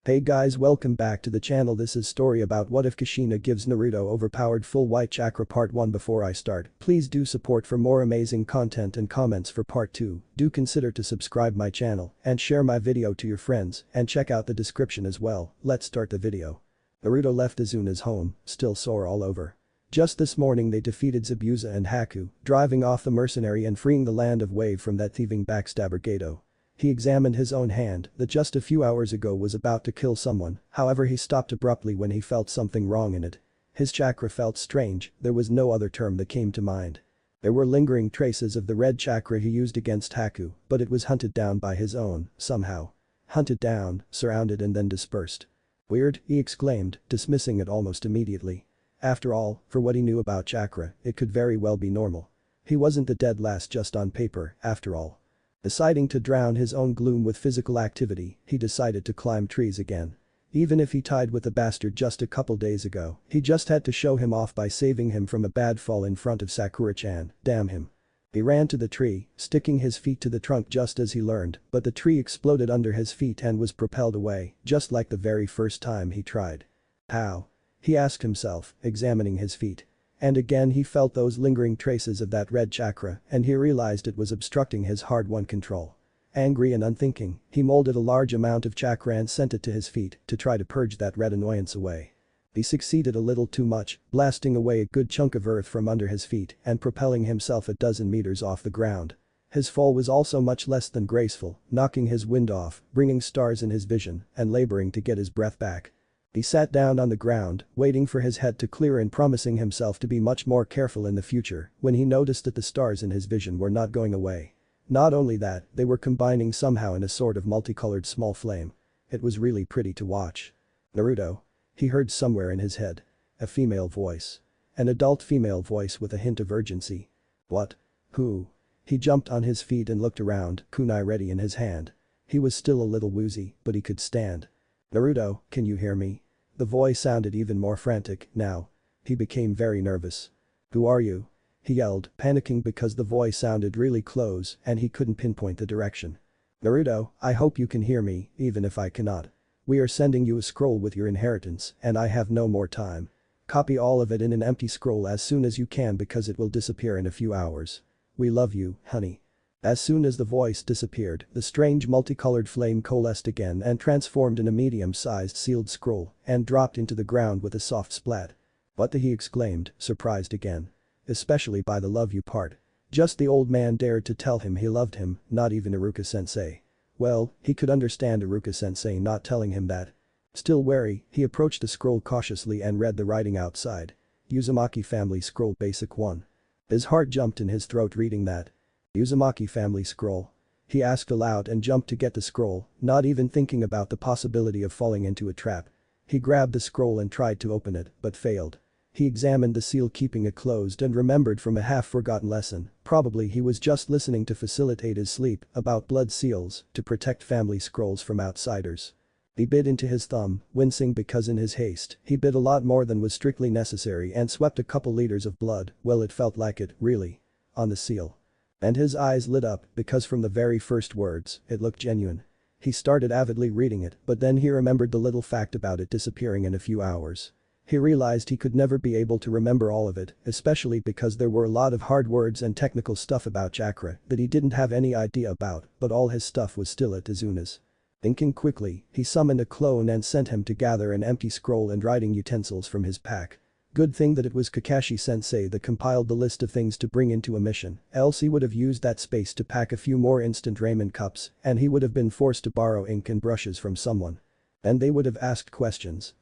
Hey guys, welcome back to the channel. This is story about what if Kushina gives Naruto Overpowered full white chakra part 1. Before I start, please do support for more amazing content and comments for part 2. Do consider to subscribe my channel and share my video to your friends and check out the description as well. Let's start the video. Naruto left Izuna's home, still sore all over. Just this morning they defeated Zabuza and Haku, driving off the mercenary and freeing the land of Wave from that thieving backstabber Gato. He examined his own hand that just a few hours ago was about to kill someone, however he stopped abruptly when he felt something wrong in it. His chakra felt strange, there was no other term that came to mind. There were lingering traces of the red chakra he used against Haku, but it was hunted down by his own, somehow. Hunted down, surrounded and then dispersed. Weird, he exclaimed, dismissing it almost immediately. After all, for what he knew about chakra, it could very well be normal. He wasn't the dead last just on paper, after all. Deciding to drown his own gloom with physical activity, he decided to climb trees again. Even if he tied with the bastard just a couple days ago, he just had to show him off by saving him from a bad fall in front of Sakura-chan, damn him. He ran to the tree, sticking his feet to the trunk just as he learned, but the tree exploded under his feet and was propelled away, just like the very first time he tried. How? He asked himself, examining his feet. And again he felt those lingering traces of that red chakra and he realized it was obstructing his hard-won control. Angry and unthinking, he molded a large amount of chakra and sent it to his feet to try to purge that red annoyance away. He succeeded a little too much, blasting away a good chunk of earth from under his feet and propelling himself a dozen meters off the ground. His fall was also much less than graceful, knocking his wind off, bringing stars in his vision, and laboring to get his breath back. He sat down on the ground, waiting for his head to clear and promising himself to be much more careful in the future when he noticed that the stars in his vision were not going away. Not only that, they were combining somehow in a sort of multicolored small flame. It was really pretty to watch. Naruto. He heard somewhere in his head. A female voice. An adult female voice with a hint of urgency. What? Who? He jumped on his feet and looked around, kunai ready in his hand. He was still a little woozy, but he could stand. Naruto, can you hear me? The voice sounded even more frantic now. He became very nervous. Who are you? He yelled, panicking because the voice sounded really close and he couldn't pinpoint the direction. Naruto, I hope you can hear me, even if I cannot. We are sending you a scroll with your inheritance and I have no more time. Copy all of it in an empty scroll as soon as you can because it will disappear in a few hours. We love you, honey. As soon as the voice disappeared, the strange multicolored flame coalesced again and transformed in a medium-sized sealed scroll and dropped into the ground with a soft splat. What the he exclaimed, surprised again. Especially by the love you part. Just the old man dared to tell him he loved him, not even Iruka-sensei. Well, he could understand Iruka-sensei not telling him that. Still wary, he approached the scroll cautiously and read the writing outside. Uzumaki Family Scroll Basic 1. His heart jumped in his throat reading that. Uzumaki Family Scroll. He asked aloud and jumped to get the scroll, not even thinking about the possibility of falling into a trap. He grabbed the scroll and tried to open it, but failed. He examined the seal keeping it closed and remembered from a half-forgotten lesson, probably he was just listening to facilitate his sleep, about blood seals to protect family scrolls from outsiders. He bit into his thumb, wincing because in his haste, he bit a lot more than was strictly necessary and swept a couple liters of blood, well it felt like it, really. On the seal. And his eyes lit up because from the very first words, it looked genuine. He started avidly reading it, but then he remembered the little fact about it disappearing in a few hours. He realized he could never be able to remember all of it, especially because there were a lot of hard words and technical stuff about chakra that he didn't have any idea about, but all his stuff was still at Izuna's. Thinking quickly, he summoned a clone and sent him to gather an empty scroll and writing utensils from his pack. Good thing that it was Kakashi-sensei that compiled the list of things to bring into a mission, else he would have used that space to pack a few more instant ramen cups and he would have been forced to borrow ink and brushes from someone. And they would have asked questions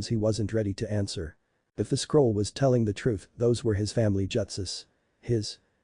he wasn't ready to answer. If the scroll was telling the truth, those were his family jutsus.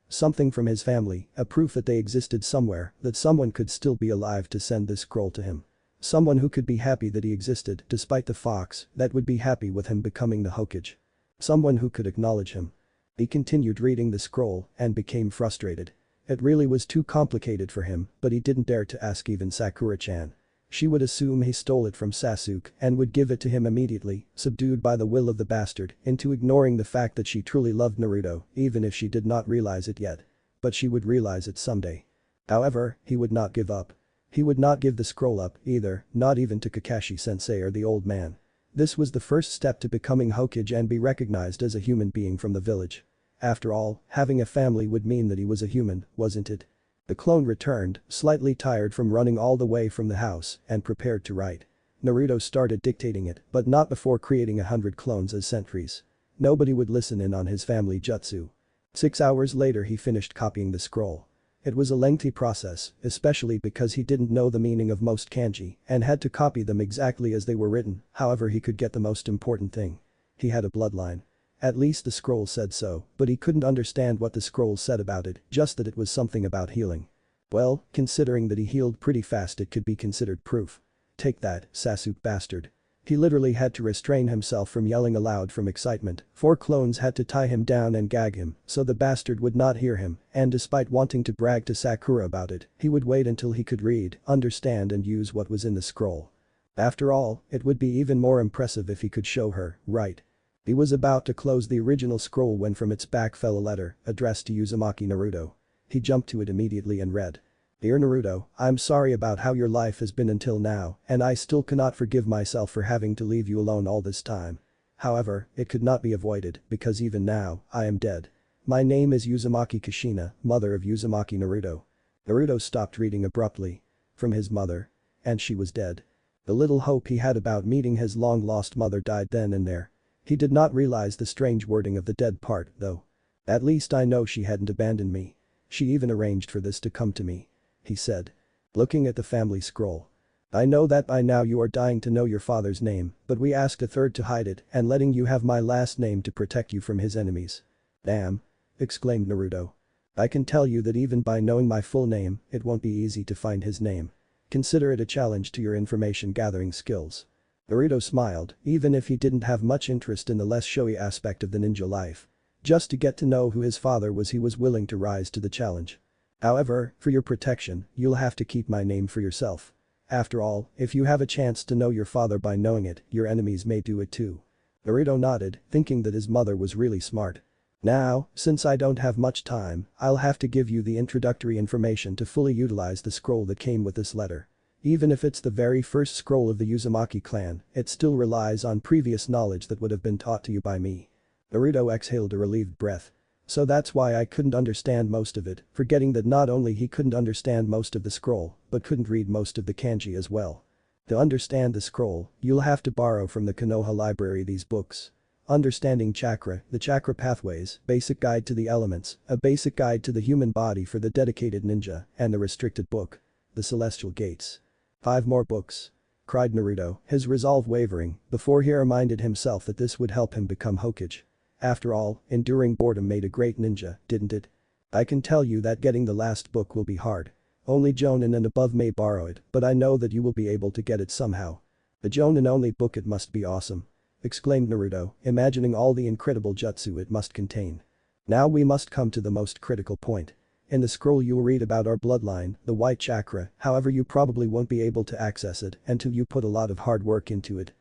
Something from his family, a proof that they existed somewhere, that someone could still be alive to send this scroll to him. Someone who could be happy that he existed despite the fox that would be happy with him becoming the Hokage. Someone who could acknowledge him. He continued reading the scroll and became frustrated. It really was too complicated for him, but he didn't dare to ask even Sakura-chan. She would assume he stole it from Sasuke and would give it to him immediately, subdued by the will of the bastard into ignoring the fact that she truly loved Naruto, even if she did not realize it yet. But she would realize it someday. However, he would not give up. He would not give the scroll up, either, not even to Kakashi-sensei or the old man. This was the first step to becoming Hokage and be recognized as a human being from the village. After all, having a family would mean that he was a human, wasn't it? The clone returned, slightly tired from running all the way from the house, and prepared to write. Naruto started dictating it, but not before creating 100 clones as sentries. Nobody would listen in on his family jutsu. 6 hours later he finished copying the scroll. It was a lengthy process, especially because he didn't know the meaning of most kanji and had to copy them exactly as they were written, however he could get the most important thing. He had a bloodline. At least the scroll said so, but he couldn't understand what the scroll said about it, just that it was something about healing. Well, considering that he healed pretty fast it could be considered proof. Take that, Sasuke bastard. He literally had to restrain himself from yelling aloud from excitement. 4 clones had to tie him down and gag him, so the bastard would not hear him, and despite wanting to brag to Sakura about it, he would wait until he could read, understand and use what was in the scroll. After all, it would be even more impressive if he could show her, right? He was about to close the original scroll when from its back fell a letter, addressed to Uzumaki Naruto. He jumped to it immediately and read. Dear Naruto, I'm sorry about how your life has been until now, and I still cannot forgive myself for having to leave you alone all this time. However, it could not be avoided, because even now, I am dead. My name is Uzumaki Kushina, mother of Uzumaki Naruto. Naruto stopped reading abruptly. From his mother. And she was dead. The little hope he had about meeting his long-lost mother died then and there. He did not realize the strange wording of the dead part, though. At least I know she hadn't abandoned me. She even arranged for this to come to me. He said. Looking at the family scroll. I know that by now you are dying to know your father's name, but we asked a third to hide it and letting you have my last name to protect you from his enemies. Damn. Exclaimed Naruto. I can tell you that even by knowing my full name, it won't be easy to find his name. Consider it a challenge to your information gathering skills. Naruto smiled, even if he didn't have much interest in the less showy aspect of the ninja life. Just to get to know who his father was, he was willing to rise to the challenge. However, for your protection, you'll have to keep my name for yourself. After all, if you have a chance to know your father by knowing it, your enemies may do it too. Naruto nodded, thinking that his mother was really smart. Now, since I don't have much time, I'll have to give you the introductory information to fully utilize the scroll that came with this letter. Even if it's the very first scroll of the Uzumaki clan, it still relies on previous knowledge that would have been taught to you by me. Naruto exhaled a relieved breath. So that's why I couldn't understand most of it, forgetting that not only he couldn't understand most of the scroll, but couldn't read most of the kanji as well. To understand the scroll, you'll have to borrow from the Konoha library these books. Understanding Chakra, the Chakra Pathways, Basic Guide to the Elements, a Basic Guide to the Human Body for the Dedicated Ninja, and the Restricted Book. The Celestial Gates. 5 more books. Cried Naruto, his resolve wavering, before he reminded himself that this would help him become Hokage. After all, enduring boredom made a great ninja, didn't it? I can tell you that getting the last book will be hard. Only Jonin and above may borrow it, but I know that you will be able to get it somehow. The Jonin only book, it must be awesome. Exclaimed Naruto, imagining all the incredible jutsu it must contain. Now we must come to the most critical point. In the scroll you'll read about our bloodline, the white chakra, however you probably won't be able to access it until you put a lot of hard work into it.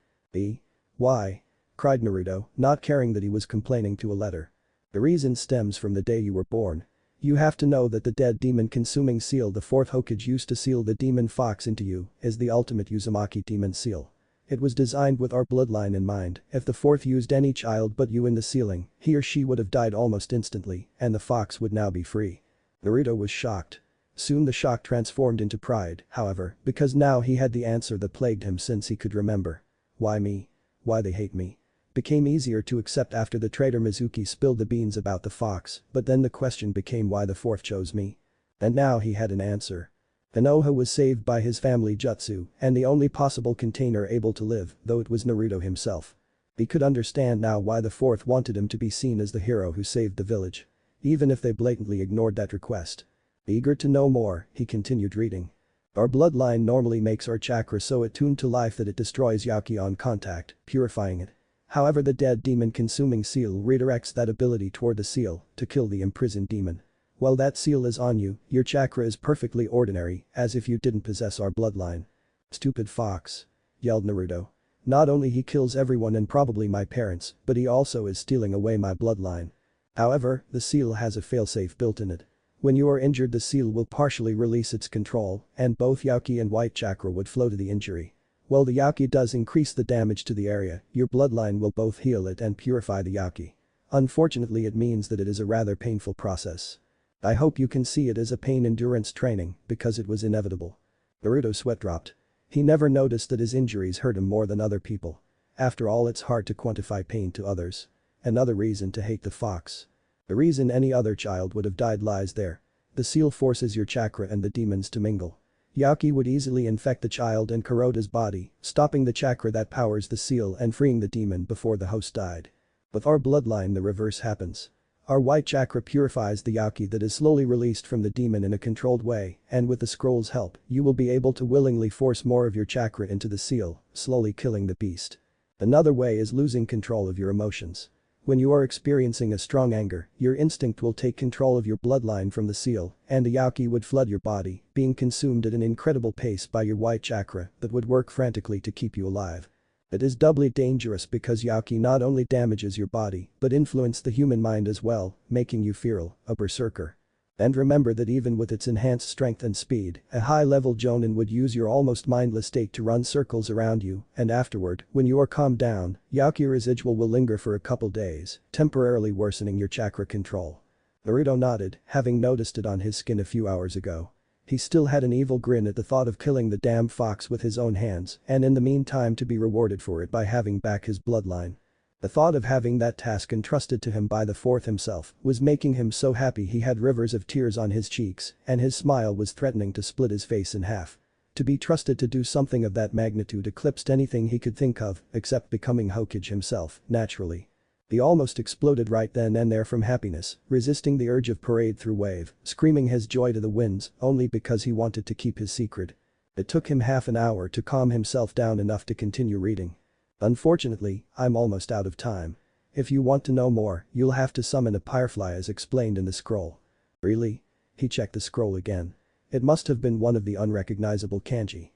Why? Cried Naruto, not caring that he was complaining to a letter. The reason stems from the day you were born. You have to know that the dead demon-consuming seal the 4th Hokage used to seal the demon fox into you is the ultimate Uzumaki demon seal. It was designed with our bloodline in mind. If the 4th used any child but you in the sealing, he or she would have died almost instantly, and the fox would now be free. Naruto was shocked. Soon the shock transformed into pride, however, because now he had the answer that plagued him since he could remember. Why me? Why they hate me? Became easier to accept after the traitor Mizuki spilled the beans about the fox, but then the question became why the 4th chose me. And now he had an answer. Konoha was saved by his family jutsu, and the only possible container able to live, though it was Naruto himself. He could understand now why the 4th wanted him to be seen as the hero who saved the village. Even if they blatantly ignored that request. Eager to know more, he continued reading. Our bloodline normally makes our chakra so attuned to life that it destroys Yaki on contact, purifying it. However, the dead demon-consuming seal redirects that ability toward the seal to kill the imprisoned demon. While that seal is on you, your chakra is perfectly ordinary, as if you didn't possess our bloodline. Stupid fox. Yelled Naruto. Not only he kills everyone and probably my parents, but he also is stealing away my bloodline. However, the seal has a failsafe built in it. When you are injured, the seal will partially release its control, and both Yaki and white chakra would flow to the injury. While the Yaki does increase the damage to the area, your bloodline will both heal it and purify the Yaki. Unfortunately, it means that it is a rather painful process. I hope you can see it as a pain endurance training, because it was inevitable. Naruto's sweat dropped. He never noticed that his injuries hurt him more than other people. After all, it's hard to quantify pain to others. Another reason to hate the fox. The reason any other child would have died lies there. The seal forces your chakra and the demons to mingle. Yaki would easily infect the child and corrode his body, stopping the chakra that powers the seal and freeing the demon before the host died. With our bloodline, the reverse happens. Our white chakra purifies the Yaki that is slowly released from the demon in a controlled way, and with the scroll's help, you will be able to willingly force more of your chakra into the seal, slowly killing the beast. Another way is losing control of your emotions. When you are experiencing a strong anger, your instinct will take control of your bloodline from the seal, and the Yaki would flood your body, being consumed at an incredible pace by your white chakra that would work frantically to keep you alive. It is doubly dangerous because Yaki not only damages your body but influences the human mind as well, making you feral, a berserker. And remember that even with its enhanced strength and speed, a high-level Jonin would use your almost mindless state to run circles around you, and afterward, when you are calmed down, Yaki residual will linger for a couple days, temporarily worsening your chakra control. Naruto nodded, having noticed it on his skin a few hours ago. He still had an evil grin at the thought of killing the damn fox with his own hands, and in the meantime to be rewarded for it by having back his bloodline. The thought of having that task entrusted to him by the fourth himself was making him so happy he had rivers of tears on his cheeks, and his smile was threatening to split his face in half. To be trusted to do something of that magnitude eclipsed anything he could think of, except becoming Hokage himself, naturally. He almost exploded right then and there from happiness, resisting the urge of parade through wave, screaming his joy to the winds, only because he wanted to keep his secret. It took him half an hour to calm himself down enough to continue reading. Unfortunately, I'm almost out of time. If you want to know more, you'll have to summon a firefly as explained in the scroll. Really? He checked the scroll again. It must have been one of the unrecognizable kanji.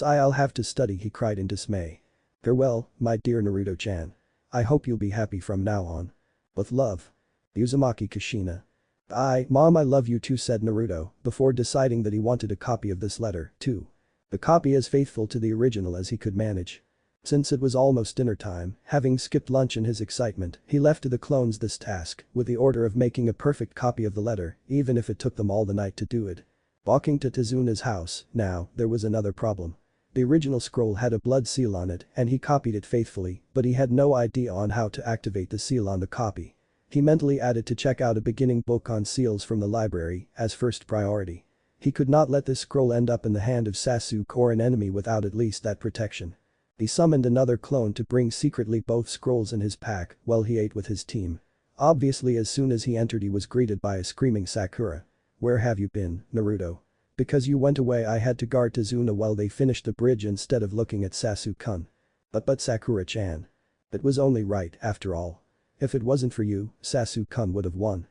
I'll have to study, he cried in dismay. Farewell, my dear Naruto-chan. I hope you'll be happy from now on. With love. Uzumaki Kushina. Mom, I love you too, said Naruto, before deciding that he wanted a copy of this letter, too. A copy as faithful to the original as he could manage. Since it was almost dinner time, having skipped lunch in his excitement, he left to the clones this task, with the order of making a perfect copy of the letter, even if it took them all the night to do it. Walking to Tezuna's house, now, there was another problem. The original scroll had a blood seal on it, and he copied it faithfully, but he had no idea on how to activate the seal on the copy. He mentally added to check out a beginning book on seals from the library, as first priority. He could not let this scroll end up in the hand of Sasuke or an enemy without at least that protection. He summoned another clone to bring secretly both scrolls in his pack while he ate with his team. Obviously, as soon as he entered, he was greeted by a screaming Sakura. Where have you been, Naruto? Because you went away, I had to guard Tezuna while they finished the bridge instead of looking at Sasuke-kun. But Sakura-chan. It was only right, after all. If it wasn't for you, Sasuke-kun would have won.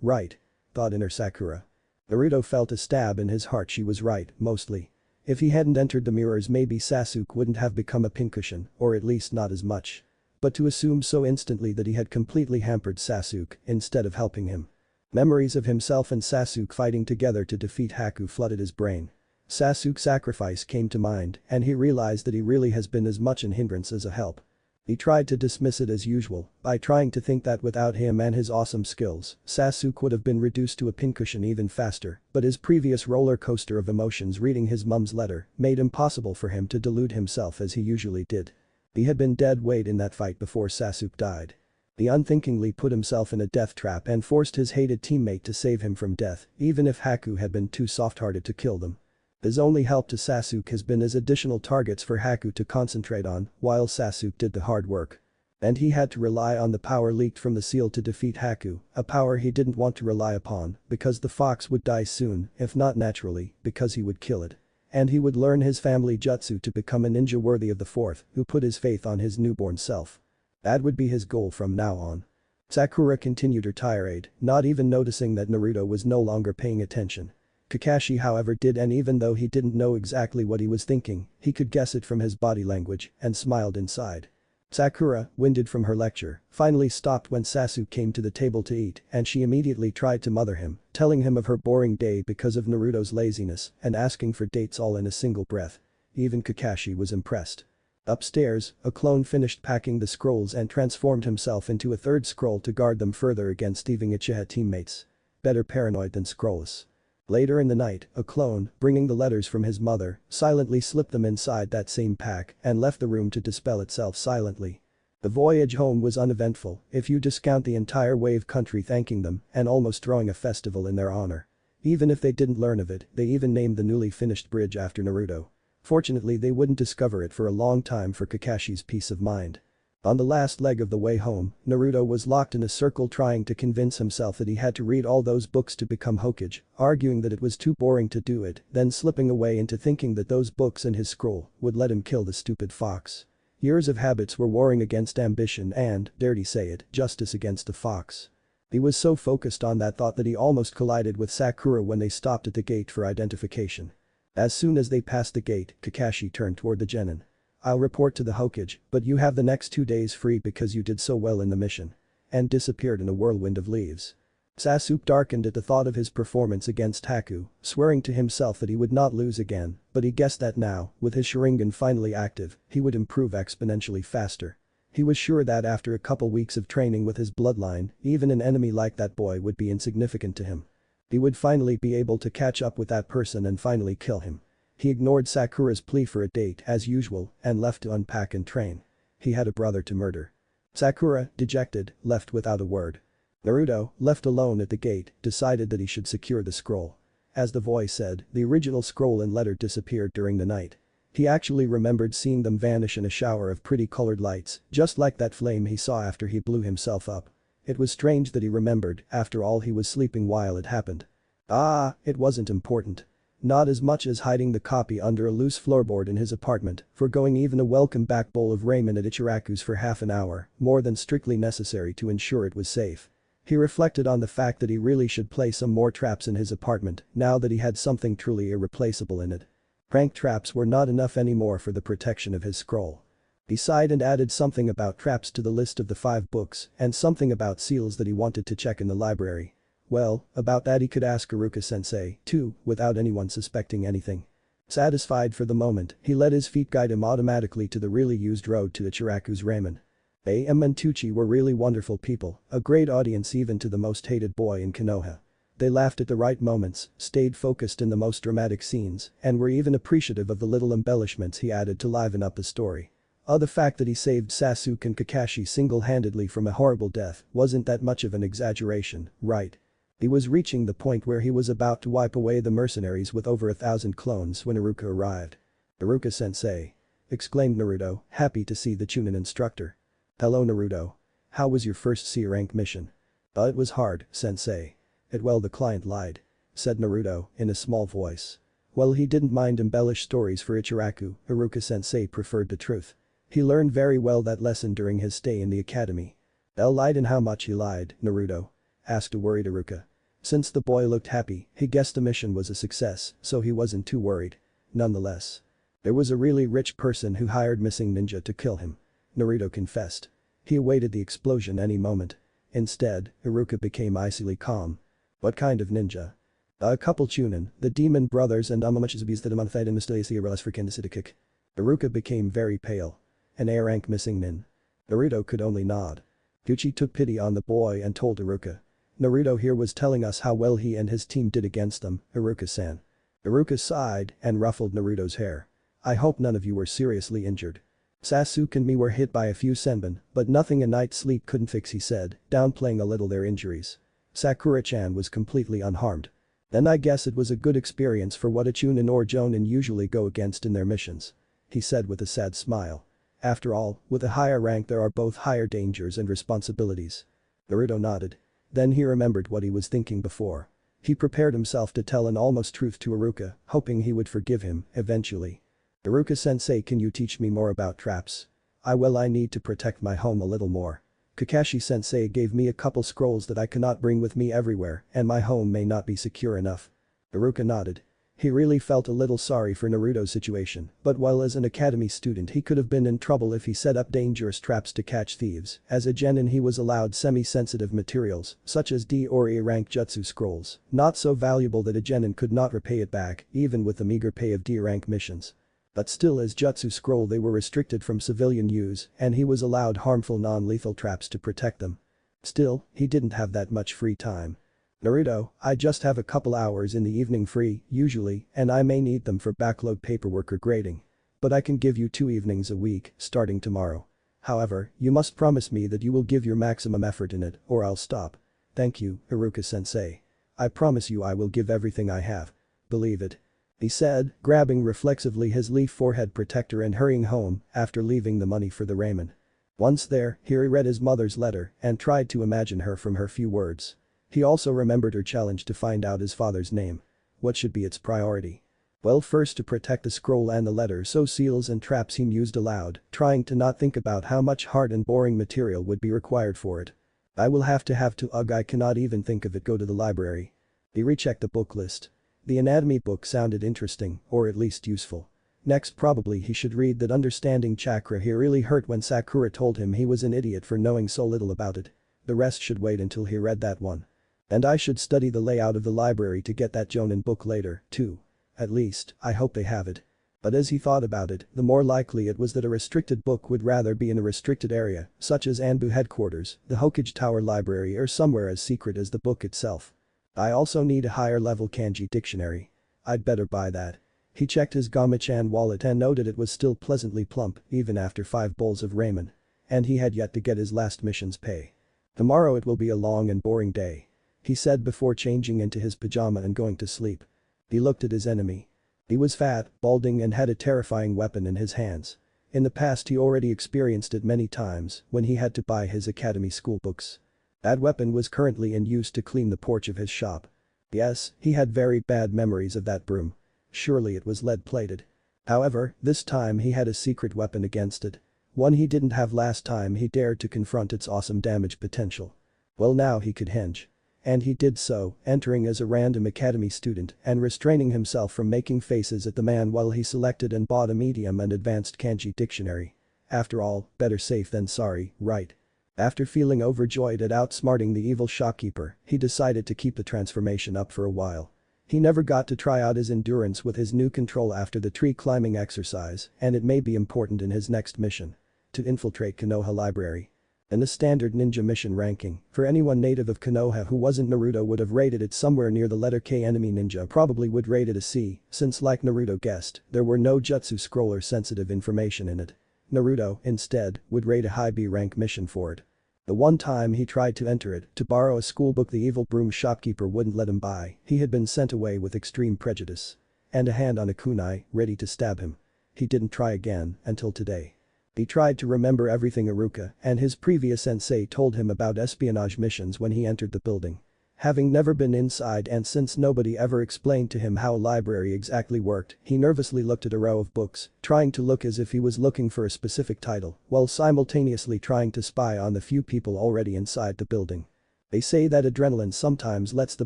Right. Thought inner Sakura. Naruto felt a stab in his heart. She was right, mostly. If he hadn't entered the mirrors, maybe Sasuke wouldn't have become a pincushion, or at least not as much. But to assume so instantly that he had completely hampered Sasuke instead of helping him. Memories of himself and Sasuke fighting together to defeat Haku flooded his brain. Sasuke's sacrifice came to mind, and he realized that he really has been as much an hindrance as a help. He tried to dismiss it as usual, by trying to think that without him and his awesome skills, Sasuke would have been reduced to a pincushion even faster, but his previous roller coaster of emotions reading his mom's letter made impossible for him to delude himself as he usually did. He had been dead weight in that fight before Sasuke died. He unthinkingly put himself in a death trap and forced his hated teammate to save him from death, even if Haku had been too soft-hearted to kill them. His only help to Sasuke has been as additional targets for Haku to concentrate on, while Sasuke did the hard work. And he had to rely on the power leaked from the seal to defeat Haku, a power he didn't want to rely upon, because the fox would die soon, if not naturally, because he would kill it. And he would learn his family jutsu to become a ninja worthy of the fourth, who put his faith on his newborn self. That would be his goal from now on. Sakura continued her tirade, not even noticing that Naruto was no longer paying attention. Kakashi, however, did, and even though he didn't know exactly what he was thinking, he could guess it from his body language and smiled inside. Sakura, winded from her lecture, finally stopped when Sasuke came to the table to eat and she immediately tried to mother him, telling him of her boring day because of Naruto's laziness and asking for dates all in a single breath. Even Kakashi was impressed. Upstairs, a clone finished packing the scrolls and transformed himself into a third scroll to guard them further against thieving Uchiha teammates. Better paranoid than scrollless. Later in the night, a clone, bringing the letters from his mother, silently slipped them inside that same pack and left the room to dispel itself silently. The voyage home was uneventful if you discount the entire wave country thanking them and almost throwing a festival in their honor. Even if they didn't learn of it, they even named the newly finished bridge after Naruto. Fortunately they wouldn't discover it for a long time for Kakashi's peace of mind. On the last leg of the way home, Naruto was locked in a circle trying to convince himself that he had to read all those books to become Hokage, arguing that it was too boring to do it, then slipping away into thinking that those books and his scroll would let him kill the stupid fox. Years of habits were warring against ambition and, dare to say it, justice against the fox. He was so focused on that thought that he almost collided with Sakura when they stopped at the gate for identification. As soon as they passed the gate, Kakashi turned toward the genin. "I'll report to the Hokage, but you have the next 2 days free because you did so well in the mission." And disappeared in a whirlwind of leaves. Sasuke darkened at the thought of his performance against Haku, swearing to himself that he would not lose again, but he guessed that now, with his Sharingan finally active, he would improve exponentially faster. He was sure that after a couple weeks of training with his bloodline, even an enemy like that boy would be insignificant to him. He would finally be able to catch up with that person and finally kill him. He ignored Sakura's plea for a date as usual and left to unpack and train. He had a brother to murder. Sakura, dejected, left without a word. Naruto, left alone at the gate, decided that he should secure the scroll. As the voice said, the original scroll and letter disappeared during the night. He actually remembered seeing them vanish in a shower of pretty colored lights, just like that flame he saw after he blew himself up. It was strange that he remembered, after all he was sleeping while it happened. It wasn't important. Not as much as hiding the copy under a loose floorboard in his apartment, forgoing even a welcome back bowl of ramen at Ichiraku's for half an hour, more than strictly necessary to ensure it was safe. He reflected on the fact that he really should play some more traps in his apartment now that he had something truly irreplaceable in it. Prank traps were not enough anymore for the protection of his scroll. He sighed and added something about traps to the list of the 5 books and something about seals that he wanted to check in the library. Well, about that he could ask Iruka-sensei, too, without anyone suspecting anything. Satisfied for the moment, he let his feet guide him automatically to the really used road to Ichiraku's ramen. A.M. and Tucci were really wonderful people, a great audience even to the most hated boy in Konoha. They laughed at the right moments, stayed focused in the most dramatic scenes, and were even appreciative of the little embellishments he added to liven up the story. The fact that he saved Sasuke and Kakashi single-handedly from a horrible death wasn't that much of an exaggeration, right? He was reaching the point where he was about to wipe away the mercenaries with over 1,000 clones when Iruka arrived. "Iruka-sensei!" exclaimed Naruto, happy to see the Chunin instructor. "Hello Naruto. How was your first C-rank mission?" It was hard, sensei." The client lied," said Naruto in a small voice. Well, he didn't mind embellished stories for Ichiraku, Iruka-sensei preferred the truth. He learned very well that lesson during his stay in the academy. Lied and how much he lied, Naruto?" asked a worried Iruka. Since the boy looked happy, he guessed the mission was a success, so he wasn't too worried. Nonetheless. There was a really rich person who hired missing ninja to kill him. Naruto confessed. He awaited the explosion any moment. Instead, Iruka became icily calm. "What kind of ninja?" "A couple Chunin, the demon brothers and Amamachizubis that Amanthite and mysteriously realized for Kendisidikick." Iruka became very pale. "An A-rank missing nin?" Naruto could only nod. Gucci took pity on the boy and told Iruka. Naruto here was telling us how well he and his team did against them, Iruka-san. Iruka sighed and ruffled Naruto's hair. "I hope none of you were seriously injured." "Sasuke and me were hit by a few senbon, but nothing a night's sleep couldn't fix," he said, downplaying a little their injuries. Sakura-chan was completely unharmed. "Then I guess it was a good experience for what a Chunin or Jonin usually go against in their missions," he said with a sad smile. "After all, with a higher rank there are both higher dangers and responsibilities." Naruto nodded. Then he remembered what he was thinking before. He prepared himself to tell an almost truth to Iruka, hoping he would forgive him, eventually. "Iruka-sensei, can you teach me more about traps? I need to protect my home a little more. Kakashi-sensei gave me a couple scrolls that I cannot bring with me everywhere and my home may not be secure enough." Iruka nodded. He really felt a little sorry for Naruto's situation, but while as an academy student he could have been in trouble if he set up dangerous traps to catch thieves, as a genin he was allowed semi-sensitive materials, such as D or E rank jutsu scrolls, not so valuable that a genin could not repay it back, even with the meager pay of D rank missions. But still as jutsu scroll they were restricted from civilian use and he was allowed harmful non-lethal traps to protect them. Still, he didn't have that much free time. Naruto, I just have a couple hours in the evening free, usually, and I may need them for backlog paperwork or grading. But I can give you 2 evenings a week, starting tomorrow. However, you must promise me that you will give your maximum effort in it, or I'll stop. Thank you, Iruka-sensei. I promise you I will give everything I have. Believe it. He said, grabbing reflexively his leaf forehead protector and hurrying home after leaving the money for the ramen. Once there, he read his mother's letter and tried to imagine her from her few words. He also remembered her challenge to find out his father's name. What should be its priority? Well, first to protect the scroll and the letter so seals and traps he mused aloud, trying to not think about how much hard and boring material would be required for it. I will have to I cannot even think of it. Go to the library. He rechecked the book list. The anatomy book sounded interesting, or at least useful. Next probably he should read that understanding chakra. He really hurt when Sakura told him he was an idiot for knowing so little about it. The rest should wait until he read that one. And I should study the layout of the library to get that Jonin book later, too. At least, I hope they have it. But as he thought about it, the more likely it was that a restricted book would rather be in a restricted area, such as Anbu headquarters, the Hokage Tower library or somewhere as secret as the book itself. I also need a higher level kanji dictionary. I'd better buy that. He checked his Gama-chan wallet and noted it was still pleasantly plump, even after 5 bowls of ramen. And he had yet to get his last mission's pay. Tomorrow it will be a long and boring day. He said before changing into his pajama and going to sleep. He looked at his enemy. He was fat, balding and had a terrifying weapon in his hands. In the past he already experienced it many times when he had to buy his academy school books. That weapon was currently in use to clean the porch of his shop. Yes, he had very bad memories of that broom. Surely it was lead-plated. However, this time he had a secret weapon against it. One he didn't have last time he dared to confront its awesome damage potential. Well, now he could hinge. And he did so, entering as a random academy student and restraining himself from making faces at the man while he selected and bought a medium and advanced kanji dictionary. After all, better safe than sorry, right? After feeling overjoyed at outsmarting the evil shopkeeper, he decided to keep the transformation up for a while. He never got to try out his endurance with his new control after the tree climbing exercise, and it may be important in his next mission. To infiltrate Konoha Library. In the standard ninja mission ranking, for anyone native of Konoha who wasn't Naruto would have rated it somewhere near the letter K. Enemy ninja probably would rate it a C, since like Naruto guessed, there were no jutsu scroll or sensitive information in it. Naruto, instead, would rate a high B rank mission for it. The one time he tried to enter it, to borrow a school book the evil broom shopkeeper wouldn't let him buy, he had been sent away with extreme prejudice. And a hand on a kunai, ready to stab him. He didn't try again, until today. He tried to remember everything Iruka and his previous sensei told him about espionage missions when he entered the building. Having never been inside and since nobody ever explained to him how a library exactly worked, he nervously looked at a row of books, trying to look as if he was looking for a specific title, while simultaneously trying to spy on the few people already inside the building. They say that adrenaline sometimes lets the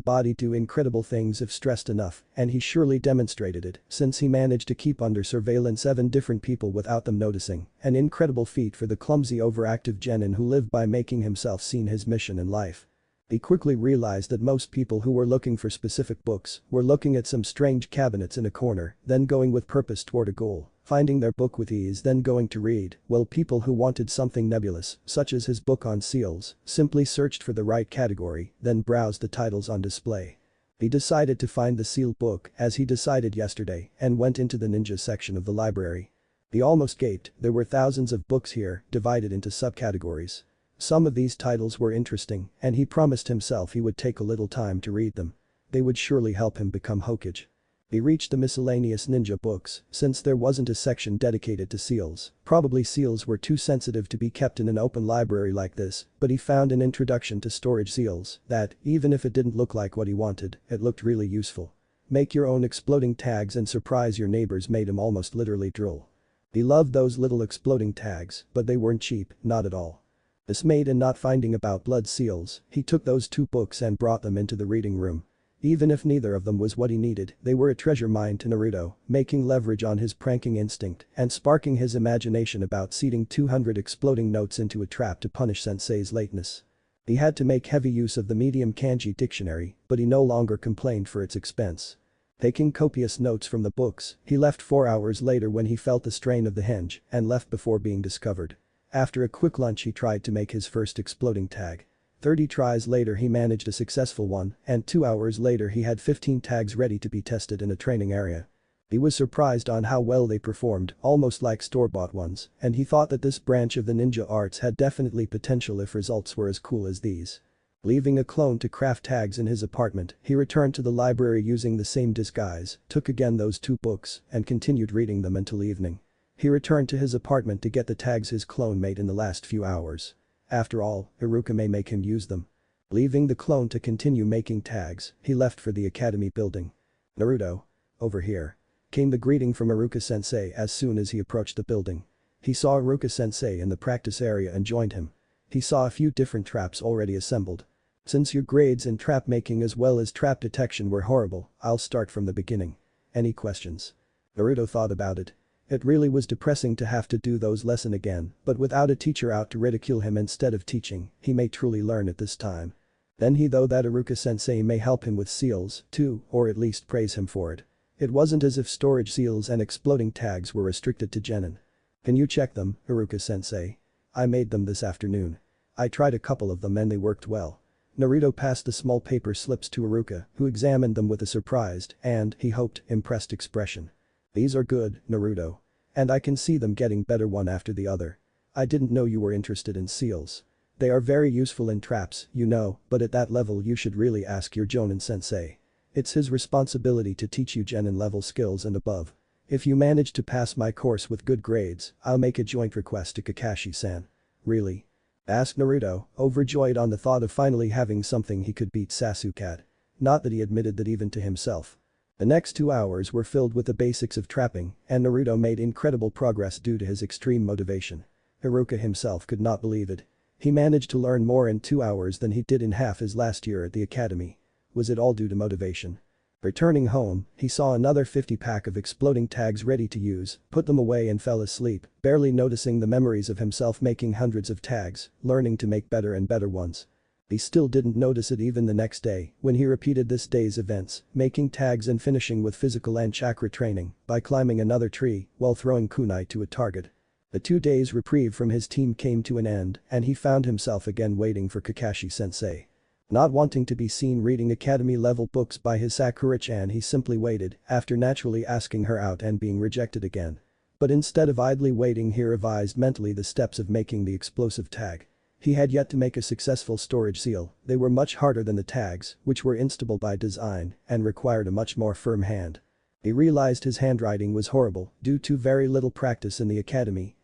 body do incredible things if stressed enough, and he surely demonstrated it, since he managed to keep under surveillance 7 different people without them noticing, an incredible feat for the clumsy overactive genin who lived by making himself seen his mission in life. He quickly realized that most people who were looking for specific books were looking at some strange cabinets in a corner, then going with purpose toward a goal, finding their book with ease then going to read, while people who wanted something nebulous, such as his book on seals, simply searched for the right category, then browsed the titles on display. He decided to find the sealed book, as he decided yesterday, and went into the ninja section of the library. He almost gaped, there were thousands of books here, divided into subcategories. Some of these titles were interesting, and he promised himself he would take a little time to read them. They would surely help him become Hokage. He reached the miscellaneous ninja books, since there wasn't a section dedicated to seals. Probably seals were too sensitive to be kept in an open library like this, but he found an introduction to storage seals that, even if it didn't look like what he wanted, it looked really useful. Make your own exploding tags and surprise your neighbors made him almost literally drool. He loved those little exploding tags, but they weren't cheap, not at all. Dismayed and not finding about blood seals, he took those 2 books and brought them into the reading room. Even if neither of them was what he needed, they were a treasure mine to Naruto, making leverage on his pranking instinct and sparking his imagination about seeding 200 exploding notes into a trap to punish Sensei's lateness. He had to make heavy use of the medium kanji dictionary, but he no longer complained for its expense. Taking copious notes from the books, he left 4 hours later when he felt the strain of the henge and left before being discovered. After a quick lunch he tried to make his first exploding tag. 30 tries later he managed a successful one, and 2 hours later he had 15 tags ready to be tested in a training area. He was surprised on how well they performed, almost like store-bought ones, and he thought that this branch of the ninja arts had definitely potential if results were as cool as these. Leaving a clone to craft tags in his apartment, he returned to the library using the same disguise, took again those 2 books, and continued reading them until evening. He returned to his apartment to get the tags his clone made in the last few hours. After all, Iruka may make him use them. Leaving the clone to continue making tags, he left for the academy building. "Naruto. Over here," came the greeting from Iruka-sensei as soon as he approached the building. He saw Iruka-sensei in the practice area and joined him. He saw a few different traps already assembled. "Since your grades in trap making as well as trap detection were horrible, I'll start from the beginning. Any questions?" Naruto thought about it. It really was depressing to have to do those lessons again, but without a teacher out to ridicule him instead of teaching, he may truly learn at this time. Then he thought that Iruka-sensei may help him with seals, too, or at least praise him for it. It wasn't as if storage seals and exploding tags were restricted to genin. "Can you check them, Iruka-sensei? I made them this afternoon. I tried a couple of them and they worked well." Naruto passed the small paper slips to Iruka, who examined them with a surprised and, he hoped, impressed expression. "These are good, Naruto. And I can see them getting better one after the other. I didn't know you were interested in seals. They are very useful in traps, you know, but at that level you should really ask your Jonin sensei. It's his responsibility to teach you genin level skills and above. If you manage to pass my course with good grades, I'll make a joint request to Kakashi-san." "Really?" asked Naruto, overjoyed on the thought of finally having something he could beat Sasuke at. Not that he admitted that even to himself. The next 2 hours were filled with the basics of trapping, and Naruto made incredible progress due to his extreme motivation. Iruka himself could not believe it. He managed to learn more in 2 hours than he did in half his last year at the academy. Was it all due to motivation? Returning home, he saw another 50 pack of exploding tags ready to use, put them away and fell asleep, barely noticing the memories of himself making hundreds of tags, learning to make better and better ones. He still didn't notice it even the next day, when he repeated this day's events, making tags and finishing with physical and chakra training, by climbing another tree, while throwing kunai to a target. The 2 days reprieve from his team came to an end, and he found himself again waiting for Kakashi-sensei. Not wanting to be seen reading academy-level books by his Sakura-chan, he simply waited, after naturally asking her out and being rejected again. But instead of idly waiting, he revised mentally the steps of making the explosive tag. He had yet to make a successful storage seal. They were much harder than the tags, which were instable by design and required a much more firm hand. He realized his handwriting was horrible due to very little practice in the academy,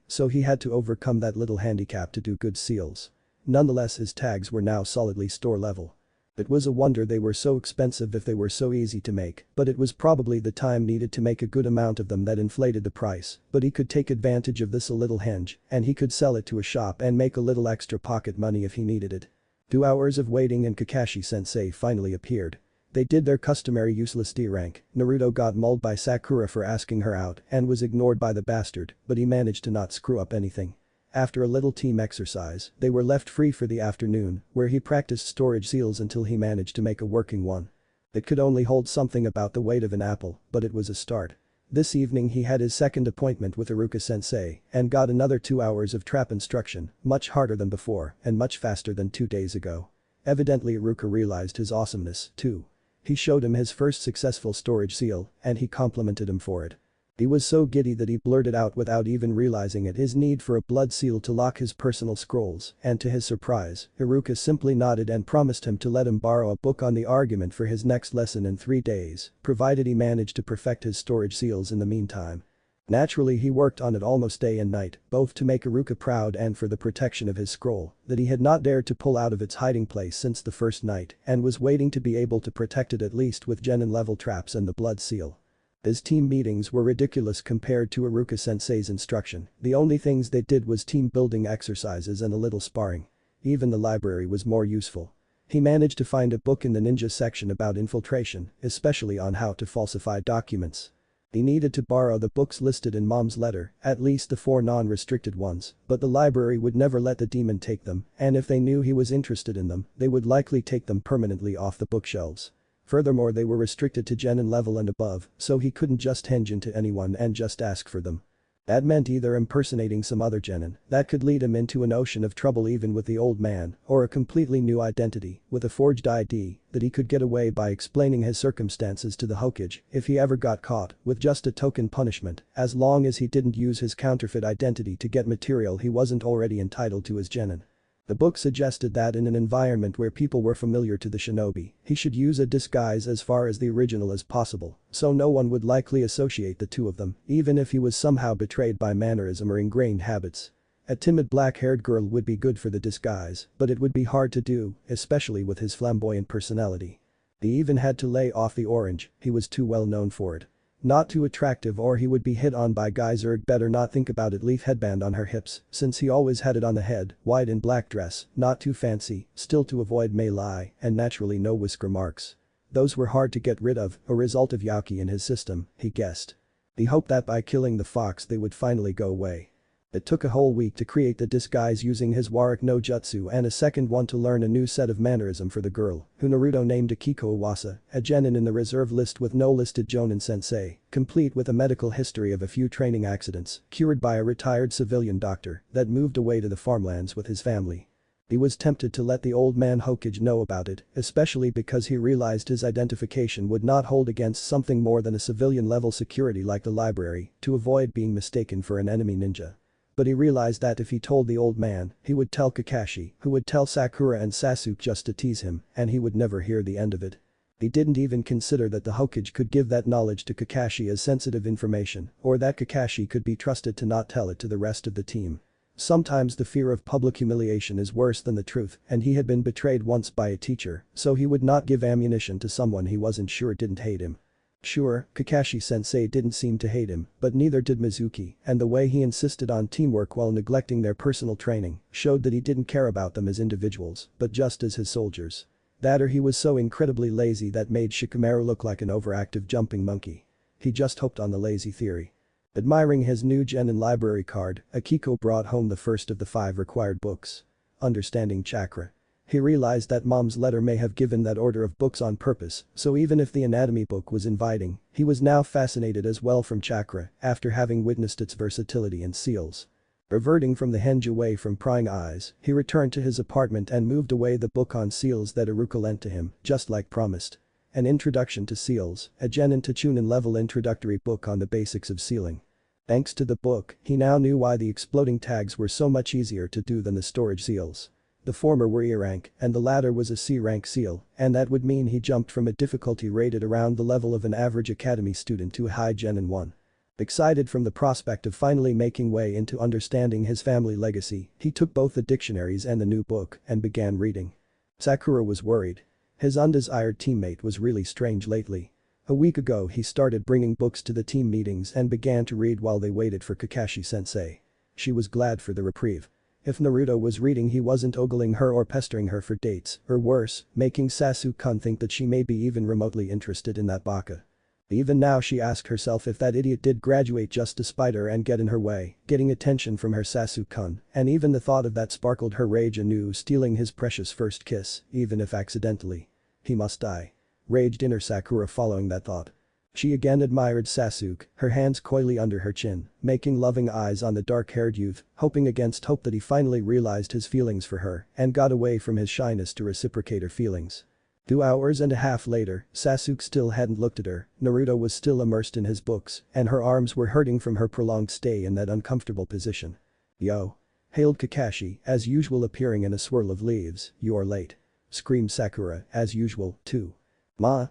so he had to overcome that little handicap to do good seals. Nonetheless, his tags were now solidly store level. It was a wonder they were so expensive if they were so easy to make, but it was probably the time needed to make a good amount of them that inflated the price, but he could take advantage of this a little henge, and he could sell it to a shop and make a little extra pocket money if he needed it. 2 hours of waiting and Kakashi-sensei finally appeared. They did their customary useless D-rank. Naruto got mauled by Sakura for asking her out and was ignored by the bastard, but he managed to not screw up anything. After a little team exercise, they were left free for the afternoon, where he practiced storage seals until he managed to make a working one. It could only hold something about the weight of an apple, but it was a start. This evening he had his second appointment with Iruka-sensei and got another 2 hours of trap instruction, much harder than before and much faster than 2 days ago. Evidently Iruka realized his awesomeness, too. He showed him his first successful storage seal, and he complimented him for it. He was so giddy that he blurted out without even realizing it his need for a blood seal to lock his personal scrolls, and to his surprise, Iruka simply nodded and promised him to let him borrow a book on the argument for his next lesson in 3 days, provided he managed to perfect his storage seals in the meantime. Naturally, he worked on it almost day and night, both to make Iruka proud and for the protection of his scroll that he had not dared to pull out of its hiding place since the first night and was waiting to be able to protect it at least with genin level traps and the blood seal. His team meetings were ridiculous compared to Iruka-sensei's instruction. The only things they did was team building exercises and a little sparring. Even the library was more useful. He managed to find a book in the ninja section about infiltration, especially on how to falsify documents. He needed to borrow the books listed in Mom's letter, at least the 4 non-restricted ones, but the library would never let the demon take them, and if they knew he was interested in them, they would likely take them permanently off the bookshelves. Furthermore, they were restricted to genin level and above, so he couldn't just henge into anyone and just ask for them. That meant either impersonating some other genin that could lead him into an ocean of trouble even with the old man, or a completely new identity with a forged ID that he could get away by explaining his circumstances to the Hokage if he ever got caught with just a token punishment as long as he didn't use his counterfeit identity to get material he wasn't already entitled to as genin. The book suggested that in an environment where people were familiar to the shinobi, he should use a disguise as far as the original as possible, so no one would likely associate the two of them, even if he was somehow betrayed by mannerism or ingrained habits. A timid black-haired girl would be good for the disguise, but it would be hard to do, especially with his flamboyant personality. He even had to lay off the orange, he was too well known for it. Not too attractive or he would be hit on by guys. Better not think about it. Leaf headband on her hips, since he always had it on the head, white and black dress, not too fancy, still to avoid melee, and naturally no whisker marks. Those were hard to get rid of, a result of Yaki in his system, he guessed. He hoped that by killing the fox they would finally go away. It took a whole week to create the disguise using his Warak no Jutsu and a second one to learn a new set of mannerism for the girl, who Naruto named Akiko Iwasa, a genin in the reserve list with no listed jonin sensei, complete with a medical history of a few training accidents, cured by a retired civilian doctor that moved away to the farmlands with his family. He was tempted to let the old man Hokage know about it, especially because he realized his identification would not hold against something more than a civilian-level security like the library, to avoid being mistaken for an enemy ninja. But he realized that if he told the old man, he would tell Kakashi, who would tell Sakura and Sasuke just to tease him, and he would never hear the end of it. He didn't even consider that the Hokage could give that knowledge to Kakashi as sensitive information, or that Kakashi could be trusted to not tell it to the rest of the team. Sometimes the fear of public humiliation is worse than the truth, and he had been betrayed once by a teacher, so he would not give ammunition to someone he wasn't sure didn't hate him. Sure, Kakashi-sensei didn't seem to hate him, but neither did Mizuki, and the way he insisted on teamwork while neglecting their personal training showed that he didn't care about them as individuals, but just as his soldiers. That or he was so incredibly lazy that made Shikamaru look like an overactive jumping monkey. He just hoped on the lazy theory. Admiring his new genin library card, Akiko brought home the first of the 5 required books. Understanding Chakra. He realized that Mom's letter may have given that order of books on purpose, so even if the anatomy book was inviting, he was now fascinated as well from Chakra after having witnessed its versatility in seals. Reverting from the henge away from prying eyes, he returned to his apartment and moved away the book on seals that Iruka lent to him, just like promised. An Introduction to Seals, a genin to chunin level introductory book on the basics of sealing. Thanks to the book, he now knew why the exploding tags were so much easier to do than the storage seals. The former were E rank and the latter was a C rank seal, and that would mean he jumped from a difficulty rated around the level of an average academy student to a high genin 1. Excited from the prospect of finally making way into understanding his family legacy, he took both the dictionaries and the new book and began reading. Sakura was worried. His undesired teammate was really strange lately. A week ago he started bringing books to the team meetings and began to read while they waited for Kakashi-sensei. She was glad for the reprieve. If Naruto was reading he wasn't ogling her or pestering her for dates, or worse, making Sasuke-kun think that she may be even remotely interested in that baka. Even now she asked herself if that idiot did graduate just to spite her and get in her way, getting attention from her Sasuke-kun, and even the thought of that sparkled her rage anew, stealing his precious first kiss, even if accidentally. He must die. Raged inner Sakura following that thought. She again admired Sasuke, her hands coyly under her chin, making loving eyes on the dark-haired youth, hoping against hope that he finally realized his feelings for her and got away from his shyness to reciprocate her feelings. 2 hours and a half later, Sasuke still hadn't looked at her, Naruto was still immersed in his books, and her arms were hurting from her prolonged stay in that uncomfortable position. "Yo!" hailed Kakashi, as usual appearing in a swirl of leaves. "You are late," screamed Sakura, as usual, too. Ma,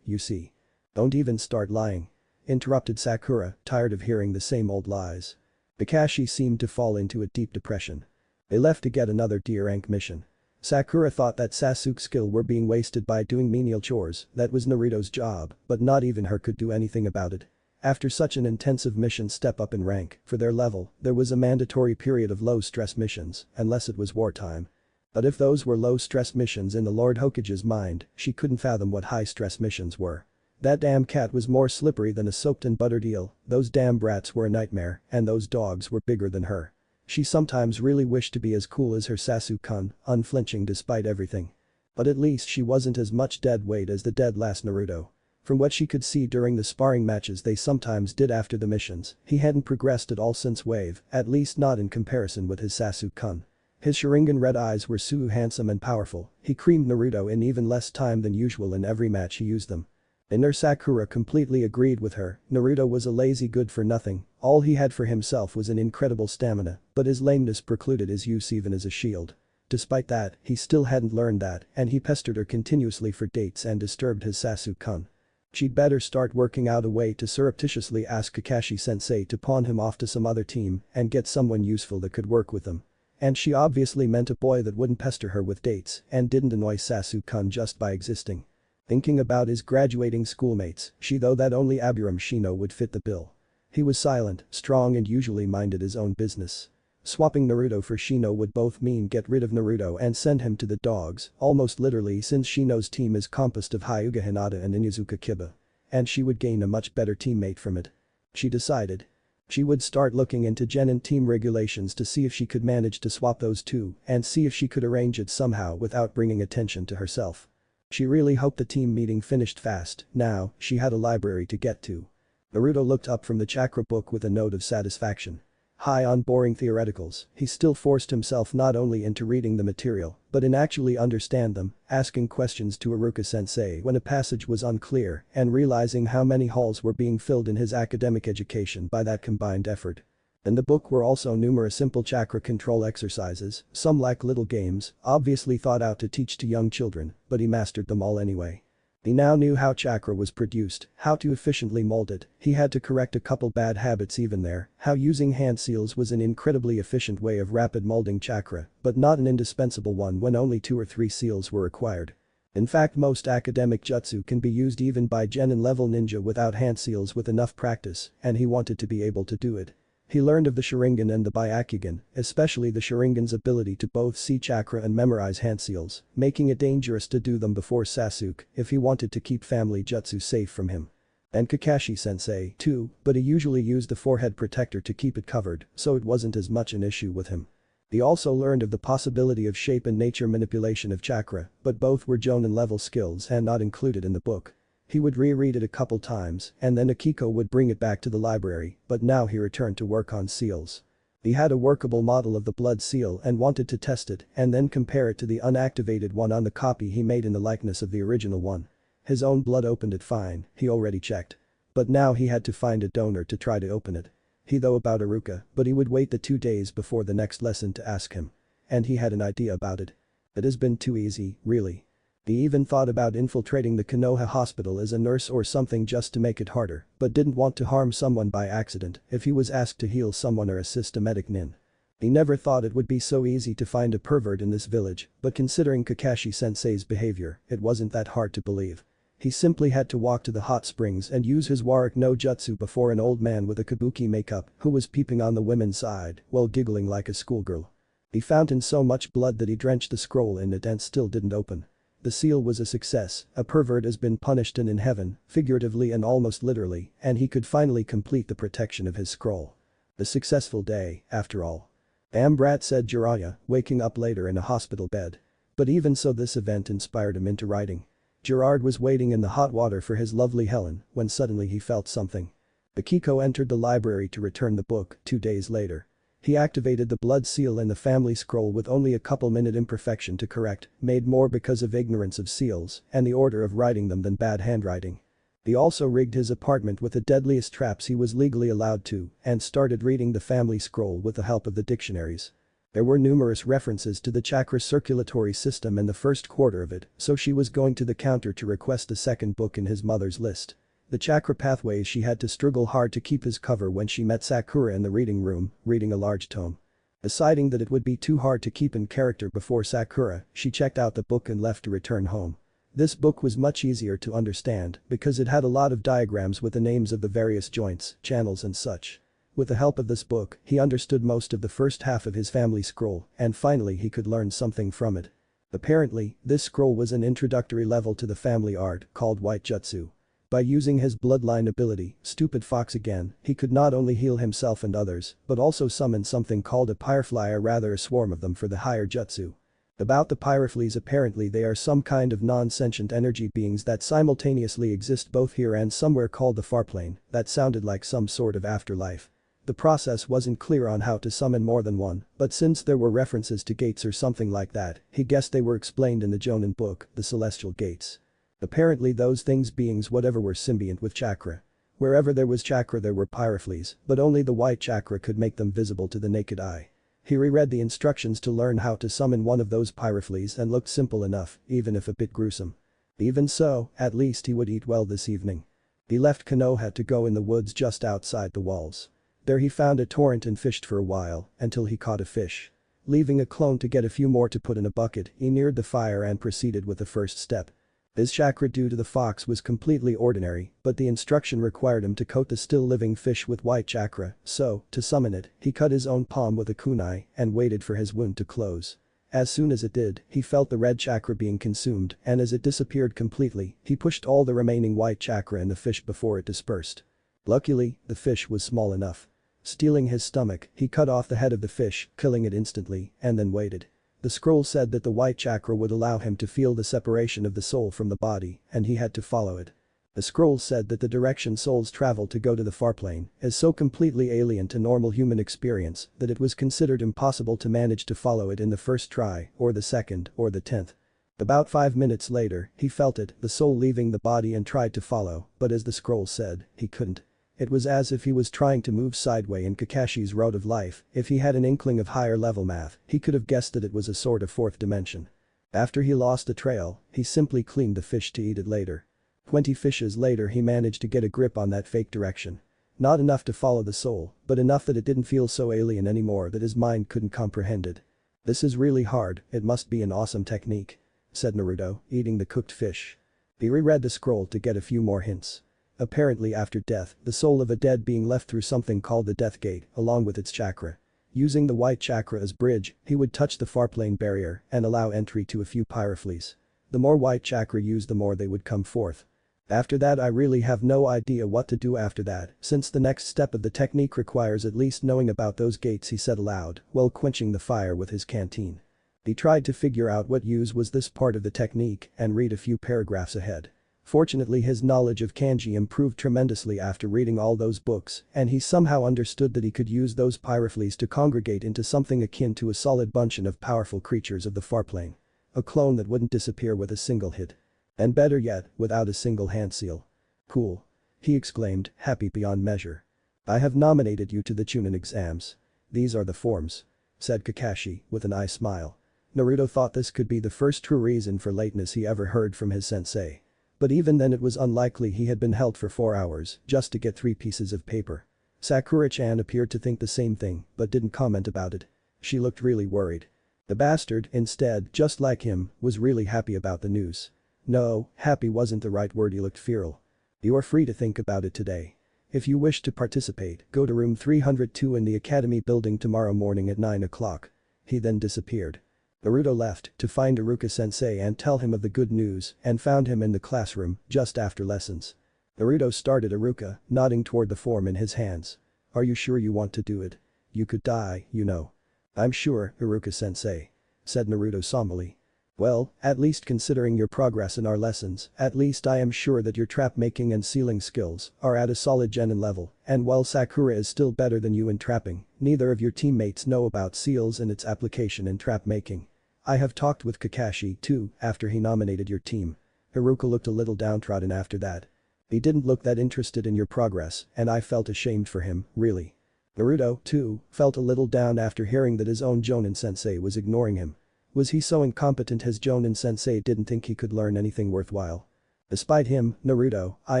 you see. Don't even start lying," interrupted Sakura, tired of hearing the same old lies. Kakashi seemed to fall into a deep depression. They left to get another D rank mission. Sakura thought that Sasuke's skill were being wasted by doing menial chores, that was Naruto's job, but not even her could do anything about it. After such an intensive mission step up in rank, for their level, there was a mandatory period of low-stress missions, unless it was wartime. But if those were low-stress missions in the Lord Hokage's mind, she couldn't fathom what high-stress missions were. That damn cat was more slippery than a soaked and buttered eel, those damn brats were a nightmare, and those dogs were bigger than her. She sometimes really wished to be as cool as her Sasu-kun, unflinching despite everything. But at least she wasn't as much dead weight as the dead last Naruto. From what she could see during the sparring matches they sometimes did after the missions, he hadn't progressed at all since Wave, at least not in comparison with his Sasu-kun. His Sharingan red eyes were so handsome and powerful, he creamed Naruto in even less time than usual in every match he used them. Inner Sakura completely agreed with her, Naruto was a lazy good-for-nothing, all he had for himself was an incredible stamina, but his lameness precluded his use even as a shield. Despite that, he still hadn't learned that, and he pestered her continuously for dates and disturbed his Sasu-kun. She'd better start working out a way to surreptitiously ask Kakashi-sensei to pawn him off to some other team and get someone useful that could work with them. And she obviously meant a boy that wouldn't pester her with dates and didn't annoy Sasu-kun just by existing. Thinking about his graduating schoolmates, she thought that only Aburame Shino would fit the bill. He was silent, strong and usually minded his own business. Swapping Naruto for Shino would both mean get rid of Naruto and send him to the dogs, almost literally since Shino's team is composed of Hyuga Hinata and Inuzuka Kiba. And she would gain a much better teammate from it. She decided. She would start looking into Genin team regulations to see if she could manage to swap those two and see if she could arrange it somehow without bringing attention to herself. She really hoped the team meeting finished fast, now, she had a library to get to. Naruto looked up from the chakra book with a note of satisfaction. High on boring theoreticals, he still forced himself not only into reading the material, but in actually understand them, asking questions to Iruka-sensei when a passage was unclear and realizing how many halls were being filled in his academic education by that combined effort. In the book were also numerous simple chakra control exercises, some like little games, obviously thought out to teach to young children, but he mastered them all anyway. He now knew how chakra was produced, how to efficiently mold it, he had to correct a couple bad habits even there, how using hand seals was an incredibly efficient way of rapid molding chakra, but not an indispensable one when only 2 or 3 seals were required. In fact most academic jutsu can be used even by genin level ninja without hand seals with enough practice, and he wanted to be able to do it. He learned of the Sharingan and the Byakugan, especially the Sharingan's ability to both see chakra and memorize hand seals, making it dangerous to do them before Sasuke if he wanted to keep family jutsu safe from him. And Kakashi-sensei, too, but he usually used the forehead protector to keep it covered, so it wasn't as much an issue with him. He also learned of the possibility of shape and nature manipulation of chakra, but both were Jonin level skills and not included in the book. He would reread it a couple times and then Akiko would bring it back to the library, but now he returned to work on seals. He had a workable model of the blood seal and wanted to test it and then compare it to the unactivated one on the copy he made in the likeness of the original one. His own blood opened it fine, he already checked. But now he had to find a donor to try to open it. He thought about Iruka, but he would wait the 2 days before the next lesson to ask him. And he had an idea about it. It has been too easy, really. He even thought about infiltrating the Konoha hospital as a nurse or something just to make it harder, but didn't want to harm someone by accident if he was asked to heal someone or assist a medic nin. He never thought it would be so easy to find a pervert in this village, but considering Kakashi-sensei's behavior, it wasn't that hard to believe. He simply had to walk to the hot springs and use his Warrick no Jutsu before an old man with a kabuki makeup who was peeping on the women's side while giggling like a schoolgirl. He fountained so much blood that he drenched the scroll in it and still didn't open. The seal was a success, a pervert has been punished and in heaven, figuratively and almost literally, and he could finally complete the protection of his scroll. A successful day, after all. Damn brat, said Jiraiya, waking up later in a hospital bed. But even so this event inspired him into writing. Gerard was waiting in the hot water for his lovely Helen when suddenly he felt something. Akiko entered the library to return the book 2 days later. He activated the blood seal and the family scroll with only a couple-minute imperfection to correct, made more because of ignorance of seals and the order of writing them than bad handwriting. He also rigged his apartment with the deadliest traps he was legally allowed to and started reading the family scroll with the help of the dictionaries. There were numerous references to the chakra circulatory system in the first quarter of it, so she was going to the counter to request a second book in his mother's list. The chakra pathways she had to struggle hard to keep his cover when she met Sakura in the reading room, reading a large tome. Deciding that it would be too hard to keep in character before Sakura, she checked out the book and left to return home. This book was much easier to understand because it had a lot of diagrams with the names of the various joints, channels and such. With the help of this book, he understood most of the first half of his family scroll, and finally he could learn something from it. Apparently, this scroll was an introductory level to the family art called White Jutsu. By using his bloodline ability, Stupid Fox again, he could not only heal himself and others, but also summon something called a pyrefly, or rather a swarm of them for the higher jutsu. About the pyreflies, apparently they are some kind of non-sentient energy beings that simultaneously exist both here and somewhere called the Farplane. That sounded like some sort of afterlife. The process wasn't clear on how to summon more than one, but since there were references to gates or something like that, he guessed they were explained in the Jonin book, the Celestial Gates. Apparently those things beings whatever were symbiont with chakra. Wherever there was chakra there were pyreflies, but only the white chakra could make them visible to the naked eye. He reread the instructions to learn how to summon one of those pyreflies and looked simple enough, even if a bit gruesome. Even so, at least he would eat well this evening. He left Konoha to go in the woods just outside the walls. There he found a torrent and fished for a while, until he caught a fish. Leaving a clone to get a few more to put in a bucket, he neared the fire and proceeded with the first step. His chakra due to the fox was completely ordinary, but the instruction required him to coat the still living fish with white chakra, so, to summon it, he cut his own palm with a kunai and waited for his wound to close. As soon as it did, he felt the red chakra being consumed, and as it disappeared completely, he pushed all the remaining white chakra in the fish before it dispersed. Luckily, the fish was small enough. Stealing his stomach, he cut off the head of the fish, killing it instantly, and then waited. The scroll said that the white chakra would allow him to feel the separation of the soul from the body, and he had to follow it. The scroll said that the direction souls travel to go to the Farplane is so completely alien to normal human experience that it was considered impossible to manage to follow it in the first try, or the second, or the 10th. About 5 minutes later, he felt it, the soul leaving the body, and tried to follow, but as the scroll said, he couldn't. It was as if he was trying to move sideways in Kakashi's Road of Life. If he had an inkling of higher level math, he could have guessed that it was a sort of fourth dimension. After he lost the trail, he simply cleaned the fish to eat it later. 20 fishes later he managed to get a grip on that fake direction. Not enough to follow the soul, but enough that it didn't feel so alien anymore that his mind couldn't comprehend it. "This is really hard, it must be an awesome technique," said Naruto, eating the cooked fish. He reread the scroll to get a few more hints. Apparently after death, the soul of a dead being left through something called the Death Gate, along with its chakra. Using the white chakra as bridge, he would touch the Farplane barrier and allow entry to a few pyreflies. The more white chakra used, the more they would come forth. After that, I really have no idea what to do after that, since the next step of the technique requires at least knowing about those gates, he said aloud, while quenching the fire with his canteen. He tried to figure out what use was this part of the technique and read a few paragraphs ahead. Fortunately, his knowledge of kanji improved tremendously after reading all those books, and he somehow understood that he could use those pyreflies to congregate into something akin to a solid bunchen of powerful creatures of the Farplane. A clone that wouldn't disappear with a single hit. And better yet, without a single hand seal. "Cool," he exclaimed, happy beyond measure. "I have nominated you to the Chunin exams. These are the forms," said Kakashi, with an eye smile. Naruto thought this could be the first true reason for lateness he ever heard from his sensei. But even then it was unlikely he had been held for 4 hours just to get 3 pieces of paper. Sakura-chan appeared to think the same thing but didn't comment about it. She looked really worried. The bastard, instead, just like him, was really happy about the news. No, happy wasn't the right word, he looked feral. "You are free to think about it today. If you wish to participate, go to room 302 in the academy building tomorrow morning at 9 o'clock. He then disappeared. Naruto left to find Iruka-sensei and tell him of the good news and found him in the classroom just after lessons. Naruto stared at Iruka, nodding toward the form in his hands. "Are you sure you want to do it? You could die, you know." "I'm sure, Iruka-sensei," said Naruto somberly. "Well, at least considering your progress in our lessons, at least I am sure that your trap making and sealing skills are at a solid genin level, and while Sakura is still better than you in trapping, neither of your teammates know about seals and its application in trap making. I have talked with Kakashi, too, after he nominated your team." Iruka looked a little downtrodden after that. "He didn't look that interested in your progress, and I felt ashamed for him, really." Naruto, too, felt a little down after hearing that his own Jonin-sensei was ignoring him. Was he so incompetent his Jonin-sensei didn't think he could learn anything worthwhile? "Despite him, Naruto, I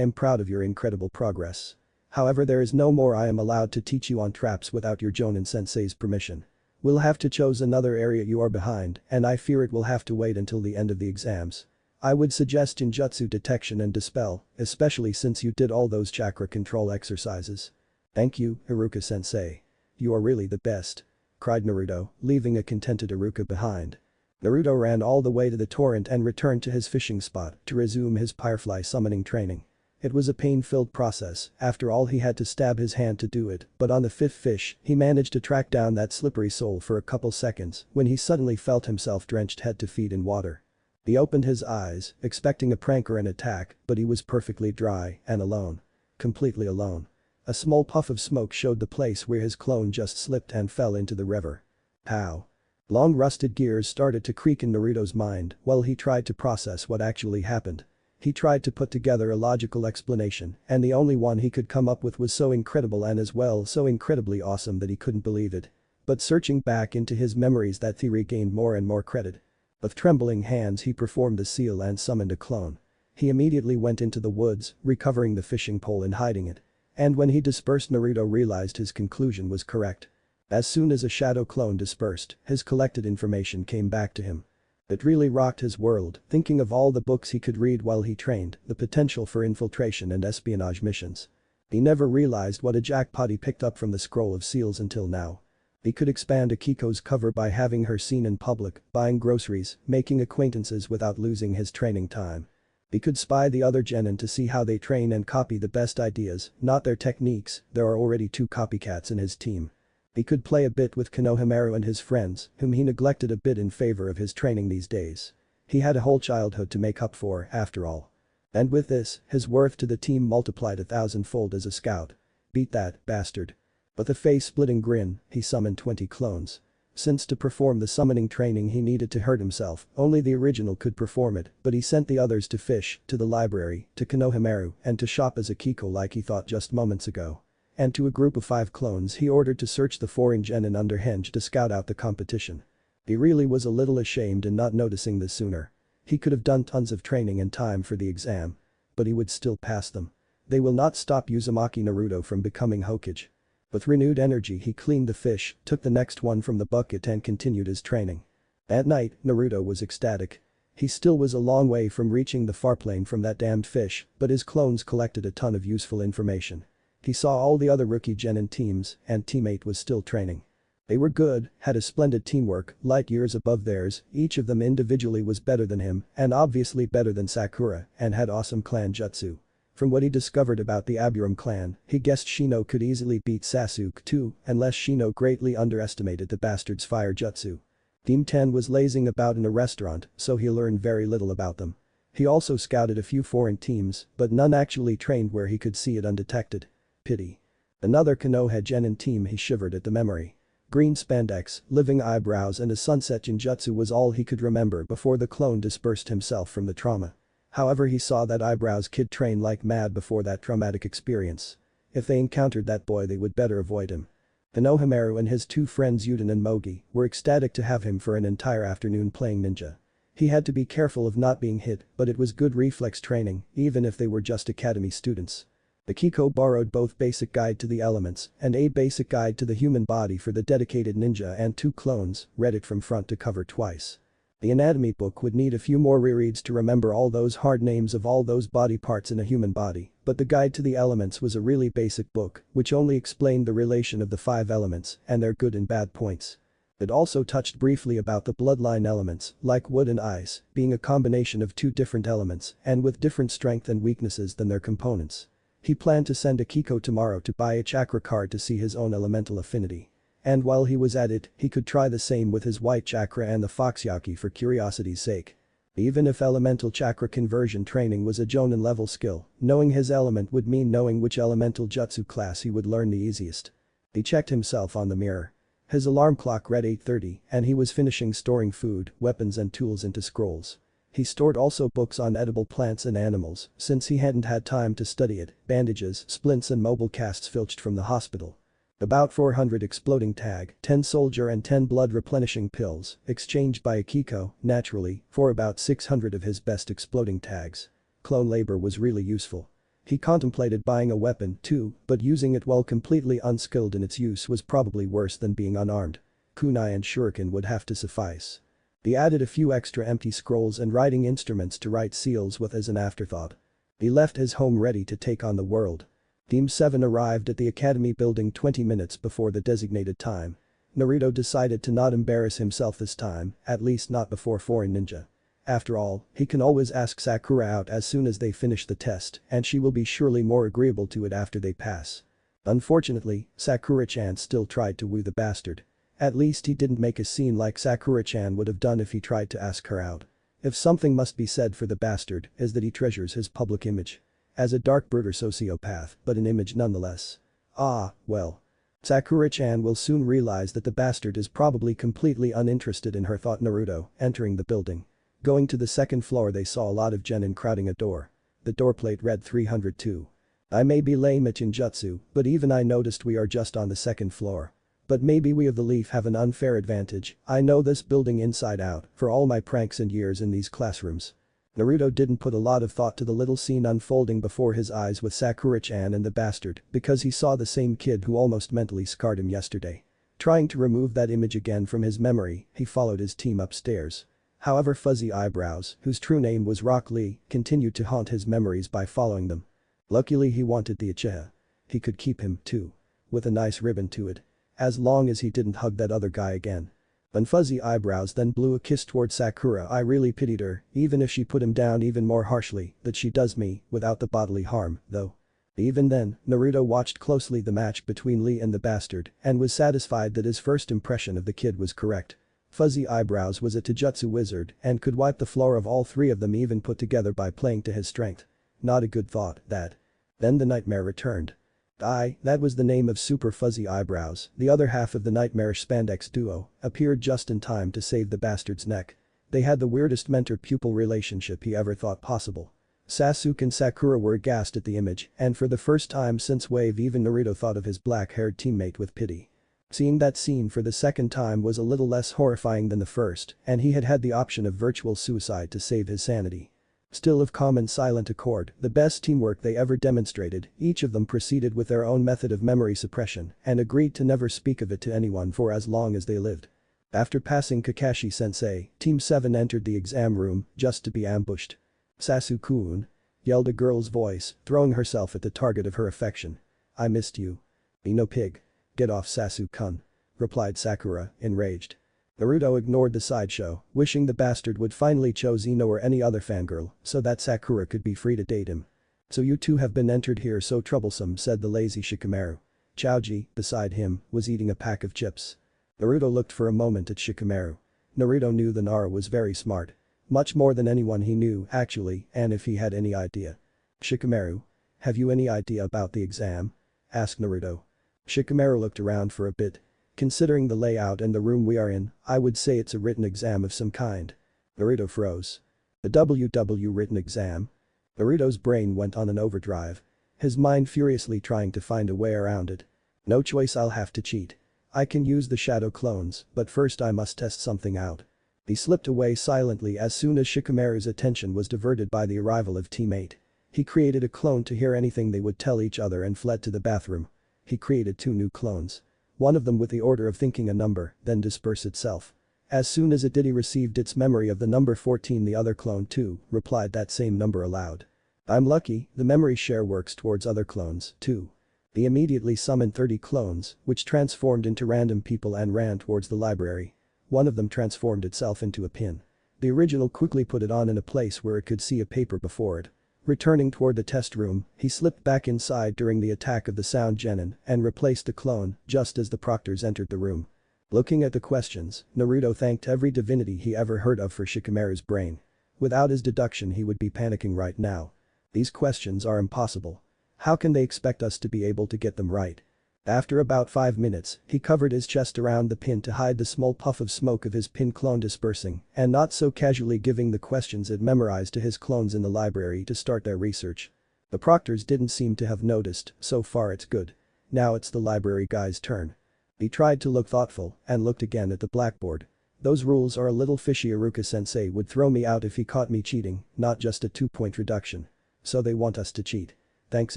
am proud of your incredible progress. However, there is no more I am allowed to teach you on traps without your Jonin-sensei's permission. We'll have to choose another area you are behind, and I fear it will have to wait until the end of the exams. I would suggest Jinjutsu detection and dispel, especially since you did all those chakra control exercises." "Thank you, Iruka-sensei. You are really the best," cried Naruto, leaving a contented Iruka behind. Naruto ran all the way to the torrent and returned to his fishing spot to resume his firefly summoning training. It was a pain-filled process, after all he had to stab his hand to do it, but on the fifth fish, he managed to track down that slippery soul for a couple seconds when he suddenly felt himself drenched head to feet in water. He opened his eyes, expecting a prank or an attack, but he was perfectly dry and alone. Completely alone. A small puff of smoke showed the place where his clone just slipped and fell into the river. Pow. Long rusted gears started to creak in Naruto's mind while he tried to process what actually happened. He tried to put together a logical explanation, and the only one he could come up with was so incredible and as well so incredibly awesome that he couldn't believe it. But searching back into his memories, that theory gained more and more credit. With trembling hands he performed the seal and summoned a clone. He immediately went into the woods, recovering the fishing pole and hiding it. And when he dispersed, Naruto realized his conclusion was correct. As soon as a shadow clone dispersed, his collected information came back to him. It really rocked his world, thinking of all the books he could read while he trained, the potential for infiltration and espionage missions. He never realized what a jackpot he picked up from the scroll of seals until now. He could expand Akiko's cover by having her seen in public, buying groceries, making acquaintances without losing his training time. He could spy the other genin to see how they train and copy the best ideas, not their techniques. There are already 2 copycats in his team. He could play a bit with Konohamaru and his friends, whom he neglected a bit in favor of his training these days. He had a whole childhood to make up for, after all. And with this, his worth to the team multiplied 1,000-fold as a scout. Beat that, bastard. With a face-splitting grin, he summoned 20 clones. Since to perform the summoning training he needed to hurt himself, only the original could perform it, but he sent the others to fish, to the library, to Konohamaru, and to shop as Akiko like he thought just moments ago. And to a group of 5 clones he ordered to search the foreign genin under Henge to scout out the competition. He really was a little ashamed in not noticing this sooner. He could have done tons of training in time for the exam. But he would still pass them. They will not stop Uzumaki Naruto from becoming Hokage. With renewed energy he cleaned the fish, took the next one from the bucket and continued his training. At night, Naruto was ecstatic. He still was a long way from reaching the far plane from that damned fish, but his clones collected a ton of useful information. He saw all the other rookie genin teams, and teammate was still training. They were good, had a splendid teamwork, light years above theirs, each of them individually was better than him, and obviously better than Sakura, and had awesome clan jutsu. From what he discovered about the Aburam clan, he guessed Shino could easily beat Sasuke too, unless Shino greatly underestimated the bastard's fire jutsu. Team 10 was lazing about in a restaurant, so he learned very little about them. He also scouted a few foreign teams, but none actually trained where he could see it undetected. Pity. Another Konoha genin team. He shivered at the memory. Green spandex, living eyebrows and a sunset ninjutsu was all he could remember before the clone dispersed himself from the trauma. However, he saw that eyebrows kid train like mad before that traumatic experience. If they encountered that boy they would better avoid him. Konohamaru and his 2 friends Yuden and Mogi were ecstatic to have him for an entire afternoon playing ninja. He had to be careful of not being hit, but it was good reflex training, even if they were just academy students. Akiko borrowed both Basic Guide to the Elements and a Basic Guide to the Human Body for the dedicated ninja and 2 clones, read it from front to cover twice. The anatomy book would need a few more rereads to remember all those hard names of all those body parts in a human body, but the Guide to the Elements was a really basic book, which only explained the relation of the 5 elements and their good and bad points. It also touched briefly about the bloodline elements, like wood and ice, being a combination of 2 different elements and with different strength and weaknesses than their components. He planned to send Akiko tomorrow to buy a chakra card to see his own elemental affinity. And while he was at it, he could try the same with his white chakra and the foxyaki for curiosity's sake. Even if elemental chakra conversion training was a Jonin level skill, knowing his element would mean knowing which elemental jutsu class he would learn the easiest. He checked himself on the mirror. His alarm clock read 8:30 and he was finishing storing food, weapons and tools into scrolls. He stored also books on edible plants and animals, since he hadn't had time to study it, bandages, splints and mobile casts filched from the hospital. About 400 exploding tag, 10 soldier and 10 blood replenishing pills, exchanged by Akiko, naturally, for about 600 of his best exploding tags. Clone labor was really useful. He contemplated buying a weapon too, but using it while completely unskilled in its use was probably worse than being unarmed. Kunai and shuriken would have to suffice. He added a few extra empty scrolls and writing instruments to write seals with as an afterthought. He left his home ready to take on the world. Team 7 arrived at the academy building 20 minutes before the designated time. Naruto decided to not embarrass himself this time, at least not before foreign ninja. After all, he can always ask Sakura out as soon as they finish the test and she will be surely more agreeable to it after they pass. Unfortunately, Sakura-chan still tried to woo the bastard. At least he didn't make a scene like Sakura-chan would have done if he tried to ask her out. If something must be said for the bastard is that he treasures his public image. As a dark brute or sociopath, but an image nonetheless. Ah, well. Sakura-chan will soon realize that the bastard is probably completely uninterested in her, thought Naruto, entering the building. Going to the second floor they saw a lot of genin crowding a door. The doorplate read 302. I may be lame at ninjutsu, but even I noticed we are just on the second floor. But maybe we of the Leaf have an unfair advantage, I know this building inside out for all my pranks and years in these classrooms. Naruto didn't put a lot of thought to the little scene unfolding before his eyes with Sakura-chan and the bastard because he saw the same kid who almost mentally scarred him yesterday. Trying to remove that image again from his memory, he followed his team upstairs. However, Fuzzy Eyebrows, whose true name was Rock Lee, continued to haunt his memories by following them. Luckily he wanted the Uchiha. He could keep him, too. With a nice ribbon to it. As long as he didn't hug that other guy again. When Fuzzy Eyebrows then blew a kiss toward Sakura, I really pitied her, even if she put him down even more harshly, that she does me, without the bodily harm, though. Even then, Naruto watched closely the match between Lee and the bastard and was satisfied that his first impression of the kid was correct. Fuzzy Eyebrows was a taijutsu wizard and could wipe the floor of all three of them even put together by playing to his strength. Not a good thought, that. Then the nightmare returned. That was the name of Super Fuzzy Eyebrows, the other half of the nightmarish spandex duo, appeared just in time to save the bastard's neck. They had the weirdest mentor-pupil relationship he ever thought possible. Sasuke and Sakura were aghast at the image, and for the first time since Wave even Naruto thought of his black-haired teammate with pity. Seeing that scene for the second time was a little less horrifying than the first, and he had had the option of virtual suicide to save his sanity. Still of common silent accord, the best teamwork they ever demonstrated, each of them proceeded with their own method of memory suppression and agreed to never speak of it to anyone for as long as they lived. After passing Kakashi-sensei, Team 7 entered the exam room just to be ambushed. "Sasuke-kun," yelled a girl's voice, throwing herself at the target of her affection. "I missed you." "Be no pig. Get off, Sasuke-kun," replied Sakura, enraged. Naruto ignored the sideshow, wishing the bastard would finally choose Ino or any other fangirl so that Sakura could be free to date him. "So you two have been entered here, so troublesome," said the lazy Shikamaru. Chaoji, beside him, was eating a pack of chips. Naruto looked for a moment at Shikamaru. Naruto knew the Nara was very smart. Much more than anyone he knew, actually, and if he had any idea. "Shikamaru, have you any idea about the exam?" asked Naruto. Shikamaru looked around for a bit. "Considering the layout and the room we are in, I would say it's a written exam of some kind." Naruto froze. "A WW written exam?" Naruto's brain went on an overdrive. His mind furiously trying to find a way around it. "No choice, I'll have to cheat. I can use the shadow clones, but first I must test something out." He slipped away silently as soon as Shikamaru's attention was diverted by the arrival of Team 8. He created a clone to hear anything they would tell each other and fled to the bathroom. He created 2 new clones. One of them with the order of thinking a number, then disperse itself. As soon as it did, he received its memory of the number 14. The other clone too replied that same number aloud. "I'm lucky, the memory share works towards other clones too." He immediately summoned 30 clones, which transformed into random people and ran towards the library. One of them transformed itself into a pin. The original quickly put it on in a place where it could see a paper before it. Returning toward the test room, he slipped back inside during the attack of the sound genin and replaced the clone just as the proctors entered the room. Looking at the questions, Naruto thanked every divinity he ever heard of for Shikamaru's brain. Without his deduction he would be panicking right now. These questions are impossible. How can they expect us to be able to get them right? After about 5 minutes, he covered his chest around the pin to hide the small puff of smoke of his pin clone dispersing and not so casually giving the questions it memorized to his clones in the library to start their research. The proctors didn't seem to have noticed, so far it's good. Now it's the library guy's turn. He tried to look thoughtful and looked again at the blackboard. "Those rules are a little fishy. Iruka-sensei would throw me out if he caught me cheating, not just a 2-point reduction. So they want us to cheat. Thanks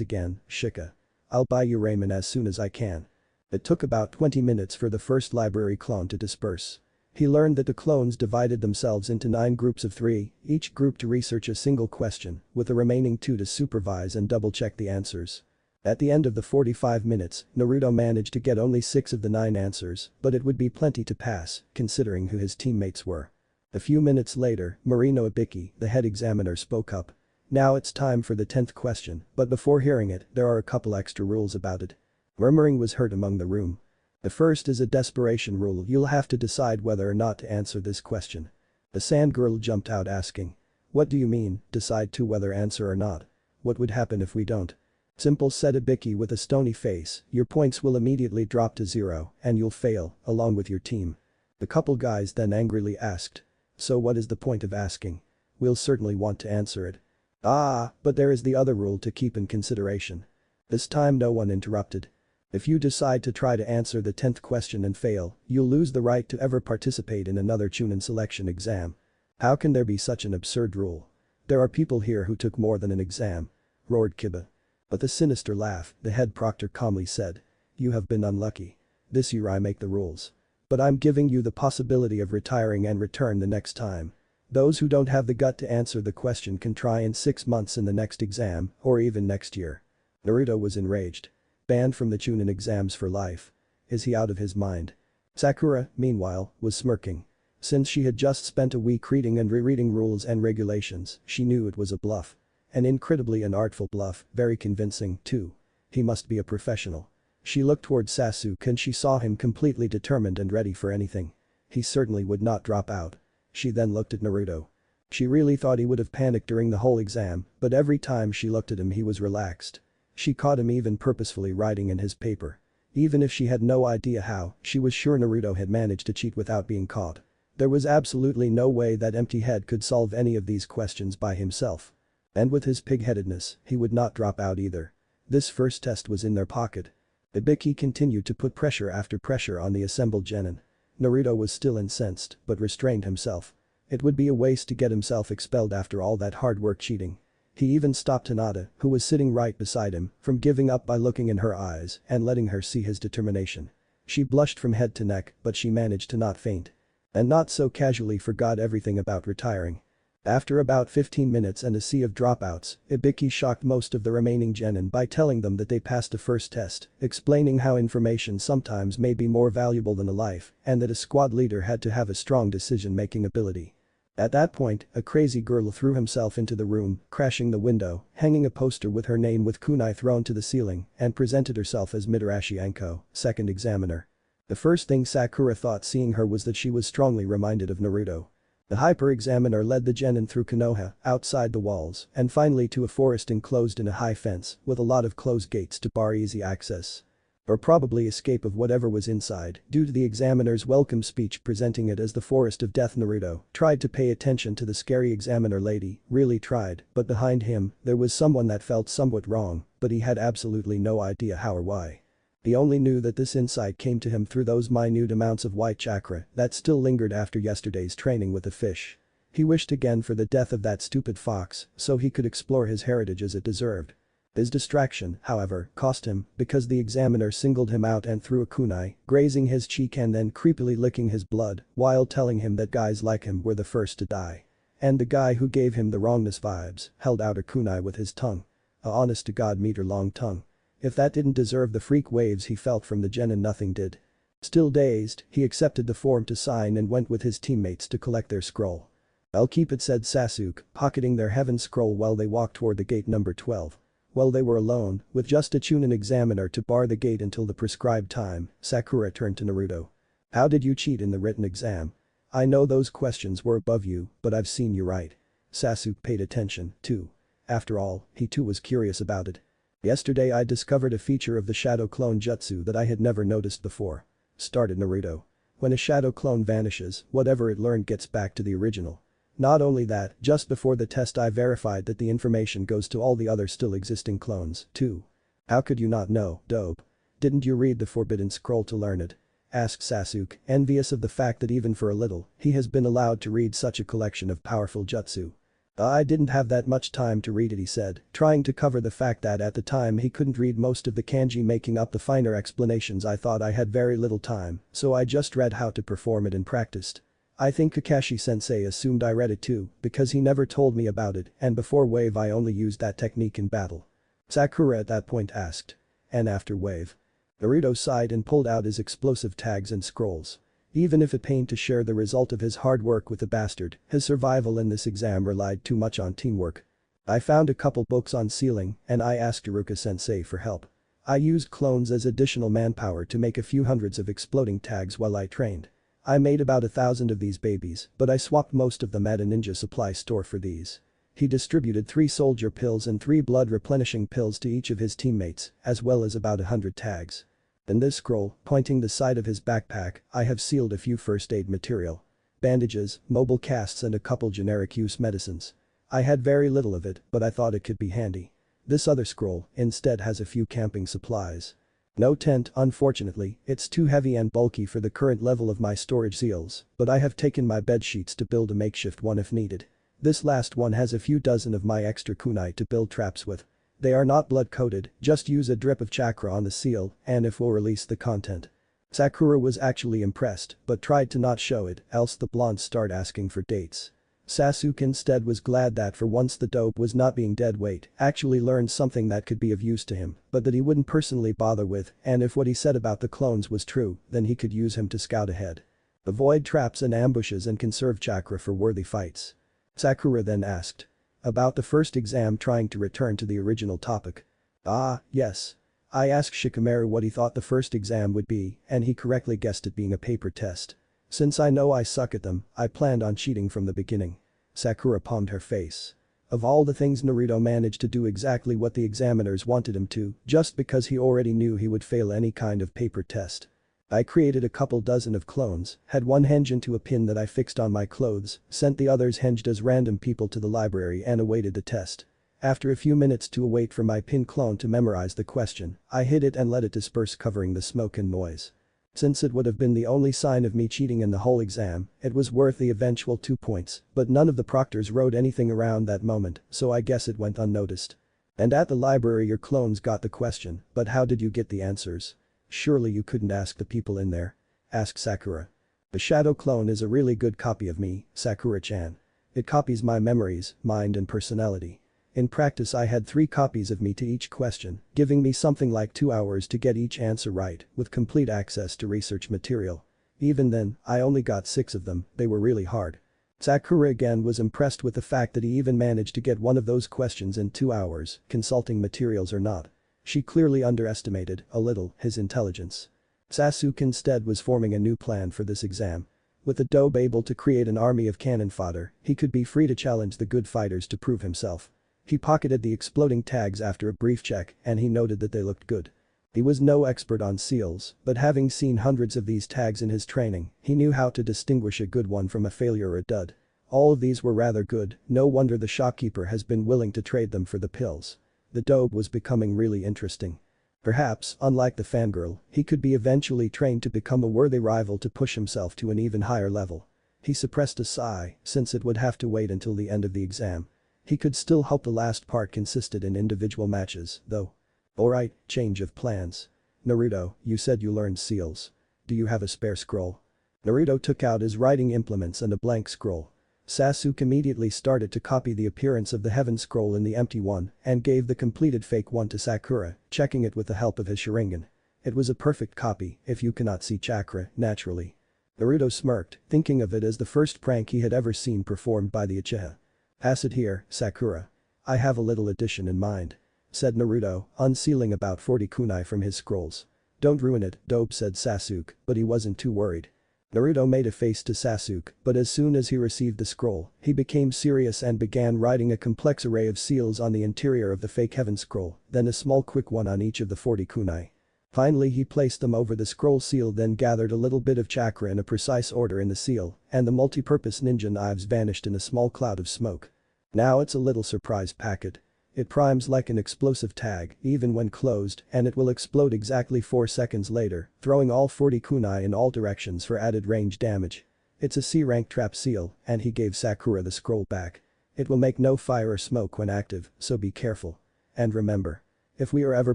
again, Shika. I'll buy you ramen as soon as I can." It took about 20 minutes for the first library clone to disperse. He learned that the clones divided themselves into 9 groups of 3, each group to research a single question, with the remaining 2 to supervise and double-check the answers. At the end of the 45 minutes, Naruto managed to get only 6 of the 9 answers, but it would be plenty to pass, considering who his teammates were. A few minutes later, Marino Ibiki, the head examiner, spoke up. Now it's time for the 10th question, but before hearing it, there are a couple extra rules about it. Murmuring was heard among the room. The first is a desperation rule. You'll have to decide whether or not to answer this question. A sand girl jumped out asking. What do you mean, decide to whether answer or not? What would happen if we don't? Simple, said Ibiki with a stony face, your points will immediately drop to 0, and you'll fail, along with your team. The couple guys then angrily asked. So what is the point of asking? We'll certainly want to answer it. Ah, but there is the other rule to keep in consideration. This time no one interrupted. If you decide to try to answer the 10th question and fail, you'll lose the right to ever participate in another Chunin selection exam. How can there be such an absurd rule? There are people here who took more than an exam, roared Kiba. With a sinister laugh, the head proctor calmly said. You have been unlucky. This year I make the rules. But I'm giving you the possibility of retiring and return the next time. Those who don't have the gut to answer the question can try in 6 months in the next exam, or even next year. Naruto was enraged. Banned from the Chunin exams for life. Is he out of his mind? Sakura, meanwhile, was smirking. Since she had just spent a week reading and rereading rules and regulations, she knew it was a bluff. An incredibly unartful bluff, very convincing, too. He must be a professional. She looked toward Sasuke and she saw him completely determined and ready for anything. He certainly would not drop out. She then looked at Naruto. She really thought he would have panicked during the whole exam, but every time she looked at him he was relaxed. She caught him even purposefully writing in his paper. Even if she had no idea how, she was sure Naruto had managed to cheat without being caught. There was absolutely no way that empty head could solve any of these questions by himself. And with his pig-headedness, he would not drop out either. This first test was in their pocket. Ibiki continued to put pressure after pressure on the assembled genin. Naruto was still incensed, but restrained himself. It would be a waste to get himself expelled after all that hard work cheating. He even stopped Hinata, who was sitting right beside him, from giving up by looking in her eyes and letting her see his determination. She blushed from head to neck, but she managed to not faint. And not so casually forgot everything about retiring. After about 15 minutes and a sea of dropouts, Ibiki shocked most of the remaining genin by telling them that they passed the first test, explaining how information sometimes may be more valuable than a life, and that a squad leader had to have a strong decision-making ability. At that point, a crazy girl threw himself into the room, crashing the window, hanging a poster with her name with kunai thrown to the ceiling, and presented herself as Mitarashi Anko, second examiner. The first thing Sakura thought seeing her was that she was strongly reminded of Naruto. The hyper-examiner led the genin through Konoha, outside the walls, and finally to a forest enclosed in a high fence, with a lot of closed gates to bar easy access. Or probably escape of whatever was inside, due to the examiner's welcome speech presenting it as the forest of death. Naruto tried to pay attention to the scary examiner lady, really tried, but behind him, there was someone that felt somewhat wrong, but he had absolutely no idea how or why. He only knew that this insight came to him through those minute amounts of white chakra that still lingered after yesterday's training with the fish. He wished again for the death of that stupid fox so he could explore his heritage as it deserved. His distraction, however, cost him because the examiner singled him out and threw a kunai, grazing his cheek and then creepily licking his blood while telling him that guys like him were the first to die. And the guy who gave him the wrongness vibes held out a kunai with his tongue. A honest-to-God meter-long tongue. If that didn't deserve the freak waves he felt from the genin, nothing did. Still dazed, he accepted the form to sign and went with his teammates to collect their scroll. I'll keep it, said Sasuke, pocketing their heaven scroll while they walked toward the gate number 12. While they were alone, with just a Chunin examiner to bar the gate until the prescribed time, Sakura turned to Naruto. How did you cheat in the written exam? I know those questions were above you, but I've seen you write. Sasuke paid attention, too. After all, he too was curious about it. Yesterday I discovered a feature of the shadow clone jutsu that I had never noticed before. Started Naruto. When a shadow clone vanishes, whatever it learned gets back to the original. Not only that, just before the test I verified that the information goes to all the other still existing clones, too. How could you not know, dope? Didn't you read the forbidden scroll to learn it? Asked Sasuke, envious of the fact that even for a little, he has been allowed to read such a collection of powerful jutsu. I didn't have that much time to read it, he said, trying to cover the fact that at the time he couldn't read most of the kanji, making up the finer explanations. I thought I had very little time, so I just read how to perform it and practiced. I think Kakashi-sensei assumed I read it too, because he never told me about it, and before Wave I only used that technique in battle. Sakura at that point asked. And after wave. Naruto sighed and pulled out his explosive tags and scrolls. Even if it pained to share the result of his hard work with the bastard, his survival in this exam relied too much on teamwork. I found a couple books on sealing and I asked Iruka-sensei for help. I used clones as additional manpower to make a few hundreds of exploding tags while I trained. I made about 1,000 of these babies, but I swapped most of them at a ninja supply store for these. He distributed 3 soldier pills and 3 blood replenishing pills to each of his teammates, as well as about 100 tags. In this scroll, pointing the side of his backpack, I have sealed a few first aid material. Bandages, mobile casts and a couple generic use medicines. I had very little of it, but I thought it could be handy. This other scroll, instead has a few camping supplies. No tent, unfortunately, it's too heavy and bulky for the current level of my storage seals, but I have taken my bed sheets to build a makeshift one if needed. This last one has a few dozen of my extra kunai to build traps with. They are not blood-coated, just use a drip of chakra on the seal and it will release the content. Sakura was actually impressed, but tried to not show it, else the blondes start asking for dates. Sasuke instead was glad that for once the dope was not being dead weight, actually learned something that could be of use to him, but that he wouldn't personally bother with, and if what he said about the clones was true, then he could use him to scout ahead. Avoid traps and ambushes and conserve chakra for worthy fights. Sakura then asked. About the first exam, trying to return to the original topic. Ah, yes. I asked Shikamaru what he thought the first exam would be, and he correctly guessed it being a paper test. Since I know I suck at them, I planned on cheating from the beginning. Sakura palmed her face. Of all the things Naruto managed to do exactly what the examiners wanted him to, just because he already knew he would fail any kind of paper test. I created a couple dozen of clones, had one henge into a pin that I fixed on my clothes, sent the others henged as random people to the library and awaited the test. After a few minutes to await for my pin clone to memorize the question, I hid it and let it disperse covering the smoke and noise. Since it would have been the only sign of me cheating in the whole exam, it was worth the eventual 2 points, but none of the proctors wrote anything around that moment, so I guess it went unnoticed. And at the library your clones got the question, but how did you get the answers? Surely you couldn't ask the people in there? Asked Sakura. The shadow clone is a really good copy of me, Sakura-chan. It copies my memories, mind and personality. In practice I had 3 copies of me to each question, giving me something like 2 hours to get each answer right, with complete access to research material. Even then, I only got 6 of them, they were really hard. Sakura again was impressed with the fact that he even managed to get one of those questions in 2 hours, consulting materials or not. She clearly underestimated, a little, his intelligence. Sasuke instead was forming a new plan for this exam. With the dobe able to create an army of cannon fodder, he could be free to challenge the good fighters to prove himself. He pocketed the exploding tags after a brief check and he noted that they looked good. He was no expert on seals, but having seen hundreds of these tags in his training, he knew how to distinguish a good one from a failure or a dud. All of these were rather good, no wonder the shopkeeper has been willing to trade them for the pills. The dobe was becoming really interesting. Perhaps, unlike the fangirl, he could be eventually trained to become a worthy rival to push himself to an even higher level. He suppressed a sigh, since it would have to wait until the end of the exam. He could still hope the last part consisted in individual matches, though. Alright, change of plans. Naruto, you said you learned seals. Do you have a spare scroll? Naruto took out his writing implements and a blank scroll. Sasuke immediately started to copy the appearance of the heaven scroll in the empty one and gave the completed fake one to Sakura, checking it with the help of his Sharingan. It was a perfect copy, if you cannot see chakra, naturally. Naruto smirked, thinking of it as the first prank he had ever seen performed by the Uchiha. Pass it here, Sakura. I have a little addition in mind. Said Naruto, unsealing about 40 kunai from his scrolls. Don't ruin it, dope, said Sasuke, but he wasn't too worried. Naruto made a face to Sasuke, but as soon as he received the scroll, he became serious and began writing a complex array of seals on the interior of the fake heaven scroll, then a small quick one on each of the 40 kunai. Finally he placed them over the scroll seal, then gathered a little bit of chakra in a precise order in the seal, and the multi-purpose ninja knives vanished in a small cloud of smoke. Now it's a little surprise packet. It primes like an explosive tag, even when closed, and it will explode exactly 4 seconds later, throwing all 40 kunai in all directions for added range damage. It's a C-rank trap seal, and he gave Sakura the scroll back. It will make no fire or smoke when active, so be careful. And remember. If we are ever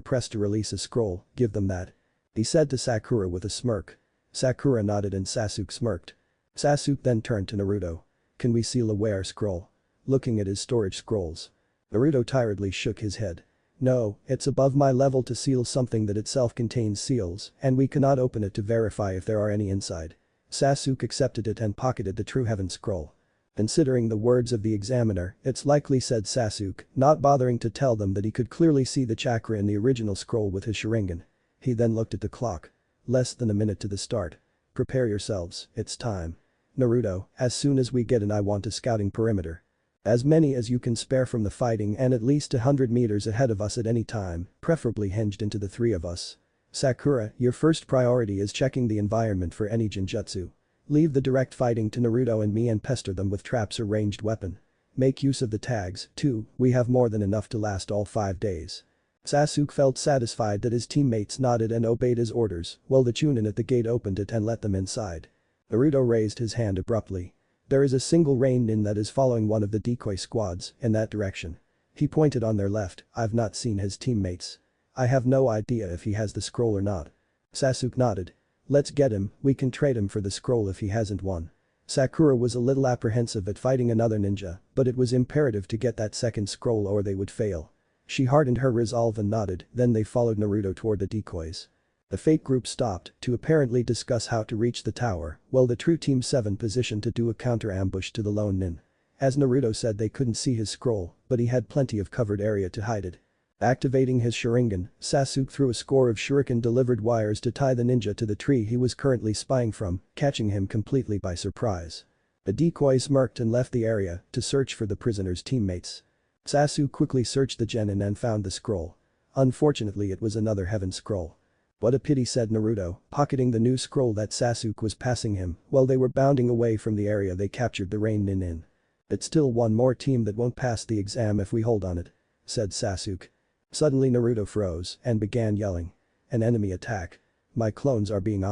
pressed to release a scroll, give them that. He said to Sakura with a smirk. Sakura nodded and Sasuke smirked. Sasuke then turned to Naruto. Can we seal a where scroll? Looking at his storage scrolls. Naruto tiredly shook his head. No, it's above my level to seal something that itself contains seals, and we cannot open it to verify if there are any inside. Sasuke accepted it and pocketed the True Heaven scroll. Considering the words of the examiner, it's likely, said Sasuke, not bothering to tell them that he could clearly see the chakra in the original scroll with his Sharingan. He then looked at the clock. Less than a minute to the start. Prepare yourselves, it's time. Naruto, as soon as we get in I want a scouting perimeter. As many as you can spare from the fighting and at least 100 meters ahead of us at any time, preferably hinged into the three of us. Sakura, your first priority is checking the environment for any genjutsu. Leave the direct fighting to Naruto and me and pester them with traps or ranged weapon. Make use of the tags, too, we have more than enough to last all 5 days. Sasuke felt satisfied that his teammates nodded and obeyed his orders, while the Chunin at the gate opened it and let them inside. Naruto raised his hand abruptly. There is a single rain nin that is following one of the decoy squads in that direction. He pointed on their left, I've not seen his teammates. I have no idea if he has the scroll or not. Sasuke nodded. Let's get him, we can trade him for the scroll if he hasn't one. Sakura was a little apprehensive at fighting another ninja, but it was imperative to get that second scroll or they would fail. She hardened her resolve and nodded, then they followed Naruto toward the decoys. The fake group stopped to apparently discuss how to reach the tower, while the true Team 7 positioned to do a counter-ambush to the lone nin. As Naruto said, they couldn't see his scroll, but he had plenty of covered area to hide it. Activating his Sharingan, Sasuke threw a score of shuriken-delivered wires to tie the ninja to the tree he was currently spying from, catching him completely by surprise. The decoy smirked and left the area to search for the prisoner's teammates. Sasuke quickly searched the genin and found the scroll. Unfortunately, it was another heaven scroll. What a pity, said Naruto, pocketing the new scroll that Sasuke was passing him while they were bounding away from the area they captured the rain nin in. It's still one more team that won't pass the exam if we hold on it, said Sasuke. Suddenly Naruto froze and began yelling. An enemy attack. My clones are being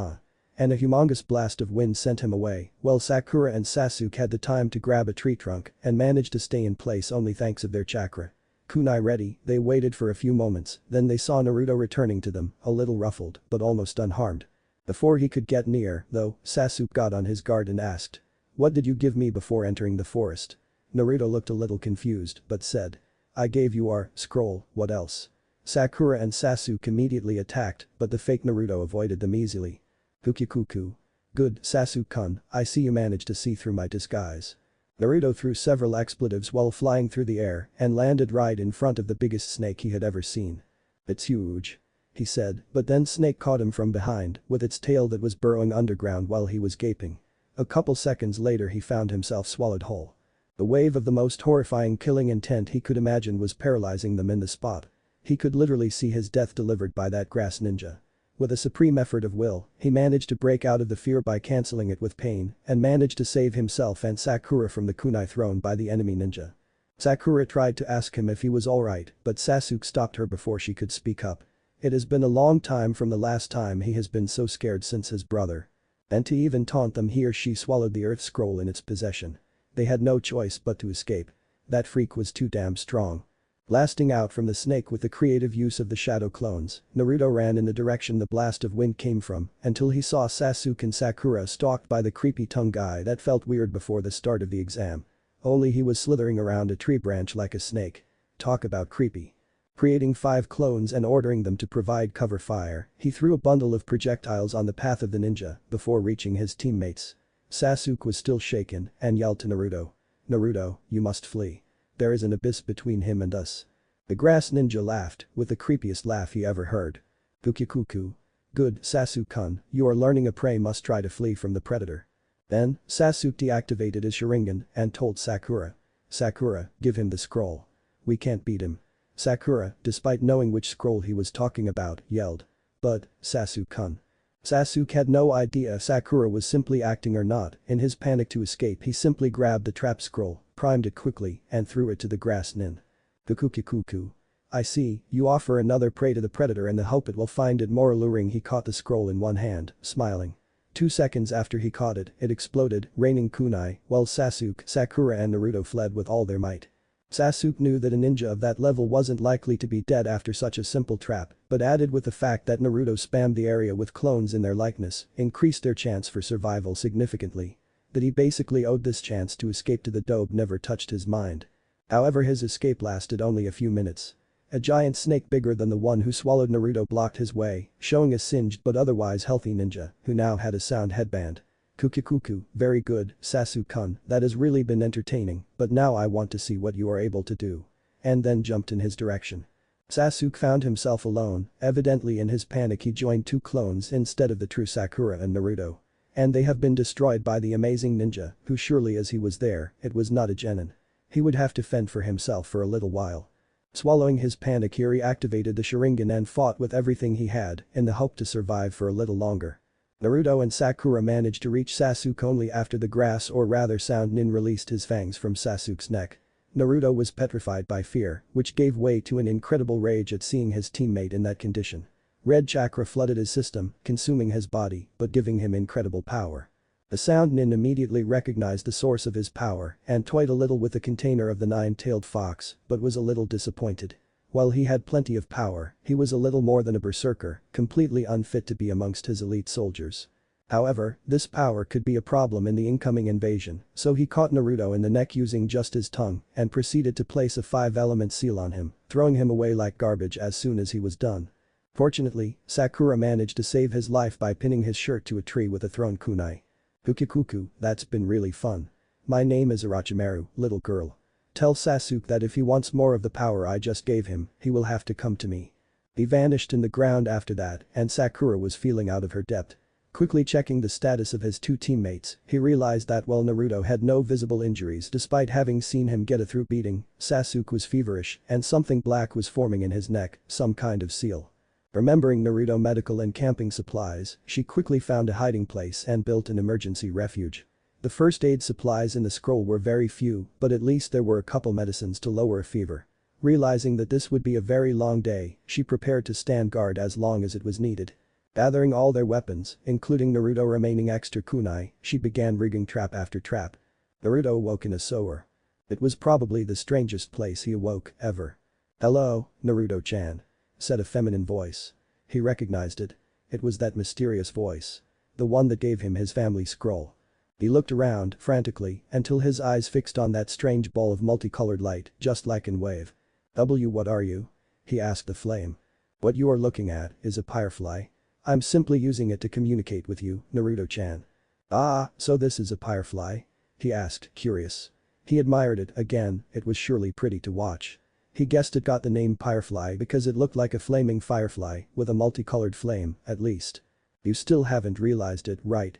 and a humongous blast of wind sent him away, while Sakura and Sasuke had the time to grab a tree trunk and managed to stay in place only thanks of their chakra. Kunai ready, they waited for a few moments, then they saw Naruto returning to them, a little ruffled but almost unharmed. Before he could get near, though, Sasuke got on his guard and asked. What did you give me before entering the forest? Naruto looked a little confused but said. I gave you our scroll, what else? Sakura and Sasuke immediately attacked, but the fake Naruto avoided them easily. Hukikuku. Good, Sasuke-kun, I see you managed to see through my disguise. Naruto threw several expletives while flying through the air and landed right in front of the biggest snake he had ever seen. It's huge. He said, but then Snake caught him from behind with its tail that was burrowing underground while he was gaping. A couple seconds later he found himself swallowed whole. The wave of the most horrifying killing intent he could imagine was paralyzing them in the spot. He could literally see his death delivered by that grass ninja. With a supreme effort of will, he managed to break out of the fear by cancelling it with pain and managed to save himself and Sakura from the kunai thrown by the enemy ninja. Sakura tried to ask him if he was alright, but Sasuke stopped her before she could speak up. It has been a long time from the last time he has been so scared since his brother. And to even taunt them, he or she swallowed the earth scroll in its possession. They had no choice but to escape. That freak was too damn strong. Blasting out from the snake with the creative use of the shadow clones, Naruto ran in the direction the blast of wind came from until he saw Sasuke and Sakura stalked by the creepy tongue guy that felt weird before the start of the exam. Only he was slithering around a tree branch like a snake. Talk about creepy. Creating 5 clones and ordering them to provide cover fire, he threw a bundle of projectiles on the path of the ninja before reaching his teammates. Sasuke was still shaken and yelled to Naruto. Naruto, you must flee. There is an abyss between him and us. The grass ninja laughed with the creepiest laugh he ever heard. Hukikuku. Good, Sasuke-kun, you are learning a prey must try to flee from the predator. Then, Sasuke deactivated his Sharingan and told Sakura. Sakura, give him the scroll. We can't beat him. Sakura, despite knowing which scroll he was talking about, yelled. But, Sasuke-kun. Sasuke had no idea if Sakura was simply acting or not. In his panic to escape, he simply grabbed the trap scroll, primed it quickly, and threw it to the grass nin. Hukikuku. I see, you offer another prey to the predator in the hope it will find it more alluring. He caught the scroll in one hand, smiling. 2 seconds after he caught it, it exploded, raining kunai, while Sasuke, Sakura and Naruto fled with all their might. Sasuke knew that a ninja of that level wasn't likely to be dead after such a simple trap, but added with the fact that Naruto spammed the area with clones in their likeness, increased their chance for survival significantly. That he basically owed this chance to escape to the dobe never touched his mind. However, his escape lasted only a few minutes. A giant snake bigger than the one who swallowed Naruto blocked his way, showing a singed but otherwise healthy ninja, who now had a sound headband. Kukikuku, very good, Sasuke-kun, that has really been entertaining, but now I want to see what you are able to do. And then jumped in his direction. Sasuke found himself alone, evidently in his panic he joined two clones instead of the true Sakura and Naruto. And they have been destroyed by the amazing ninja, who surely as he was there, it was not a genin. He would have to fend for himself for a little while. Swallowing his panic he reactivated the Sharingan and fought with everything he had, in the hope to survive for a little longer. Naruto and Sakura managed to reach Sasuke only after the grass or rather Sound Nin released his fangs from Sasuke's neck. Naruto was petrified by fear, which gave way to an incredible rage at seeing his teammate in that condition. Red chakra flooded his system, consuming his body, but giving him incredible power. The Sound Nin immediately recognized the source of his power and toyed a little with the container of the nine-tailed fox, but was a little disappointed. While he had plenty of power, he was a little more than a berserker, completely unfit to be amongst his elite soldiers. However, this power could be a problem in the incoming invasion, so he caught Naruto in the neck using just his tongue and proceeded to place a 5-element seal on him, throwing him away like garbage as soon as he was done. Fortunately, Sakura managed to save his life by pinning his shirt to a tree with a thrown kunai. Kukikuku, that's been really fun. My name is Orochimaru, little girl. Tell Sasuke that if he wants more of the power I just gave him, he will have to come to me. He vanished in the ground after that and Sakura was feeling out of her depth. Quickly checking the status of his two teammates, he realized that while Naruto had no visible injuries despite having seen him get a through beating, Sasuke was feverish and something black was forming in his neck, some kind of seal. Remembering Naruto medical and camping supplies, she quickly found a hiding place and built an emergency refuge. The first aid supplies in the scroll were very few, but at least there were a couple medicines to lower a fever. Realizing that this would be a very long day, she prepared to stand guard as long as it was needed. Gathering all their weapons, including Naruto remaining extra kunai, she began rigging trap after trap. Naruto awoke in a sewer. It was probably the strangest place he awoke, ever. "Hello, Naruto-chan," said a feminine voice. He recognized it. It was that mysterious voice. The one that gave him his family scroll. He looked around, frantically, until his eyes fixed on that strange ball of multicolored light, just like in Wave. What are you?" he asked the flame. "What you are looking at is a firefly. I'm simply using it to communicate with you, Naruto-chan." "Ah, so this is a firefly?" he asked, curious. He admired it again, it was surely pretty to watch. He guessed it got the name Firefly because it looked like a flaming firefly with a multicolored flame, at least. "You still haven't realized it, right?"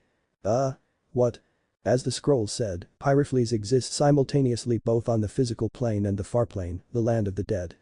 What?" As the scroll said, pyreflies exist simultaneously both on the physical plane and the far plane, the land of the dead.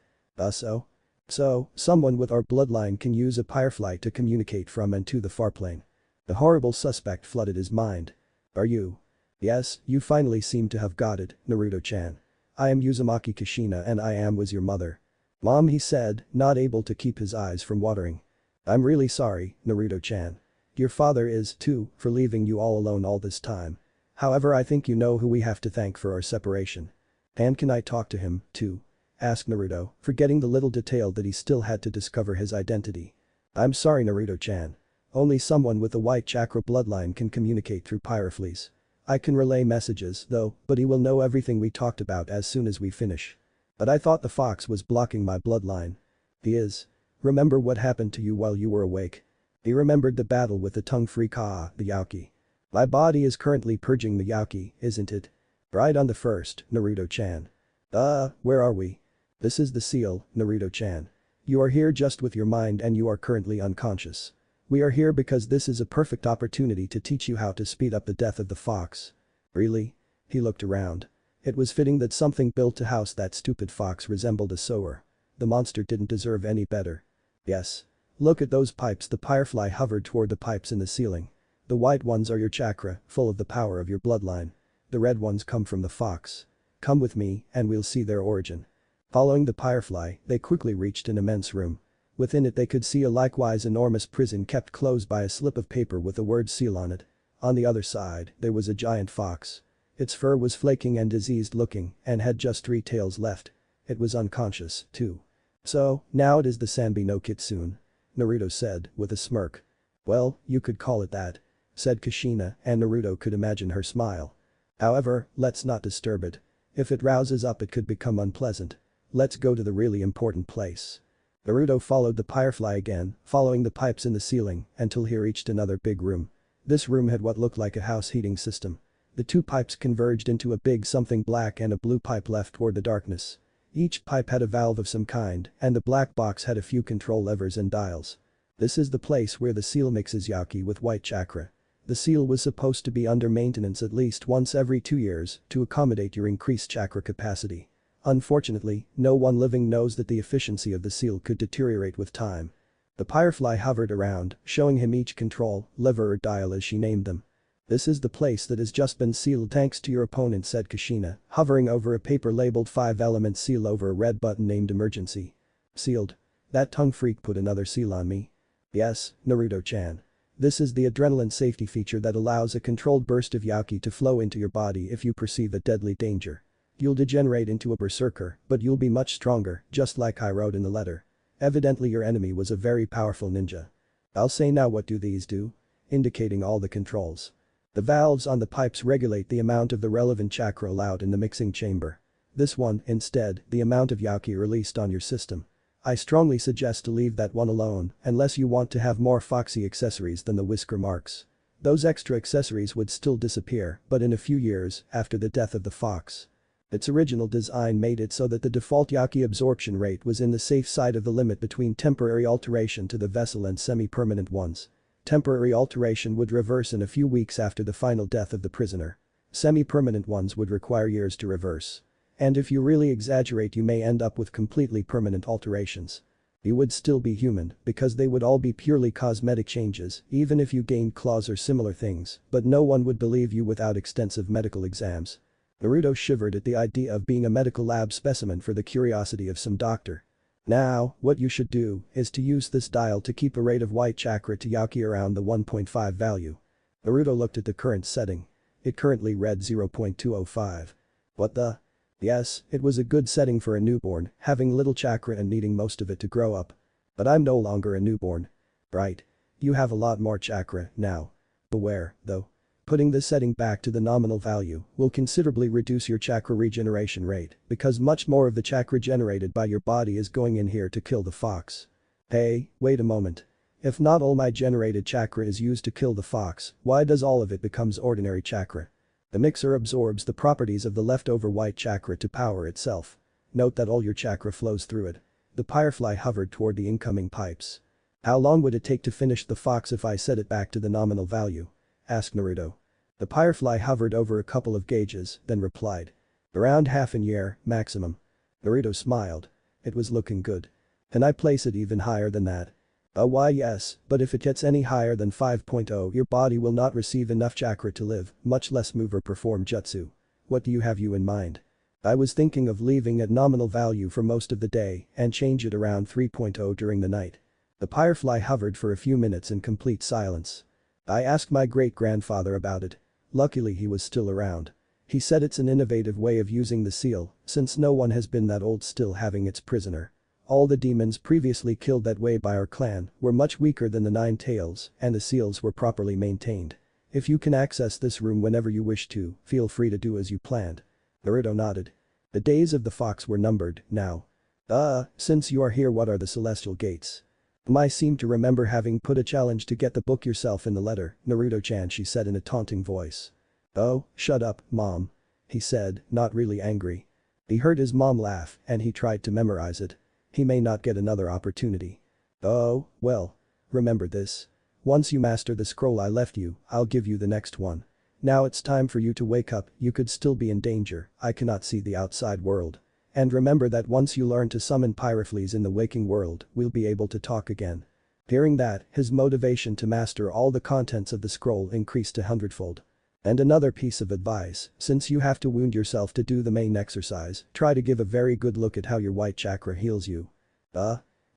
So, someone with our bloodline can use a firefly to communicate from and to the far plane. The horrible suspect flooded his mind. "Are you?" "Yes, you finally seem to have got it, Naruto-chan. I am Uzumaki Kushina and I was your mother." "Mom," he said, not able to keep his eyes from watering. "I'm really sorry, Naruto-chan. Your father is, too, for leaving you all alone all this time. However, I think you know who we have to thank for our separation." "And can I talk to him, too?" asked Naruto, forgetting the little detail that he still had to discover his identity. "I'm sorry, Naruto-chan. Only someone with the white chakra bloodline can communicate through pyreflies. I can relay messages, though, but he will know everything we talked about as soon as we finish." "But I thought the fox was blocking my bloodline." "He is. Remember what happened to you while you were awake?" He remembered the battle with the tongue-free Kaa, the Yauki. "My body is currently purging the Yauki, isn't it?" "Right on the first, Naruto-chan." Where are we?" "This is the seal, Naruto-chan. You are here just with your mind and you are currently unconscious. We are here because this is a perfect opportunity to teach you how to speed up the death of the fox." "Really?" He looked around. It was fitting that something built to house that stupid fox resembled a sewer. The monster didn't deserve any better. "Yes. Look at those pipes." The firefly hovered toward the pipes in the ceiling. "The white ones are your chakra, full of the power of your bloodline. The red ones come from the fox. Come with me and we'll see their origin." Following the firefly, they quickly reached an immense room. Within it they could see a likewise enormous prison kept closed by a slip of paper with the word seal on it. On the other side, there was a giant fox. Its fur was flaking and diseased looking and had just 3 tails left. It was unconscious, too. "So, now it is the Sanbi no Kitsune," Naruto said, with a smirk. "Well, you could call it that," said Kushina and Naruto could imagine her smile. "However, let's not disturb it. If it rouses up it could become unpleasant." Let's go to the really important place. Naruto followed the firefly again, following the pipes in the ceiling until he reached another big room. This room had what looked like a house heating system. The two pipes converged into a big something black and a blue pipe left toward the darkness. Each pipe had a valve of some kind, and the black box had a few control levers and dials. This is the place where the seal mixes Yaki with white chakra. The seal was supposed to be under maintenance at least once every 2 years to accommodate your increased chakra capacity. Unfortunately, no one living knows that the efficiency of the seal could deteriorate with time. The firefly hovered around, showing him each control, lever or dial as she named them. This is the place that has just been sealed thanks to your opponent, said Kushina, hovering over a paper labeled 5-element seal over a red button named emergency. Sealed. That tongue freak put another seal on me. Yes, Naruto-chan. This is the adrenaline safety feature that allows a controlled burst of Yaki to flow into your body if you perceive a deadly danger. You'll degenerate into a berserker, but you'll be much stronger, just like I wrote in the letter. Evidently your enemy was a very powerful ninja. I'll say now, what do these do? Indicating all the controls. The valves on the pipes regulate the amount of the relevant chakra allowed in the mixing chamber. This one, instead, the amount of Yaki released on your system. I strongly suggest to leave that one alone unless you want to have more foxy accessories than the whisker marks. Those extra accessories would still disappear, but in a few years, after the death of the fox. Its original design made it so that the default Yaki absorption rate was in the safe side of the limit between temporary alteration to the vessel and semi-permanent ones. Temporary alteration would reverse in a few weeks after the final death of the prisoner. Semi-permanent ones would require years to reverse. And if you really exaggerate, you may end up with completely permanent alterations. You would still be human because they would all be purely cosmetic changes, even if you gained claws or similar things, but no one would believe you without extensive medical exams. Naruto shivered at the idea of being a medical lab specimen for the curiosity of some doctor. Now, what you should do is to use this dial to keep a rate of white chakra to Yaki around the 1.5 value. Naruto looked at the current setting. It currently read 0.205. What the? Yes, it was a good setting for a newborn, having little chakra and needing most of it to grow up. But I'm no longer a newborn. Right. You have a lot more chakra now. Beware, though. Putting this setting back to the nominal value will considerably reduce your chakra regeneration rate because much more of the chakra generated by your body is going in here to kill the fox. Hey, wait a moment. If not all my generated chakra is used to kill the fox, why does all of it becomes ordinary chakra? The mixer absorbs the properties of the leftover white chakra to power itself. Note that all your chakra flows through it. The firefly hovered toward the incoming pipes. How long would it take to finish the fox if I set it back to the nominal value? Asked Naruto. The firefly hovered over a couple of gauges, then replied. Around half a year, maximum. Naruto smiled. It was looking good. Can I place it even higher than that? Why yes, but if it gets any higher than 5.0 your body will not receive enough chakra to live, much less move or perform jutsu. What do you have in mind? I was thinking of leaving at nominal value for most of the day and change it around 3.0 during the night. The firefly hovered for a few minutes in complete silence. I asked my great-grandfather about it. Luckily he was still around. He said it's an innovative way of using the seal, since no one has been that old still having its prisoner. All the demons previously killed that way by our clan were much weaker than the 9 tails, and the seals were properly maintained. If you can access this room whenever you wish to, feel free to do as you planned. Naruto nodded. The days of the fox were numbered, now. Since you are here, what are the celestial gates? I seem to remember having put a challenge to get the book yourself in the letter, Naruto-chan, she said in a taunting voice. Oh, shut up, mom. He said, not really angry. He heard his mom laugh and he tried to memorize it. He may not get another opportunity. Oh, well. Remember this. Once you master the scroll I left you, I'll give you the next one. Now it's time for you to wake up, you could still be in danger, I cannot see the outside world. And remember that once you learn to summon Pyrofles in the waking world, we'll be able to talk again. Hearing that, his motivation to master all the contents of the scroll increased 100-fold. And another piece of advice, since you have to wound yourself to do the main exercise, try to give a very good look at how your white chakra heals you.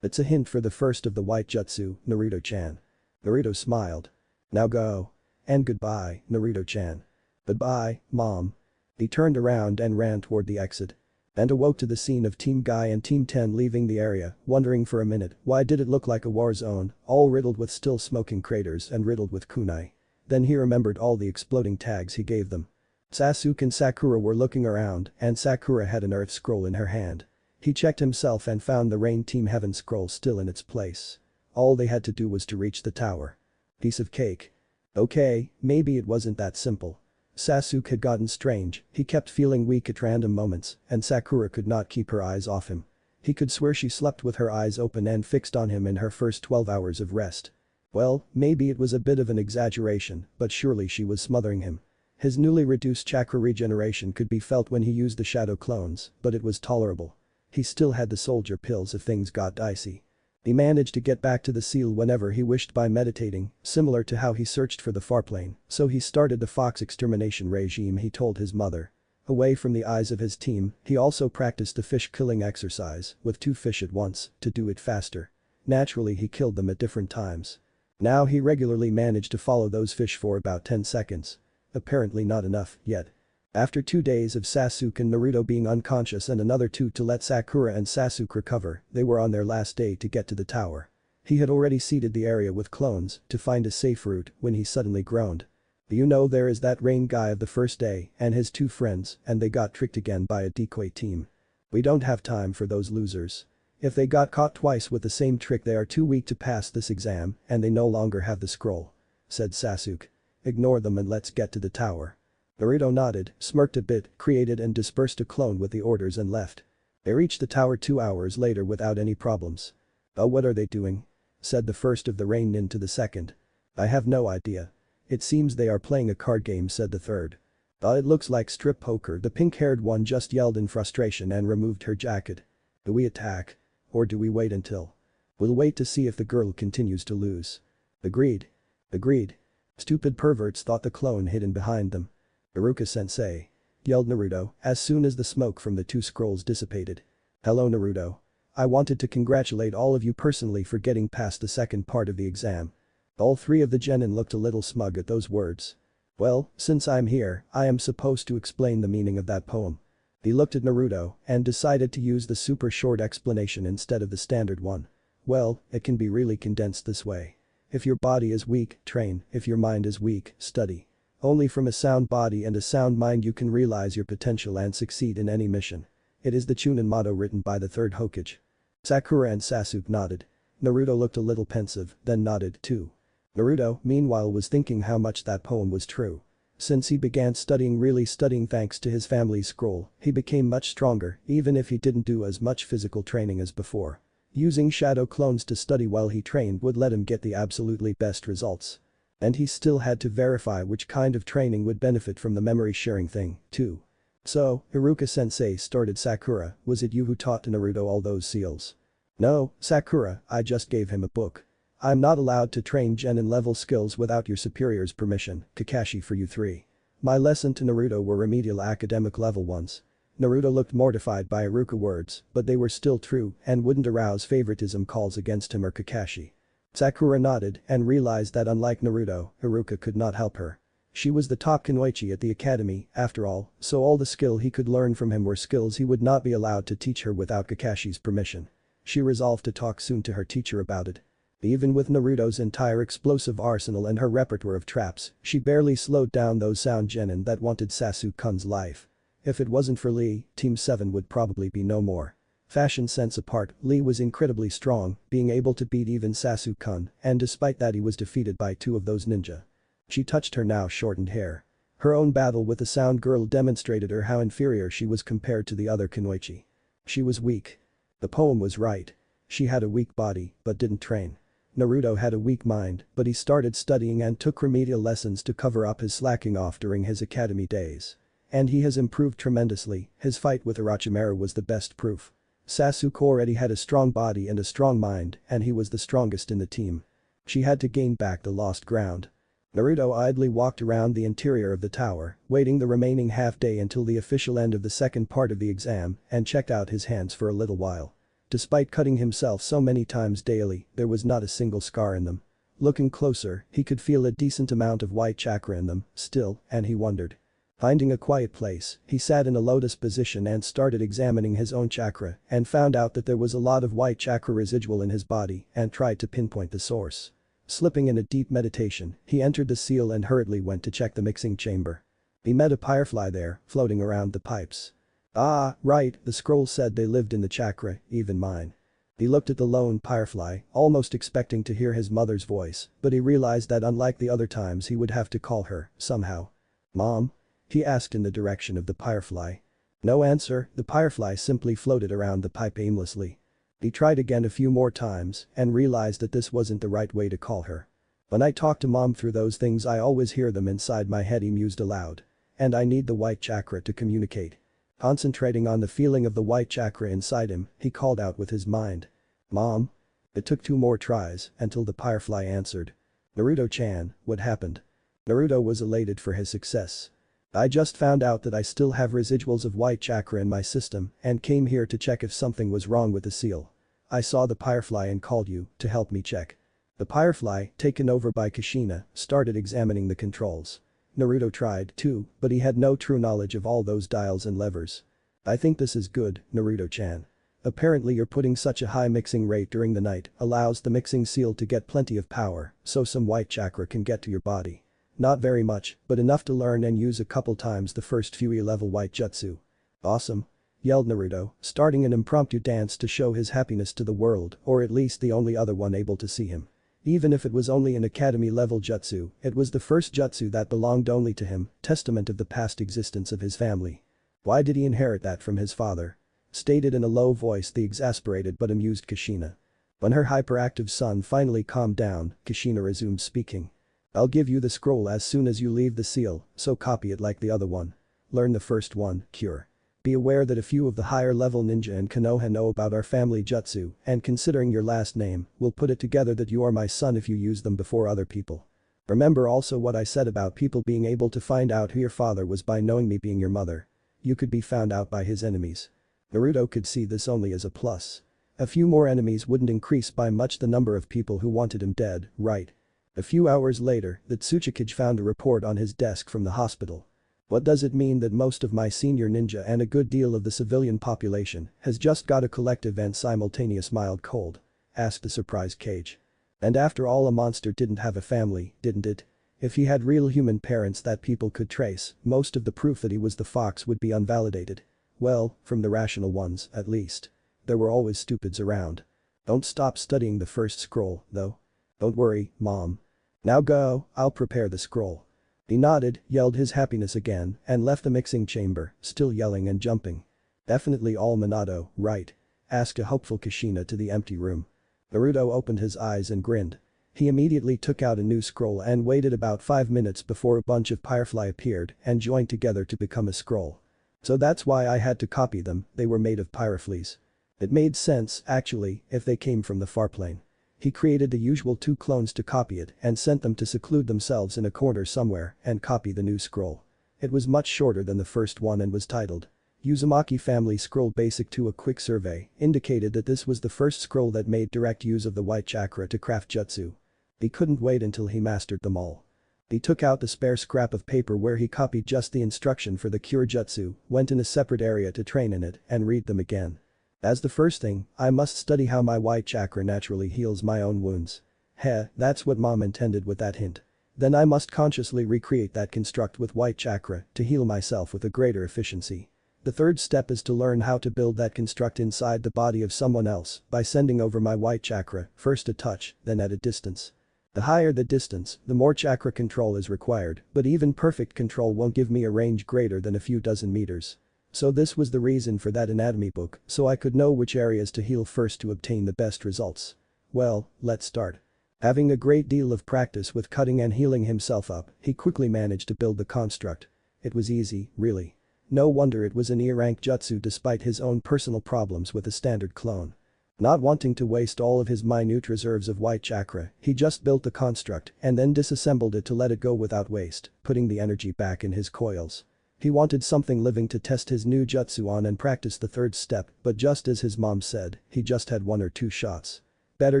It's a hint for the first of the white jutsu, Naruto-chan. Naruto smiled. Now go. And goodbye, Naruto-chan. Goodbye, mom. He turned around and ran toward the exit. And awoke to the scene of Team Guy and Team 10 leaving the area, wondering for a minute why did it look like a war zone, all riddled with still smoking craters and riddled with kunai. Then he remembered all the exploding tags he gave them. Sasuke and Sakura were looking around and Sakura had an earth scroll in her hand. He checked himself and found the Rain Team Heaven scroll still in its place. All they had to do was to reach the tower. Piece of cake. Okay, maybe it wasn't that simple. Sasuke had gotten strange, he kept feeling weak at random moments, and Sakura could not keep her eyes off him. He could swear she slept with her eyes open and fixed on him in her first 12 hours of rest. Well, maybe it was a bit of an exaggeration, but surely she was smothering him. His newly reduced chakra regeneration could be felt when he used the shadow clones, but it was tolerable. He still had the soldier pills if things got dicey. He managed to get back to the seal whenever he wished by meditating, similar to how he searched for the farplane, so he started the fox extermination regime he told his mother. Away from the eyes of his team, he also practiced the fish killing exercise, with 2 fish at once, to do it faster. Naturally he killed them at different times. Now he regularly managed to follow those fish for about 10 seconds. Apparently not enough, yet. After 2 days of Sasuke and Naruto being unconscious and another 2 to let Sakura and Sasuke recover, they were on their last day to get to the tower. He had already seeded the area with clones to find a safe route when he suddenly groaned. You know, there is that Rain guy of the first day and his 2 friends and they got tricked again by a decoy team. We don't have time for those losers. If they got caught twice with the same trick they are too weak to pass this exam and they no longer have the scroll. Said Sasuke. Ignore them and let's get to the tower. Naruto nodded, smirked a bit, created and dispersed a clone with the orders and left. They reached the tower 2 hours later without any problems. Oh, what are they doing? Said the first of the Rain Nin to the second. I have no idea. It seems they are playing a card game, said the third. It looks like strip poker, the pink-haired one just yelled in frustration and removed her jacket. Do we attack? Or do we wait until? We'll wait to see if the girl continues to lose. Agreed. Agreed. Stupid perverts, thought the clone hidden behind them. Iruka-sensei. Yelled Naruto as soon as the smoke from the 2 scrolls dissipated. Hello Naruto. I wanted to congratulate all of you personally for getting past the second part of the exam. All 3 of the genin looked a little smug at those words. Well, since I'm here, I am supposed to explain the meaning of that poem. He looked at Naruto and decided to use the super short explanation instead of the standard one. Well, it can be really condensed this way. If your body is weak, train, if your mind is weak, study. Only from a sound body and a sound mind you can realize your potential and succeed in any mission. It is the Chunin motto written by the 3rd Hokage. Sakura and Sasuke nodded. Naruto looked a little pensive, then nodded too. Naruto, meanwhile, was thinking how much that poem was true. Since he began really studying thanks to his family's scroll, he became much stronger, even if he didn't do as much physical training as before. Using shadow clones to study while he trained would let him get the absolutely best results. And he still had to verify which kind of training would benefit from the memory sharing thing, too. So, Iruka-sensei, started Sakura, was it you who taught Naruto all those seals? No, Sakura, I just gave him a book. I'm not allowed to train genin level skills without your superior's permission, Kakashi, for you 3. My lesson to Naruto were remedial academic level ones. Naruto looked mortified by Iruka words, but they were still true and wouldn't arouse favoritism calls against him or Kakashi. Sakura nodded and realized that unlike Naruto, Iruka could not help her. She was the top kunoichi at the academy, after all, so all the skill he could learn from him were skills he would not be allowed to teach her without Kakashi's permission. She resolved to talk soon to her teacher about it. Even with Naruto's entire explosive arsenal and her repertoire of traps, she barely slowed down those sound genin that wanted Sasuke-kun's life. If it wasn't for Lee, Team 7 would probably be no more. Fashion sense apart, Lee was incredibly strong, being able to beat even Sasuke-kun, and despite that he was defeated by 2 of those ninja. She touched her now shortened hair. Her own battle with the sound girl demonstrated her how inferior she was compared to the other kunoichi. She was weak. The poem was right. She had a weak body, but didn't train. Naruto had a weak mind, but he started studying and took remedial lessons to cover up his slacking off during his academy days. And he has improved tremendously, his fight with Orochimaru was the best proof. Sasuke already had a strong body and a strong mind, and he was the strongest in the team. She had to gain back the lost ground. Naruto idly walked around the interior of the tower, waiting the remaining half day until the official end of the second part of the exam, and checked out his hands for a little while. Despite cutting himself so many times daily, there was not a single scar in them. Looking closer, he could feel a decent amount of white chakra in them, still, and he wondered. Finding a quiet place, he sat in a lotus position and started examining his own chakra and found out that there was a lot of white chakra residual in his body and tried to pinpoint the source. Slipping in a deep meditation, he entered the seal and hurriedly went to check the mixing chamber. He met a firefly there, floating around the pipes. Ah, right, the scroll said they lived in the chakra, even mine. He looked at the lone firefly, almost expecting to hear his mother's voice, but he realized that unlike the other times he would have to call her, somehow. Mom? He asked in the direction of the firefly. No answer, the firefly simply floated around the pipe aimlessly. He tried again a few more times and realized that this wasn't the right way to call her. When I talk to mom through those things I always hear them inside my head, he mused aloud. And I need the white chakra to communicate. Concentrating on the feeling of the white chakra inside him, he called out with his mind. Mom? It took 2 more tries until the firefly answered. Naruto-chan, what happened? Naruto was elated for his success. I just found out that I still have residuals of white chakra in my system and came here to check if something was wrong with the seal. I saw the firefly and called you to help me check. The firefly, taken over by Kushina, started examining the controls. Naruto tried too, but he had no true knowledge of all those dials and levers. I think this is good, Naruto-chan. Apparently you're putting such a high mixing rate during the night allows the mixing seal to get plenty of power, so some white chakra can get to your body. Not very much, but enough to learn and use a couple times the first few E-level white jutsu. Awesome. Yelled Naruto, starting an impromptu dance to show his happiness to the world, or at least the only other one able to see him. Even if it was only an academy-level jutsu, it was the first jutsu that belonged only to him, testament of the past existence of his family. Why did he inherit that from his father? Stated in a low voice the exasperated but amused Kushina. When her hyperactive son finally calmed down, Kushina resumed speaking. I'll give you the scroll as soon as you leave the seal, so copy it like the other one. Learn the first one, cure. Be aware that a few of the higher level ninja in Konoha know about our family jutsu, and considering your last name, we'll put it together that you are my son if you use them before other people. Remember also what I said about people being able to find out who your father was by knowing me being your mother. You could be found out by his enemies. Naruto could see this only as a plus. A few more enemies wouldn't increase by much the number of people who wanted him dead, right? A few hours later, the Tsuchikage found a report on his desk from the hospital. What does it mean that most of my senior ninja and a good deal of the civilian population has just got a collective and simultaneous mild cold? Asked the surprised Cage. And after all, a monster didn't have a family, didn't it? If he had real human parents that people could trace, most of the proof that he was the fox would be unvalidated. Well, from the rational ones, at least. There were always stupids around. Don't stop studying the first scroll, though. Don't worry, Mom. Now go, I'll prepare the scroll. He nodded, yelled his happiness again, and left the mixing chamber, still yelling and jumping. Definitely all Minato, right? Asked a hopeful Kushina to the empty room. Naruto opened his eyes and grinned. He immediately took out a new scroll and waited about 5 minutes before a bunch of firefly appeared and joined together to become a scroll. So that's why I had to copy them, they were made of pyroflees. It made sense, actually, if they came from the far plane. He created the usual 2 clones to copy it and sent them to seclude themselves in a corner somewhere and copy the new scroll. It was much shorter than the first one and was titled Uzumaki Family Scroll Basic 2. A quick survey indicated that this was the first scroll that made direct use of the white chakra to craft jutsu. He couldn't wait until he mastered them all. He took out the spare scrap of paper where he copied just the instruction for the cure jutsu, went in a separate area to train in it and read them again. As the first thing, I must study how my white chakra naturally heals my own wounds. Heh, that's what Mom intended with that hint. Then I must consciously recreate that construct with white chakra to heal myself with a greater efficiency. The third step is to learn how to build that construct inside the body of someone else by sending over my white chakra, first a touch, then at a distance. The higher the distance, the more chakra control is required, but even perfect control won't give me a range greater than a few dozen meters. So this was the reason for that anatomy book, so I could know which areas to heal first to obtain the best results. Well, let's start. Having a great deal of practice with cutting and healing himself up, he quickly managed to build the construct. It was easy, really. No wonder it was an E-rank jutsu despite his own personal problems with a standard clone. Not wanting to waste all of his minute reserves of white chakra, he just built the construct and then disassembled it to let it go without waste, putting the energy back in his coils. He wanted something living to test his new jutsu on and practice the third step, but just as his mom said, he just had 1 or 2 shots. Better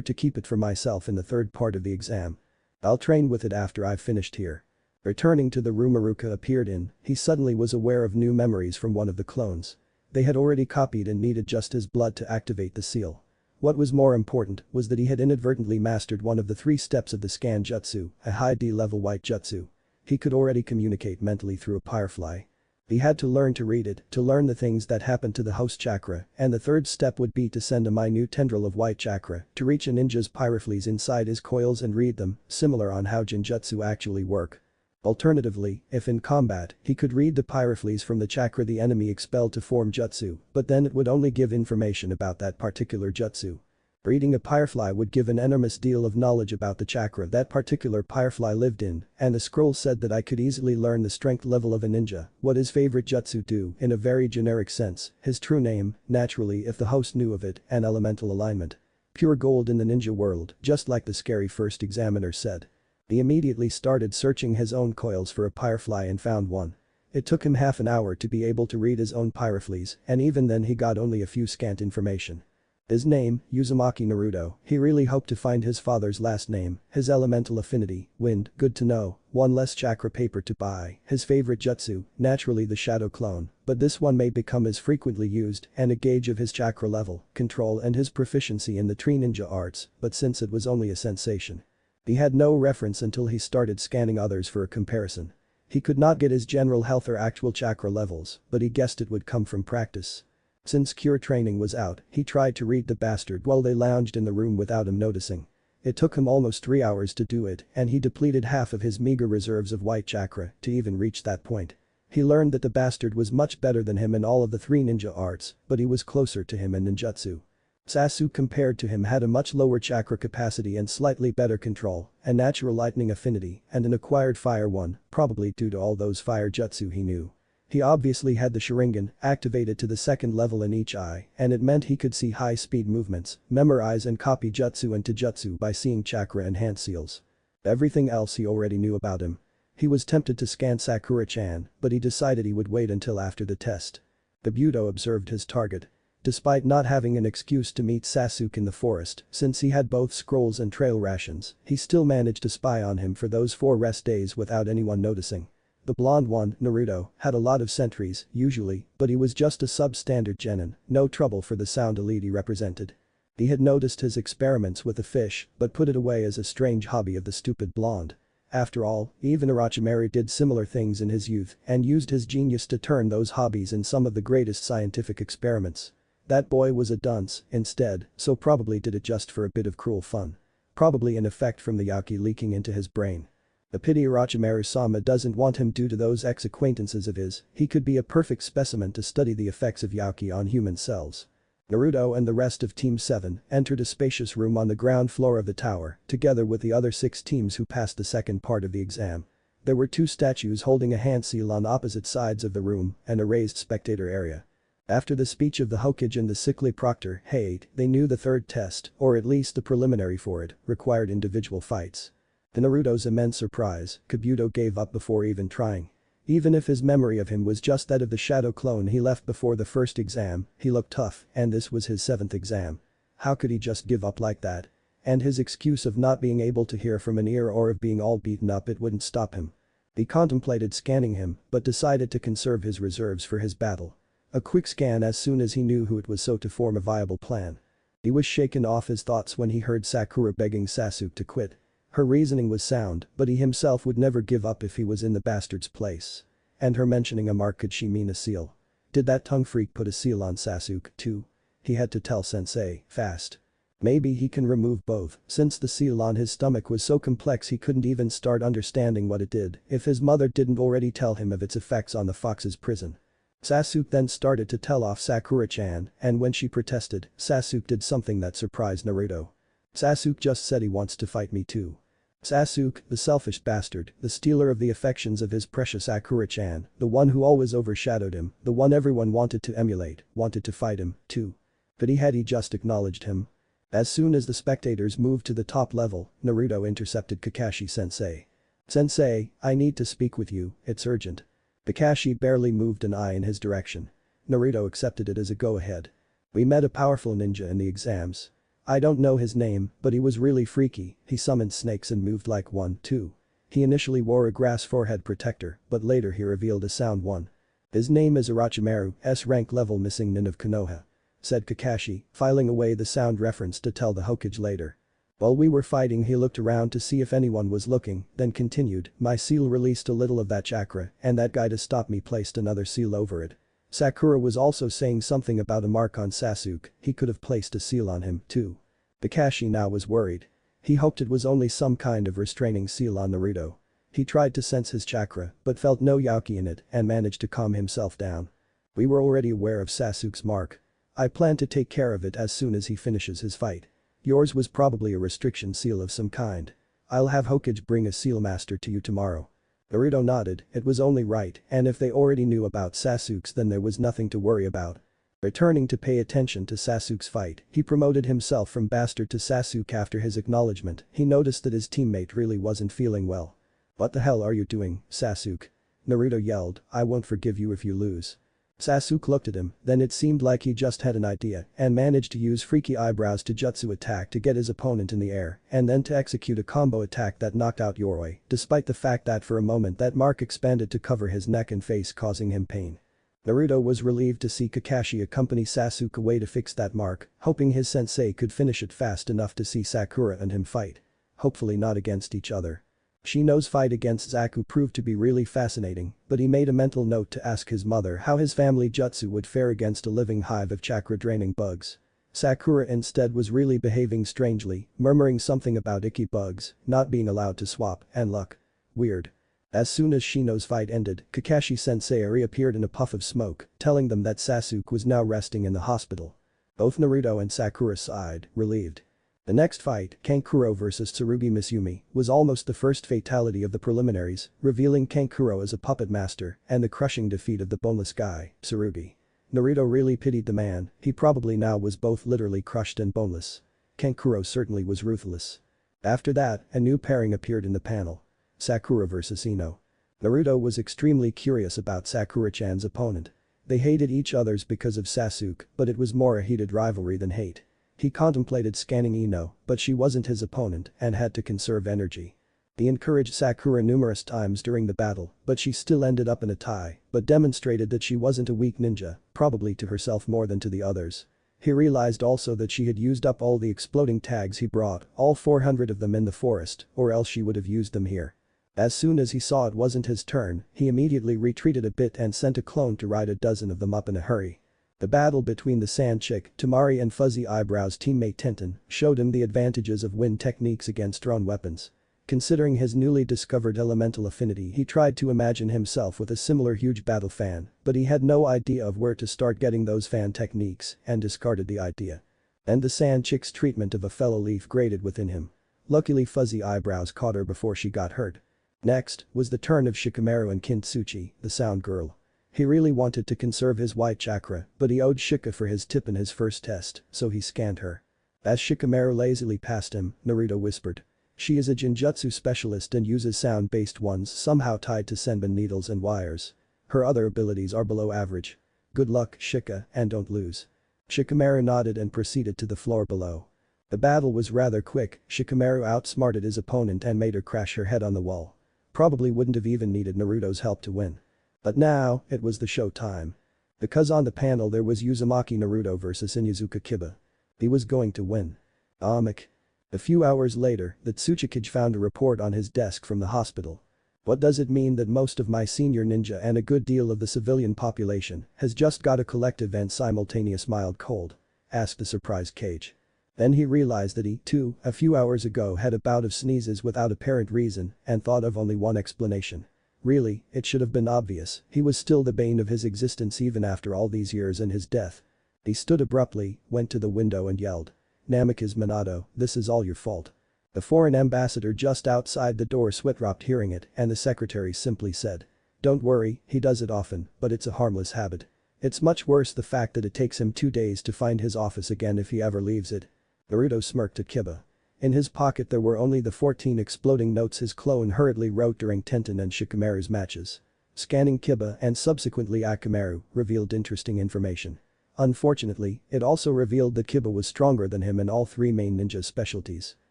to keep it for myself in the third part of the exam. I'll train with it after I've finished here. Returning to the room Iruka appeared in, he suddenly was aware of new memories from one of the clones. They had already copied and needed just his blood to activate the seal. What was more important was that he had inadvertently mastered one of the 3 steps of the scan jutsu, a high D-level white jutsu. He could already communicate mentally through a firefly. He had to learn to read it, to learn the things that happened to the host chakra, and the third step would be to send a minute tendril of white chakra to reach a ninja's pyriflees inside his coils and read them, similar on how Jinjutsu actually work. Alternatively, if in combat, he could read the pyriflees from the chakra the enemy expelled to form jutsu, but then it would only give information about that particular jutsu. Reading a pyrefly would give an enormous deal of knowledge about the chakra that particular pyrefly lived in, and the scroll said that I could easily learn the strength level of a ninja, what his favorite jutsu do in a very generic sense, his true name, naturally if the host knew of it, and elemental alignment. Pure gold in the ninja world, just like the scary first examiner said. He immediately started searching his own coils for a pyrefly and found one. It took him half an hour to be able to read his own pyreflees, and even then he got only a few scant information. His name, Uzumaki Naruto, he really hoped to find his father's last name, his elemental affinity, wind, good to know, one less chakra paper to buy, his favorite jutsu, naturally the shadow clone, but this one may become as frequently used and a gauge of his chakra level, control and his proficiency in the tree ninja arts, but since it was only a sensation. He had no reference until he started scanning others for a comparison. He could not get his general health or actual chakra levels, but he guessed it would come from practice. Since cure training was out, he tried to read the bastard while they lounged in the room without him noticing. It took him almost 3 hours to do it, and he depleted half of his meager reserves of white chakra to even reach that point. He learned that the bastard was much better than him in all of the 3 ninja arts, but he was closer to him in ninjutsu. Sasuke compared to him had a much lower chakra capacity and slightly better control, a natural lightning affinity, and an acquired fire one, probably due to all those fire jutsu he knew. He obviously had the Sharingan activated to the second level in each eye, and it meant he could see high-speed movements, memorize and copy jutsu and taijutsu by seeing chakra and hand seals. Everything else he already knew about him. He was tempted to scan Sakura-chan, but he decided he would wait until after the test. The Budo observed his target. Despite not having an excuse to meet Sasuke in the forest, since he had both scrolls and trail rations, he still managed to spy on him for those 4 rest days without anyone noticing. The blonde one, Naruto, had a lot of sentries, usually, but he was just a substandard genin, no trouble for the sound elite he represented. He had noticed his experiments with the fish, but put it away as a strange hobby of the stupid blonde. After all, even Orochimaru did similar things in his youth and used his genius to turn those hobbies in some of the greatest scientific experiments. That boy was a dunce, instead, so probably did it just for a bit of cruel fun. Probably an effect from the Yaki leaking into his brain. A pity Orochimaru-sama doesn't want him due to those ex-acquaintances of his, he could be a perfect specimen to study the effects of Yaki on human cells. Naruto and the rest of Team 7 entered a spacious room on the ground floor of the tower, together with the other 6 teams who passed the second part of the exam. There were 2 statues holding a hand seal on opposite sides of the room and a raised spectator area. After the speech of the Hokage and the sickly proctor, Hate, they knew the third test, or at least the preliminary for it, required individual fights. To Naruto's immense surprise, Kabuto gave up before even trying. Even if his memory of him was just that of the shadow clone he left before the first exam, he looked tough, and this was his 7th exam. How could he just give up like that? And his excuse of not being able to hear from an ear or of being all beaten up, it wouldn't stop him. He contemplated scanning him, but decided to conserve his reserves for his battle. A quick scan as soon as he knew who it was so to form a viable plan. He was shaken off his thoughts when he heard Sakura begging Sasuke to quit. Her reasoning was sound, but he himself would never give up if he was in the bastard's place. And her mentioning a mark, could she mean a seal? Did that tongue freak put a seal on Sasuke, too? He had to tell sensei, fast. Maybe he can remove both, since the seal on his stomach was so complex he couldn't even start understanding what it did if his mother didn't already tell him of its effects on the fox's prison. Sasuke then started to tell off Sakura-chan, and when she protested, Sasuke did something that surprised Naruto. Sasuke just said he wants to fight me too. Sasuke, the selfish bastard, the stealer of the affections of his precious Sakura-chan, the one who always overshadowed him, the one everyone wanted to emulate, wanted to fight him, too. But had he just acknowledged him? As soon as the spectators moved to the top level, Naruto intercepted Kakashi-sensei. "Sensei, I need to speak with you, it's urgent." Kakashi barely moved an eye in his direction. Naruto accepted it as a go-ahead. "We met a powerful ninja in the exams. I don't know his name, but he was really freaky, he summoned snakes and moved like one, too. He initially wore a grass forehead protector, but later he revealed a sound one. His name is Orochimaru, S-rank level missing nin of Konoha," said Kakashi, filing away the sound reference to tell the Hokage later. While we were fighting he looked around to see if anyone was looking, then continued, my seal released a little of that chakra and that guy to stop me placed another seal over it. Sakura was also saying something about a mark on Sasuke, he could have placed a seal on him too. Kakashi now was worried. He hoped it was only some kind of restraining seal on Naruto. He tried to sense his chakra but felt no Yauki in it and managed to calm himself down. We were already aware of Sasuke's mark. I plan to take care of it as soon as he finishes his fight. Yours was probably a restriction seal of some kind. I'll have Hokage bring a seal master to you tomorrow. Naruto nodded, it was only right, and if they already knew about Sasuke's then there was nothing to worry about. Returning to pay attention to Sasuke's fight, he promoted himself from bastard to Sasuke after his acknowledgement, he noticed that his teammate really wasn't feeling well. What the hell are you doing, Sasuke? Naruto yelled, I won't forgive you if you lose. Sasuke looked at him, then it seemed like he just had an idea and managed to use freaky eyebrows to jutsu attack to get his opponent in the air and then to execute a combo attack that knocked out Yoroi, despite the fact that for a moment that mark expanded to cover his neck and face causing him pain. Naruto was relieved to see Kakashi accompany Sasuke away to fix that mark, hoping his sensei could finish it fast enough to see Sakura and him fight. Hopefully not against each other. Shino's fight against Zaku proved to be really fascinating, but he made a mental note to ask his mother how his family jutsu would fare against a living hive of chakra-draining bugs. Sakura instead was really behaving strangely, murmuring something about icky bugs, not being allowed to swap, and luck. Weird. As soon as Shino's fight ended, Kakashi-sensei reappeared in a puff of smoke, telling them that Sasuke was now resting in the hospital. Both Naruto and Sakura sighed, relieved. The next fight, Kankuro vs Tsurugi Mizumi, was almost the first fatality of the preliminaries, revealing Kankuro as a puppet master and the crushing defeat of the boneless guy, Tsurugi. Naruto really pitied the man, he probably now was both literally crushed and boneless. Kankuro certainly was ruthless. After that, a new pairing appeared in the panel. Sakura vs Ino. Naruto was extremely curious about Sakura-chan's opponent. They hated each other's because of Sasuke, but it was more a heated rivalry than hate. He contemplated scanning Ino, but she wasn't his opponent and had to conserve energy. He encouraged Sakura numerous times during the battle, but she still ended up in a tie, but demonstrated that she wasn't a weak ninja, probably to herself more than to the others. He realized also that she had used up all the exploding tags he brought, all 400 of them in the forest, or else she would have used them here. As soon as he saw it wasn't his turn, he immediately retreated a bit and sent a clone to ride a dozen of them up in a hurry. The battle between the sand chick, Tamari and Fuzzy Eyebrows teammate Tenten showed him the advantages of wind techniques against thrown weapons. Considering his newly discovered elemental affinity he tried to imagine himself with a similar huge battle fan, but he had no idea of where to start getting those fan techniques and discarded the idea. And the sand chick's treatment of a fellow leaf grated within him. Luckily Fuzzy Eyebrows caught her before she got hurt. Next was the turn of Shikamaru and Kintsuchi, the sound girl. He really wanted to conserve his white chakra, but he owed Shika for his tip in his first test, so he scanned her. As Shikamaru lazily passed him, Naruto whispered. She is a Jinjutsu specialist and uses sound-based ones somehow tied to senbon needles and wires. Her other abilities are below average. Good luck, Shika, and don't lose. Shikamaru nodded and proceeded to the floor below. The battle was rather quick, Shikamaru outsmarted his opponent and made her crash her head on the wall. Probably wouldn't have even needed Naruto's help to win. But now, it was the show time. Because on the panel there was Uzumaki Naruto vs Inuzuka Kiba. He was going to win. Amik. A few hours later, the Tsuchikage found a report on his desk from the hospital. What does it mean that most of my senior ninja and a good deal of the civilian population has just got a collective and simultaneous mild cold? Asked the surprised Cage. Then he realized that he, too, a few hours ago had a bout of sneezes without apparent reason and thought of only one explanation. Really, it should have been obvious, he was still the bane of his existence even after all these years and his death. He stood abruptly, went to the window and yelled. Namikaze Minato, this is all your fault. The foreign ambassador just outside the door sweat-dropped hearing it and the secretary simply said. Don't worry, he does it often, but it's a harmless habit. It's much worse the fact that it takes him 2 days to find his office again if he ever leaves it. Naruto smirked at Kiba. In his pocket there were only the 14 exploding notes his clone hurriedly wrote during Tenten and Shikamaru's matches. Scanning Kiba and subsequently Akamaru revealed interesting information. Unfortunately, it also revealed that Kiba was stronger than him in all 3 main ninja specialties.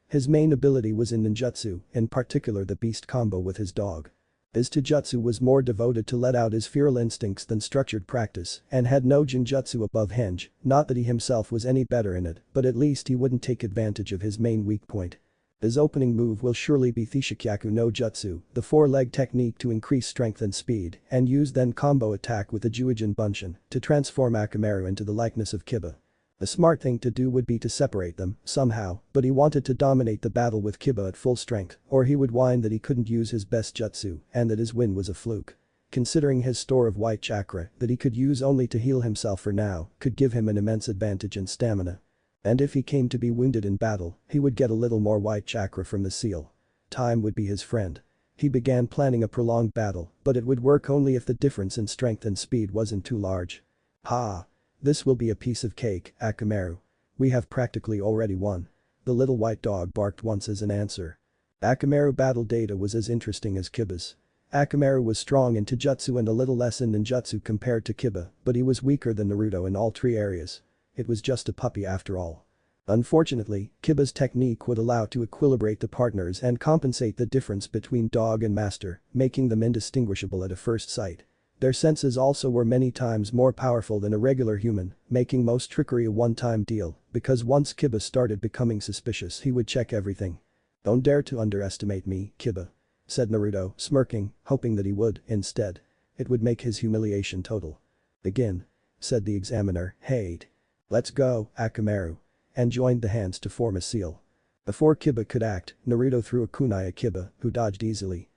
His main ability was in ninjutsu, in particular the beast combo with his dog. His taijutsu was more devoted to let out his feral instincts than structured practice and had no genjutsu above henge, not that he himself was any better in it, but at least he wouldn't take advantage of his main weak point. His opening move will surely be Thishikyaku no Jutsu, the four-leg technique to increase strength and speed, and use then combo attack with the Juijin Bunshin to transform Akamaru into the likeness of Kiba. The smart thing to do would be to separate them, somehow, but he wanted to dominate the battle with Kiba at full strength, or he would whine that he couldn't use his best jutsu and that his win was a fluke. Considering his store of white chakra that he could use only to heal himself for now could give him an immense advantage in stamina. And if he came to be wounded in battle, he would get a little more white chakra from the seal. Time would be his friend. He began planning a prolonged battle, but it would work only if the difference in strength and speed wasn't too large. Ha! This will be a piece of cake, Akamaru. We have practically already won. The little white dog barked once as an answer. Akamaru battle data was as interesting as Kiba's. Akamaru was strong in taijutsu and a little less in ninjutsu compared to Kiba, but he was weaker than Naruto in all three areas. It was just a puppy after all. Unfortunately, Kiba's technique would allow to equilibrate the partners and compensate the difference between dog and master, making them indistinguishable at a first sight. Their senses also were many times more powerful than a regular human, making most trickery a one-time deal, because once Kiba started becoming suspicious he would check everything. "Don't dare to underestimate me, Kiba," said Naruto, smirking, hoping that he would, instead. It would make his humiliation total. "Begin," said the examiner, "Hate. Let's go, Akamaru," and joined the hands to form a seal. Before Kiba could act, Naruto threw a kunai at Kiba, who dodged easily.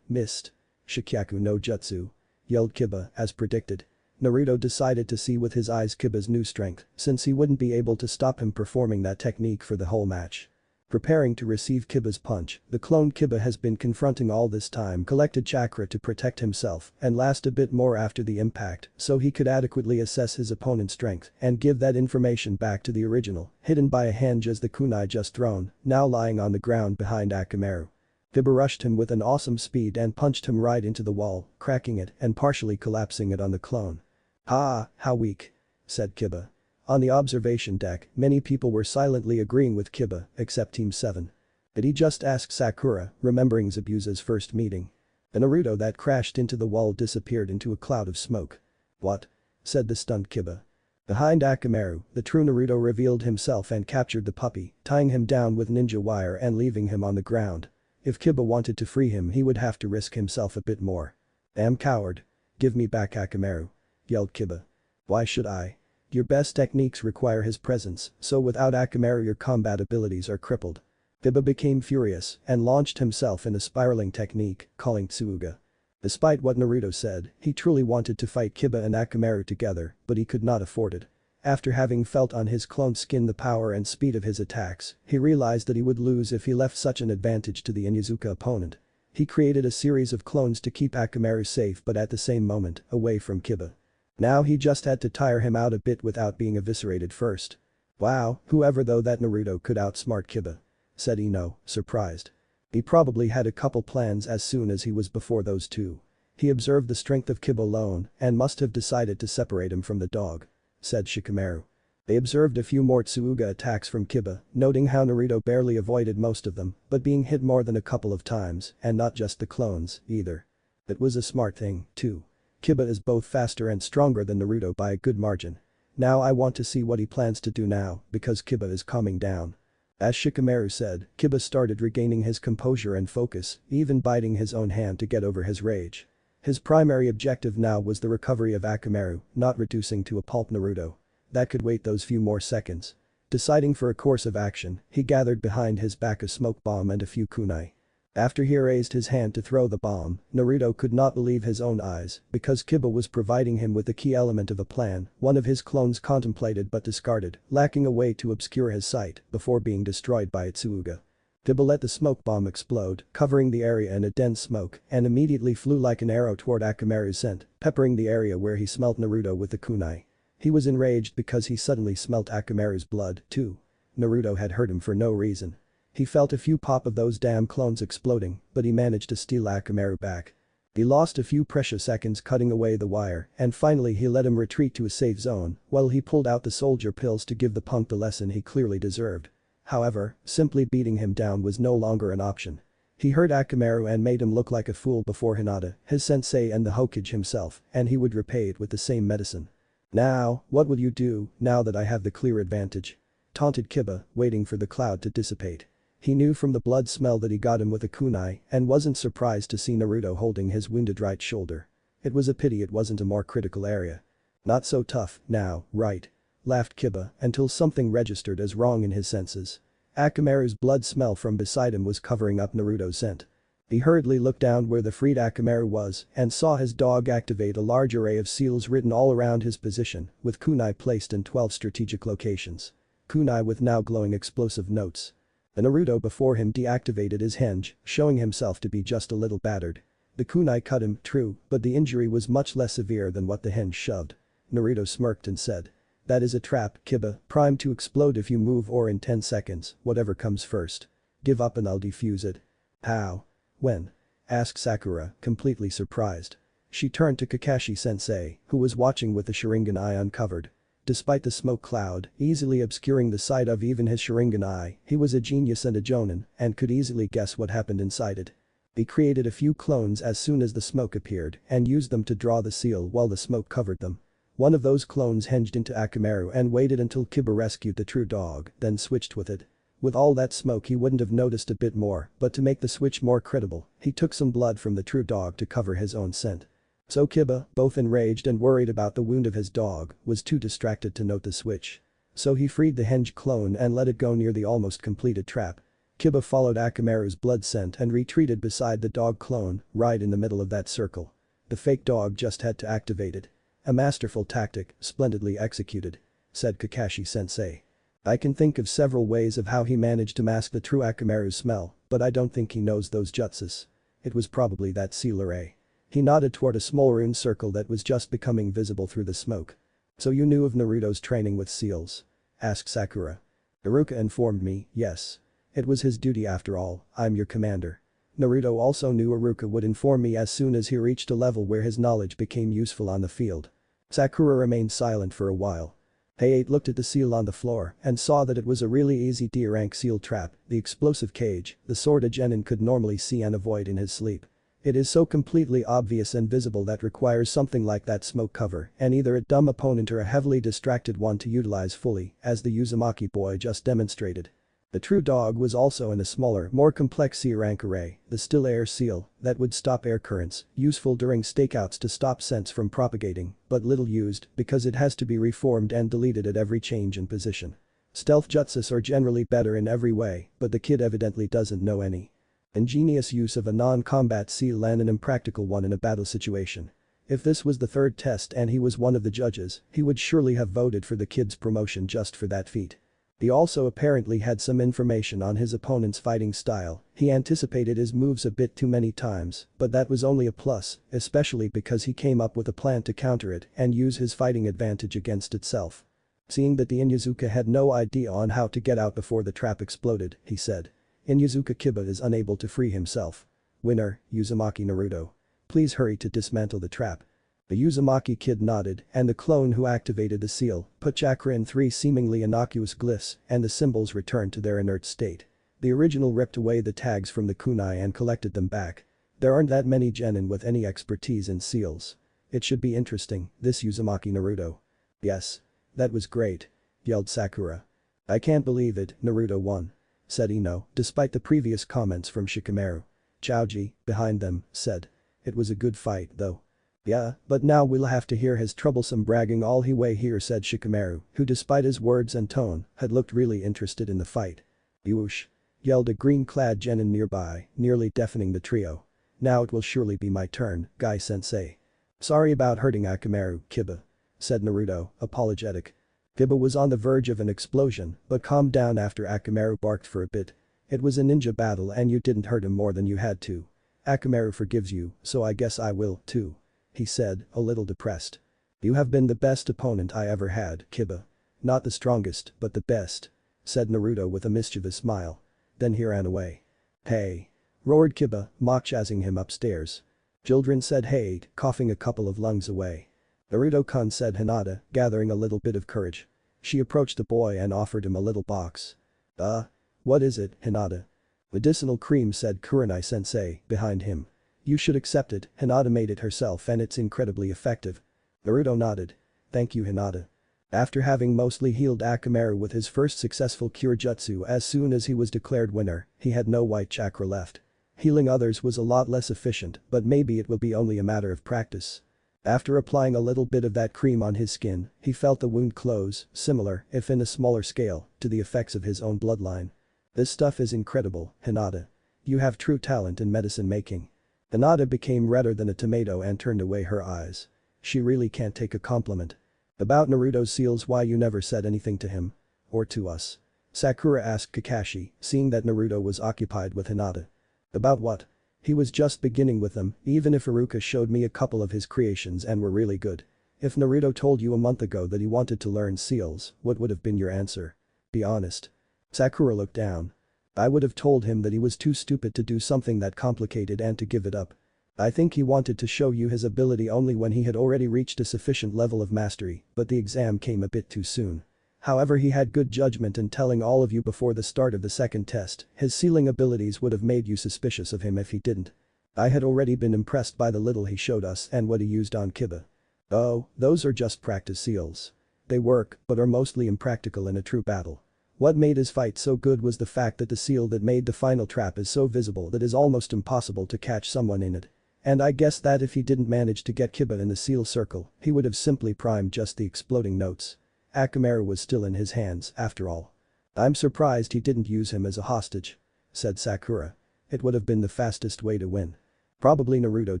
Missed. "Shikyaku no Jutsu," yelled Kiba, as predicted. Naruto decided to see with his eyes Kiba's new strength, since he wouldn't be able to stop him performing that technique for the whole match. Preparing to receive Kiba's punch, the clone Kiba has been confronting all this time collected chakra to protect himself and last a bit more after the impact so he could adequately assess his opponent's strength and give that information back to the original, hidden by a henge as the kunai just thrown, now lying on the ground behind Akamaru. Kiba rushed him with an awesome speed and punched him right into the wall, cracking it and partially collapsing it on the clone. "Ah, how weak," said Kiba. On the observation deck, many people were silently agreeing with Kiba, except Team 7. Did he just ask Sakura, remembering Zabuza's first meeting? The Naruto that crashed into the wall disappeared into a cloud of smoke. "What?" said the stunned Kiba. Behind Akamaru, the true Naruto revealed himself and captured the puppy, tying him down with ninja wire and leaving him on the ground. If Kiba wanted to free him he would have to risk himself a bit more. "Damn coward. Give me back Akamaru," yelled Kiba. "Why should I? Your best techniques require his presence, so without Akamaru your combat abilities are crippled." Kiba became furious and launched himself in a spiraling technique, calling Tsuuga. Despite what Naruto said, he truly wanted to fight Kiba and Akamaru together, but he could not afford it. After having felt on his clone's skin the power and speed of his attacks, he realized that he would lose if he left such an advantage to the Inuzuka opponent. He created a series of clones to keep Akamaru safe but at the same moment, away from Kiba. Now he just had to tire him out a bit without being eviscerated first. "Wow, whoever though that Naruto could outsmart Kiba," said Ino, surprised. He probably had a couple plans as soon as he was before those two. He observed the strength of Kiba alone and must have decided to separate him from the dog, said Shikamaru. They observed a few more Tsuuga attacks from Kiba, noting how Naruto barely avoided most of them, but being hit more than a couple of times, and not just the clones, either. It was a smart thing, too. Kiba is both faster and stronger than Naruto by a good margin. Now I want to see what he plans to do now, because Kiba is calming down. As Shikamaru said, Kiba started regaining his composure and focus, even biting his own hand to get over his rage. His primary objective now was the recovery of Akamaru, not reducing to a pulp Naruto. That could wait those few more seconds. Deciding for a course of action, he gathered behind his back a smoke bomb and a few kunai. After he raised his hand to throw the bomb, Naruto could not believe his own eyes, because Kiba was providing him with the key element of a plan one of his clones contemplated but discarded, lacking a way to obscure his sight before being destroyed by Tsuuga. Kiba let the smoke bomb explode, covering the area in a dense smoke, and immediately flew like an arrow toward Akamaru's scent, peppering the area where he smelt Naruto with the kunai. He was enraged because he suddenly smelt Akamaru's blood, too. Naruto had hurt him for no reason. He felt a few pop of those damn clones exploding, but he managed to steal Akamaru back. He lost a few precious seconds cutting away the wire, and finally he let him retreat to a safe zone while he pulled out the soldier pills to give the punk the lesson he clearly deserved. However, simply beating him down was no longer an option. He hurt Akamaru and made him look like a fool before Hinata, his sensei and the Hokage himself, and he would repay it with the same medicine. Now, what will you do, now that I have the clear advantage? Taunted Kiba, waiting for the cloud to dissipate. He knew from the blood smell that he got him with a kunai and wasn't surprised to see Naruto holding his wounded right shoulder. It was a pity it wasn't a more critical area. Not so tough, now, right? Laughed Kiba until something registered as wrong in his senses. Akamaru's blood smell from beside him was covering up Naruto's scent. He hurriedly looked down where the freed Akamaru was and saw his dog activate a large array of seals written all around his position, with kunai placed in 12 strategic locations. Kunai with now glowing explosive notes. The Naruto before him deactivated his henge, showing himself to be just a little battered. The kunai cut him, true, but the injury was much less severe than what the henge shoved. Naruto smirked and said. That is a trap, Kiba, primed to explode if you move or in 10 seconds, whatever comes first. Give up and I'll defuse it. How? When? Asked Sakura, completely surprised. She turned to Kakashi-sensei, who was watching with the Sharingan eye uncovered. Despite the smoke cloud, easily obscuring the sight of even his Sharingan eye, he was a genius and a jonin, and could easily guess what happened inside it. He created a few clones as soon as the smoke appeared and used them to draw the seal while the smoke covered them. One of those clones hinged into Akamaru and waited until Kiba rescued the true dog, then switched with it. With all that smoke he wouldn't have noticed a bit more, but to make the switch more credible, he took some blood from the true dog to cover his own scent. So Kiba, both enraged and worried about the wound of his dog, was too distracted to note the switch. So he freed the henge clone and let it go near the almost completed trap. Kiba followed Akamaru's blood scent and retreated beside the dog clone, right in the middle of that circle. The fake dog just had to activate it. A masterful tactic, splendidly executed, said Kakashi-sensei. I can think of several ways of how he managed to mask the true Akamaru's smell, but I don't think he knows those jutsus. It was probably that seal array. He nodded toward a small rune circle that was just becoming visible through the smoke. So you knew of Naruto's training with seals? Asked Sakura. Iruka informed me, yes. It was his duty after all, I'm your commander. Naruto also knew Iruka would inform me as soon as he reached a level where his knowledge became useful on the field. Sakura remained silent for a while. Heiei looked at the seal on the floor and saw that it was a really easy D-rank seal trap, the explosive cage, the sort a genin could normally see and avoid in his sleep. It is so completely obvious and visible that requires something like that smoke cover and either a dumb opponent or a heavily distracted one to utilize fully, as the Uzumaki boy just demonstrated. The true dog was also in a smaller, more complex C-rank array, the still air seal, that would stop air currents, useful during stakeouts to stop scents from propagating, but little used because it has to be reformed and deleted at every change in position. Stealth jutsus are generally better in every way, but the kid evidently doesn't know any. Ingenious use of a non-combat seal and an impractical one in a battle situation. If this was the third test and he was one of the judges, he would surely have voted for the kid's promotion just for that feat. He also apparently had some information on his opponent's fighting style, he anticipated his moves a bit too many times, but that was only a plus, especially because he came up with a plan to counter it and use his fighting advantage against itself. Seeing that the Inyazuka had no idea on how to get out before the trap exploded, he said. Inyazuka Kiba is unable to free himself. Winner, Uzumaki Naruto. Please hurry to dismantle the trap. The Uzumaki kid nodded and the clone who activated the seal put Chakra in 3 seemingly innocuous glyphs and the symbols returned to their inert state. The original ripped away the tags from the kunai and collected them back. There aren't that many genin with any expertise in seals. It should be interesting, this Uzumaki Naruto. Yes. That was great. Yelled Sakura. I can't believe it, Naruto won. Said Ino, despite the previous comments from Shikamaru. Chaoji, behind them, said. It was a good fight, though. Yeah, but now we'll have to hear his troublesome bragging all he way here, said Shikamaru, who despite his words and tone, had looked really interested in the fight. Yuush. Yelled a green-clad genin nearby, nearly deafening the trio. Now it will surely be my turn, Guy-sensei. Sorry about hurting Akamaru, Kiba. Said Naruto, apologetic. Kiba was on the verge of an explosion, but calmed down after Akamaru barked for a bit. It was a ninja battle and you didn't hurt him more than you had to. Akamaru forgives you, so I guess I will, too. He said, a little depressed. You have been the best opponent I ever had, Kiba. Not the strongest, but the best. Said Naruto with a mischievous smile. Then he ran away. Hey. Roared Kiba, mock-jazzing him upstairs. Children said hey, coughing a couple of lungs away. Naruto-kun, said Hinata, gathering a little bit of courage. She approached the boy and offered him a little box. What is it, Hinata? Medicinal cream, said Kurenai-sensei, behind him. You should accept it, Hinata made it herself and it's incredibly effective. Naruto nodded. Thank you, Hinata. After having mostly healed Akamaru with his first successful cure jutsu as soon as he was declared winner, he had no white chakra left. Healing others was a lot less efficient, but maybe it will be only a matter of practice. After applying a little bit of that cream on his skin, he felt the wound close, similar, if in a smaller scale, to the effects of his own bloodline. This stuff is incredible, Hinata. You have true talent in medicine making. Hinata became redder than a tomato and turned away her eyes. She really can't take a compliment. About Naruto's seals, why you never said anything to him? Or to us? Sakura asked Kakashi, seeing that Naruto was occupied with Hinata. About what? He was just beginning with them, even if Iruka showed me a couple of his creations and were really good. If Naruto told you a month ago that he wanted to learn seals, what would have been your answer? Be honest. Sakura looked down. I would have told him that he was too stupid to do something that complicated and to give it up. I think he wanted to show you his ability only when he had already reached a sufficient level of mastery, but the exam came a bit too soon. However, he had good judgment in telling all of you before the start of the second test. His sealing abilities would have made you suspicious of him if he didn't. I had already been impressed by the little he showed us and what he used on Kiba. Oh, those are just practice seals. They work, but are mostly impractical in a true battle. What made his fight so good was the fact that the seal that made the final trap is so visible that it is almost impossible to catch someone in it. And I guess that if he didn't manage to get Kiba in the seal circle, he would have simply primed just the exploding notes. Akamaru was still in his hands, after all. I'm surprised he didn't use him as a hostage, said Sakura. It would have been the fastest way to win. Probably Naruto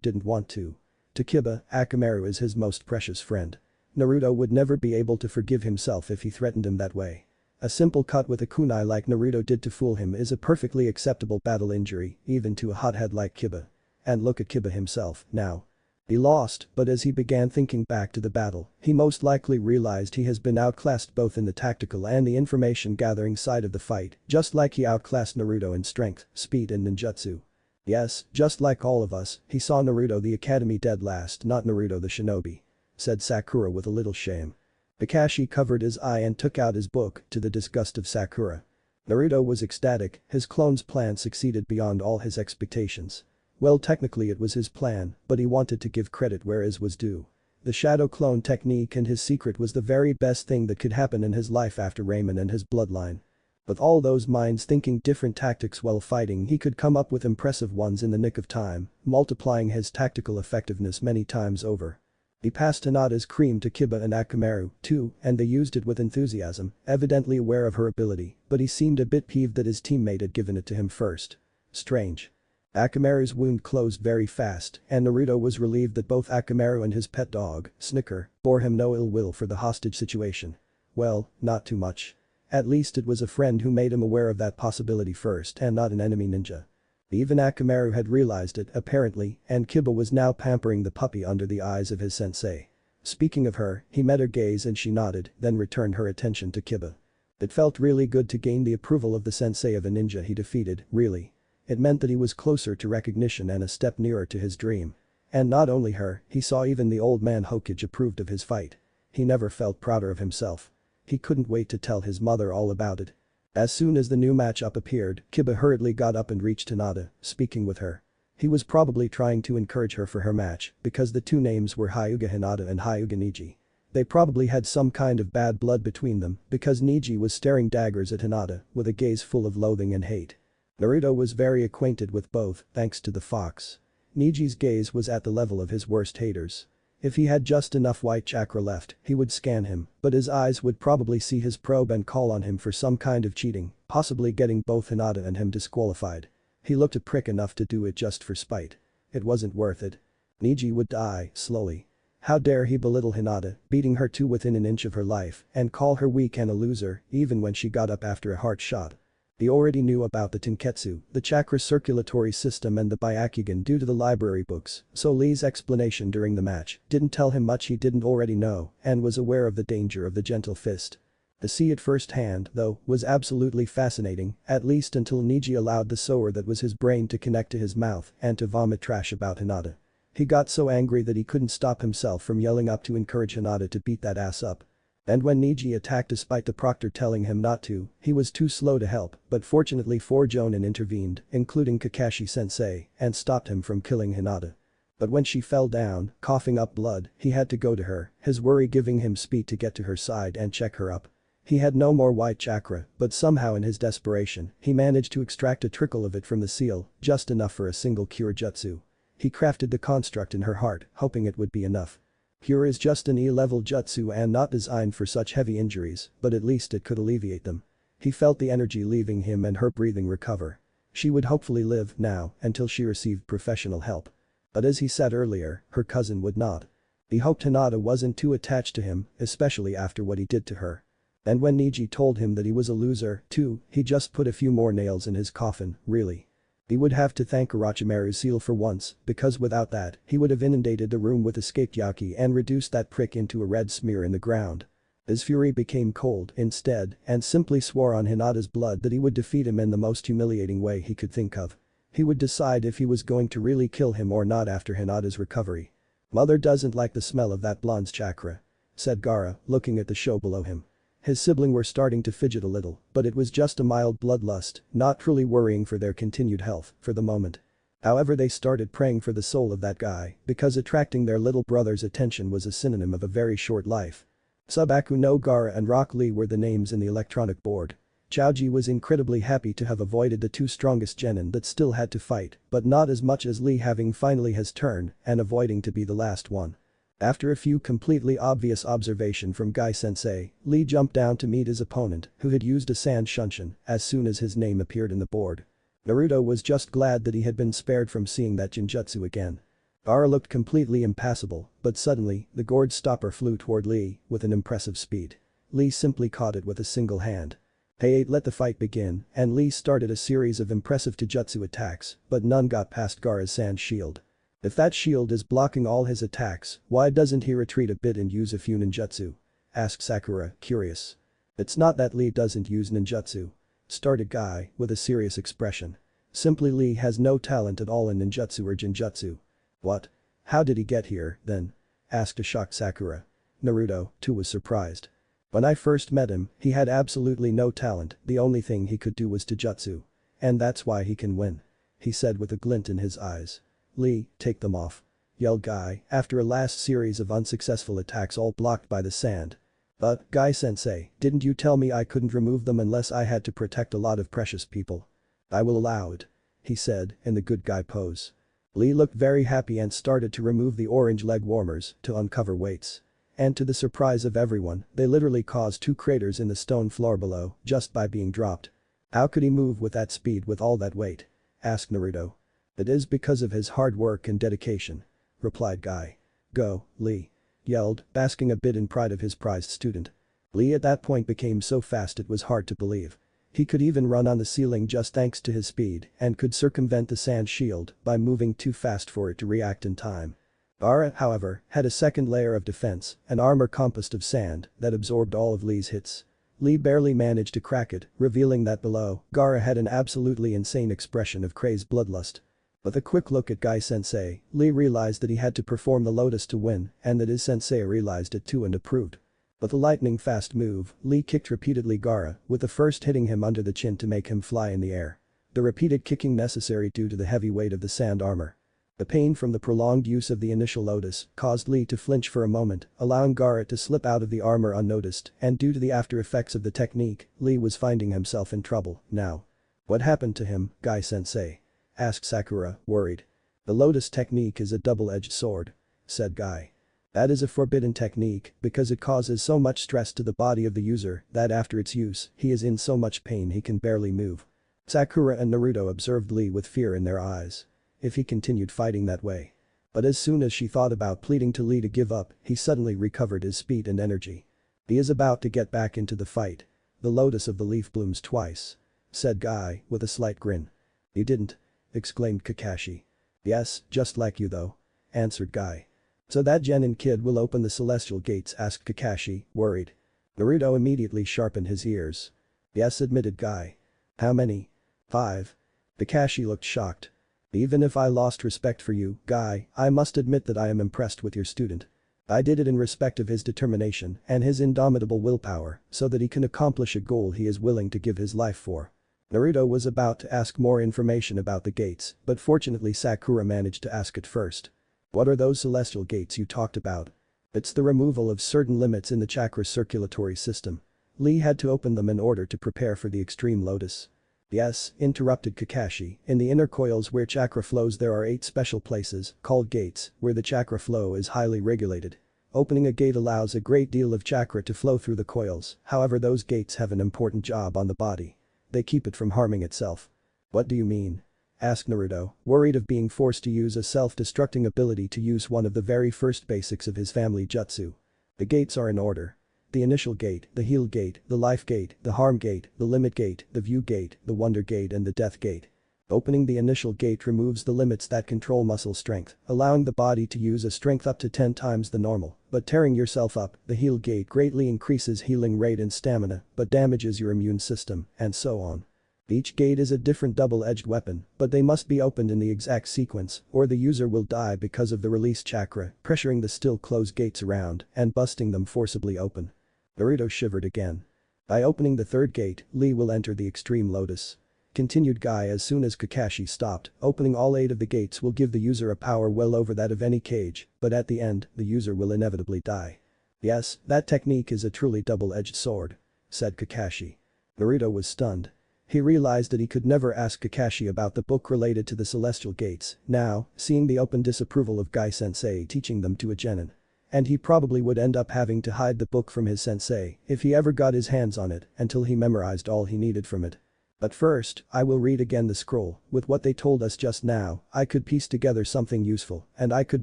didn't want to. To Kiba, Akamaru is his most precious friend. Naruto would never be able to forgive himself if he threatened him that way. A simple cut with a kunai like Naruto did to fool him is a perfectly acceptable battle injury, even to a hothead like Kiba. And look at Kiba himself, now. He lost, but as he began thinking back to the battle, he most likely realized he has been outclassed both in the tactical and the information gathering side of the fight, just like he outclassed Naruto in strength, speed and ninjutsu. Yes, just like all of us, he saw Naruto the academy dead last, not Naruto the shinobi, said Sakura with a little shame. Kakashi covered his eye and took out his book, to the disgust of Sakura. Naruto was ecstatic, his clone's plan succeeded beyond all his expectations. Well, technically it was his plan, but he wanted to give credit where his was due. The shadow clone technique and his secret was the very best thing that could happen in his life after Raymond and his bloodline. With all those minds thinking different tactics while fighting, he could come up with impressive ones in the nick of time, multiplying his tactical effectiveness many times over. He passed Hinata's cream to Kiba and Akamaru, too, and they used it with enthusiasm, evidently aware of her ability, but he seemed a bit peeved that his teammate had given it to him first. Strange. Akamaru's wound closed very fast, and Naruto was relieved that both Akamaru and his pet dog, Snicker, bore him no ill will for the hostage situation. Well, not too much. At least it was a friend who made him aware of that possibility first and not an enemy ninja. Even Akamaru had realized it, apparently, and Kiba was now pampering the puppy under the eyes of his sensei. Speaking of her, he met her gaze and she nodded, then returned her attention to Kiba. It felt really good to gain the approval of the sensei of a ninja he defeated, really. It meant that he was closer to recognition and a step nearer to his dream. And not only her, he saw even the old man Hokage approved of his fight. He never felt prouder of himself. He couldn't wait to tell his mother all about it. As soon as the new matchup appeared, Kiba hurriedly got up and reached Hinata, speaking with her. He was probably trying to encourage her for her match, because the two names were Hyuga Hinata and Hyuga Niji. They probably had some kind of bad blood between them, because Niji was staring daggers at Hinata, with a gaze full of loathing and hate. Naruto was very acquainted with both, thanks to the fox. Niji's gaze was at the level of his worst haters. If he had just enough white chakra left, he would scan him, but his eyes would probably see his probe and call on him for some kind of cheating, possibly getting both Hinata and him disqualified. He looked a prick enough to do it just for spite. It wasn't worth it. Niji would die, slowly. How dare he belittle Hinata, beating her to within an inch of her life, and call her weak and a loser, even when she got up after a heart shot. He already knew about the Tenketsu, the chakra circulatory system and the Byakugan due to the library books, so Lee's explanation during the match didn't tell him much he didn't already know and was aware of the danger of the gentle fist. To see it firsthand, though, was absolutely fascinating, at least until Niji allowed the sower that was his brain to connect to his mouth and to vomit trash about Hinata. He got so angry that he couldn't stop himself from yelling up to encourage Hinata to beat that ass up. And when Niji attacked despite the proctor telling him not to, he was too slow to help, but fortunately 4 Jonin intervened, including Kakashi-sensei, and stopped him from killing Hinata. But when she fell down, coughing up blood, he had to go to her, his worry giving him speed to get to her side and check her up. He had no more white chakra, but somehow in his desperation, he managed to extract a trickle of it from the seal, just enough for a single cure jutsu. He crafted the construct in her heart, hoping it would be enough. Cure is just an E-level jutsu and not designed for such heavy injuries, but at least it could alleviate them. He felt the energy leaving him and her breathing recover. She would hopefully live now until she received professional help. But as he said earlier, her cousin would not. He hoped Hinata wasn't too attached to him, especially after what he did to her. And when Niji told him that he was a loser, too, he just put a few more nails in his coffin, really. He would have to thank Orochimaru's seal for once, because without that, he would have inundated the room with escaped yaki and reduced that prick into a red smear in the ground. His fury became cold, instead, and simply swore on Hinata's blood that he would defeat him in the most humiliating way he could think of. He would decide if he was going to really kill him or not after Hinata's recovery. "Mother doesn't like the smell of that blonde's chakra," said Gaara, looking at the show below him. His sibling were starting to fidget a little, but it was just a mild bloodlust, not truly worrying for their continued health, for the moment. However, they started praying for the soul of that guy, because attracting their little brother's attention was a synonym of a very short life. Subaku no Gaara and Rock Lee were the names in the electronic board. Chaoji was incredibly happy to have avoided the 2 strongest genin that still had to fight, but not as much as Lee having finally his turn and avoiding to be the last one. After a few completely obvious observation from Guy-sensei, Lee jumped down to meet his opponent, who had used a sand shunshin, as soon as his name appeared in the board. Naruto was just glad that he had been spared from seeing that genjutsu again. Gaara looked completely impassible, but suddenly, the gourd stopper flew toward Lee with an impressive speed. Lee simply caught it with a single hand. Hey, let the fight begin, and Lee started a series of impressive taijutsu attacks, but none got past Gaara's sand shield. If that shield is blocking all his attacks, why doesn't he retreat a bit and use a few ninjutsu? Asked Sakura, curious. It's not that Lee doesn't use ninjutsu. Started Guy, with a serious expression. Simply Lee has no talent at all in ninjutsu or genjutsu. What? How did he get here, then? Asked a shocked Sakura. Naruto, too, was surprised. When I first met him, he had absolutely no talent, the only thing he could do was taijutsu. And that's why he can win. He said with a glint in his eyes. Lee, take them off. Yelled Guy, after a last series of unsuccessful attacks all blocked by the sand. But, Guy-sensei, didn't you tell me I couldn't remove them unless I had to protect a lot of precious people? I will allow it. He said, in the good guy pose. Lee looked very happy and started to remove the orange leg warmers to uncover weights. And to the surprise of everyone, they literally caused 2 craters in the stone floor below, just by being dropped. How could he move with that speed with all that weight? Asked Naruto. It is because of his hard work and dedication. Replied Guy. Go, Lee. Yelled, basking a bit in pride of his prized student. Lee at that point became so fast it was hard to believe. He could even run on the ceiling just thanks to his speed and could circumvent the sand shield by moving too fast for it to react in time. Gaara, however, had a second layer of defense, an armor composed of sand that absorbed all of Lee's hits. Lee barely managed to crack it, revealing that below, Gaara had an absolutely insane expression of crazed bloodlust. With a quick look at Guy-sensei, Lee realized that he had to perform the lotus to win and that his sensei realized it too and approved. With a lightning-fast move, Lee kicked repeatedly Gaara, with the first hitting him under the chin to make him fly in the air. The repeated kicking necessary due to the heavy weight of the sand armor. The pain from the prolonged use of the initial lotus caused Lee to flinch for a moment, allowing Gaara to slip out of the armor unnoticed, and due to the after effects of the technique, Lee was finding himself in trouble, now. What happened to him, Guy-sensei? Asked Sakura, worried. The lotus technique is a double-edged sword. Said Guy. That is a forbidden technique because it causes so much stress to the body of the user that after its use, he is in so much pain he can barely move. Sakura and Naruto observed Lee with fear in their eyes. If he continued fighting that way. But as soon as she thought about pleading to Lee to give up, he suddenly recovered his speed and energy. He is about to get back into the fight. The lotus of the leaf blooms twice. Said Guy, with a slight grin. You didn't? Exclaimed Kakashi. Yes, just like you though. Answered Guy. So that genin kid will open the celestial gates? Asked Kakashi, worried. Naruto immediately sharpened his ears. Yes, admitted Guy. How many? 5. Kakashi looked shocked. Even if I lost respect for you, Guy, I must admit that I am impressed with your student. I did it in respect of his determination and his indomitable willpower so that he can accomplish a goal he is willing to give his life for. Naruto was about to ask more information about the gates, but fortunately Sakura managed to ask it first. What are those celestial gates you talked about? It's the removal of certain limits in the chakra circulatory system. Lee had to open them in order to prepare for the extreme lotus. Yes, interrupted Kakashi, in the inner coils where chakra flows there are 8 special places, called gates, where the chakra flow is highly regulated. Opening a gate allows a great deal of chakra to flow through the coils, however those gates have an important job on the body. They keep it from harming itself. What do you mean? Asked Naruto, worried of being forced to use a self-destructing ability to use one of the very first basics of his family jutsu. The gates are in order. The initial gate, the heal gate, the life gate, the harm gate, the limit gate, the view gate, the wonder gate and the death gate. Opening the initial gate removes the limits that control muscle strength, allowing the body to use a strength up to 10 times the normal, but tearing yourself up. The heal gate greatly increases healing rate and stamina, but damages your immune system, and so on. Each gate is a different double-edged weapon, but they must be opened in the exact sequence, or the user will die because of the released chakra, pressuring the still closed gates around and busting them forcibly open. Naruto shivered again. By opening the third gate, Lee will enter the extreme lotus. Continued Guy as soon as Kakashi stopped, opening all 8 of the gates will give the user a power well over that of any cage, but at the end, the user will inevitably die. Yes, that technique is a truly double-edged sword, said Kakashi. Naruto was stunned. He realized that he could never ask Kakashi about the book related to the celestial gates, now, seeing the open disapproval of Guy-sensei teaching them to a genin. And he probably would end up having to hide the book from his sensei if he ever got his hands on it until he memorized all he needed from it. But first, I will read again the scroll. With what they told us just now, I could piece together something useful and I could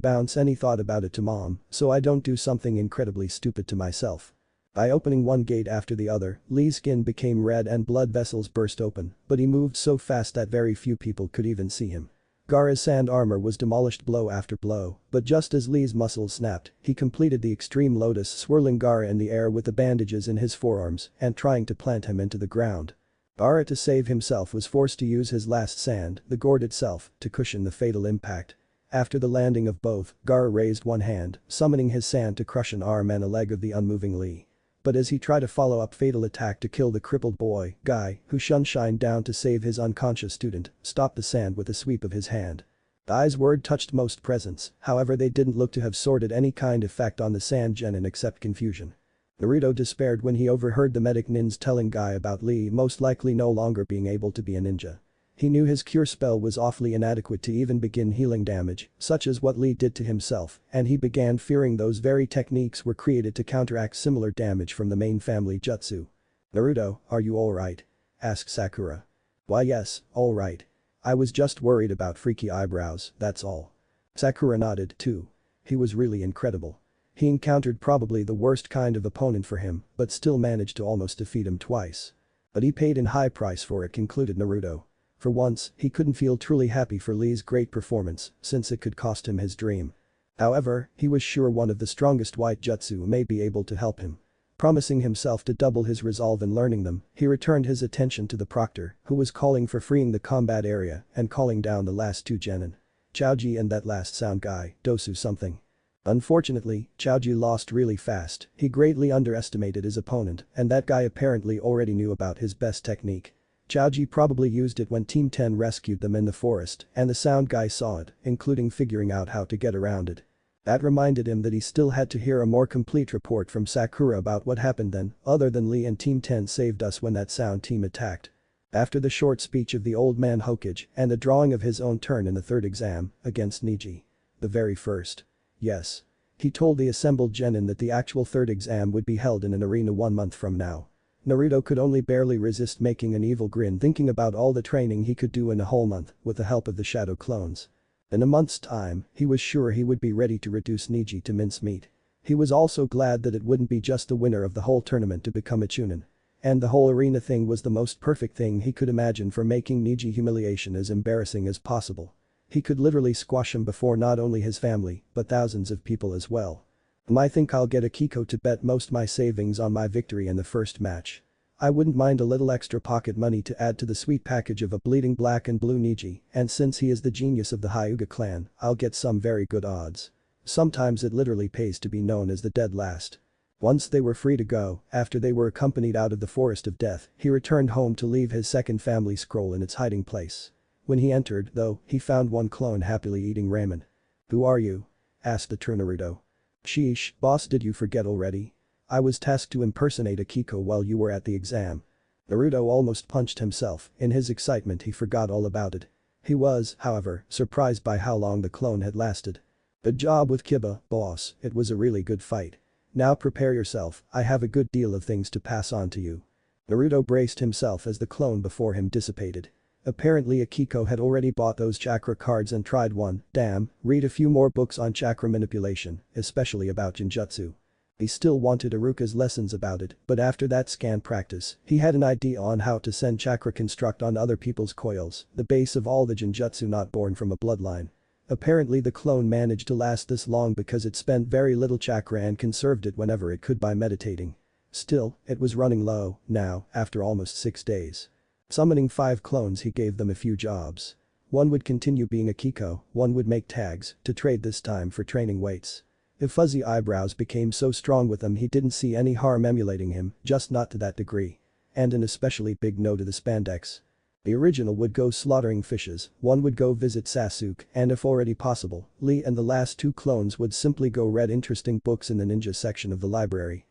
bounce any thought about it to mom so I don't do something incredibly stupid to myself. By opening one gate after the other, Lee's skin became red and blood vessels burst open, but he moved so fast that very few people could even see him. Gaara's sand armor was demolished blow after blow, but just as Lee's muscles snapped, he completed the extreme lotus, swirling Gaara in the air with the bandages in his forearms and trying to plant him into the ground. Gaara, to save himself, was forced to use his last sand, the gourd itself, to cushion the fatal impact. After the landing of both, Gaara raised one hand, summoning his sand to crush an arm and a leg of the unmoving Lee. But as he tried to follow up fatal attack to kill the crippled boy, Guy, who shined down to save his unconscious student, stopped the sand with a sweep of his hand. Guy's word touched most presents, however they didn't look to have sorted any kind of effect on the sand genin except confusion. Naruto despaired when he overheard the medic nins telling Guy about Lee most likely no longer being able to be a ninja. He knew his cure spell was awfully inadequate to even begin healing damage, such as what Lee did to himself, and he began fearing those very techniques were created to counteract similar damage from the main family jutsu. "Naruto, are you alright?" asked Sakura. "Why yes, alright. I was just worried about freaky eyebrows, that's all." Sakura nodded too. He was really incredible. He encountered probably the worst kind of opponent for him, but still managed to almost defeat him twice. But he paid a high price for it, concluded Naruto. For once, he couldn't feel truly happy for Lee's great performance, since it could cost him his dream. However, he was sure one of the strongest white jutsu may be able to help him. Promising himself to double his resolve in learning them, he returned his attention to the proctor, who was calling for freeing the combat area and calling down the last 2 genin. Chaoji and that last sound guy, Dosu something. Unfortunately, Chaoji lost really fast. He greatly underestimated his opponent, and that guy apparently already knew about his best technique. Chaoji probably used it when Team 10 rescued them in the forest, and the sound guy saw it, including figuring out how to get around it. That reminded him that he still had to hear a more complete report from Sakura about what happened then, other than Lee and Team 10 saved us when that sound team attacked. After the short speech of the old man Hokage and the drawing of his own turn in the 3rd exam, against Niji. The very first. Yes. He told the assembled genin that the actual 3rd exam would be held in an arena 1 month from now. Naruto could only barely resist making an evil grin thinking about all the training he could do in a whole month with the help of the shadow clones. In a month's time, he was sure he would be ready to reduce Niji to mincemeat. He was also glad that it wouldn't be just the winner of the whole tournament to become a chunin. And the whole arena thing was the most perfect thing he could imagine for making Niji humiliation as embarrassing as possible. He could literally squash him before not only his family, but thousands of people as well. I think I'll get a Kiko to bet most my savings on my victory in the first match. I wouldn't mind a little extra pocket money to add to the sweet package of a bleeding black and blue Niji, and since he is the genius of the Hyuga clan, I'll get some very good odds. Sometimes it literally pays to be known as the dead last. Once they were free to go, after they were accompanied out of the forest of death, he returned home to leave his second family scroll in its hiding place. When he entered, though, he found one clone happily eating ramen. "Who are you?" asked the true Naruto. "Sheesh, boss, did you forget already? I was tasked to impersonate Akiko while you were at the exam." Naruto almost punched himself, in his excitement he forgot all about it. He was, however, surprised by how long the clone had lasted. "Good job with Kiba, boss, it was a really good fight. Now prepare yourself, I have a good deal of things to pass on to you." Naruto braced himself as the clone before him dissipated. Apparently Akiko had already bought those chakra cards and tried one. Damn, read a few more books on chakra manipulation, especially about Jinjutsu. He still wanted Iruka's lessons about it, but after that scan practice, he had an idea on how to send chakra construct on other people's coils, the base of all the Jinjutsu not born from a bloodline. Apparently the clone managed to last this long because it spent very little chakra and conserved it whenever it could by meditating. Still, it was running low, now, after almost 6 days. Summoning 5 clones, he gave them a few jobs. One would continue being Akiko, one would make tags, to trade this time for training weights. If Fuzzy Eyebrows became so strong with them he didn't see any harm emulating him, just not to that degree. And an especially big no to the spandex. The original would go slaughtering fishes, one would go visit Sasuke, and if already possible, Lee and the last 2 clones would simply go read interesting books in the ninja section of the library.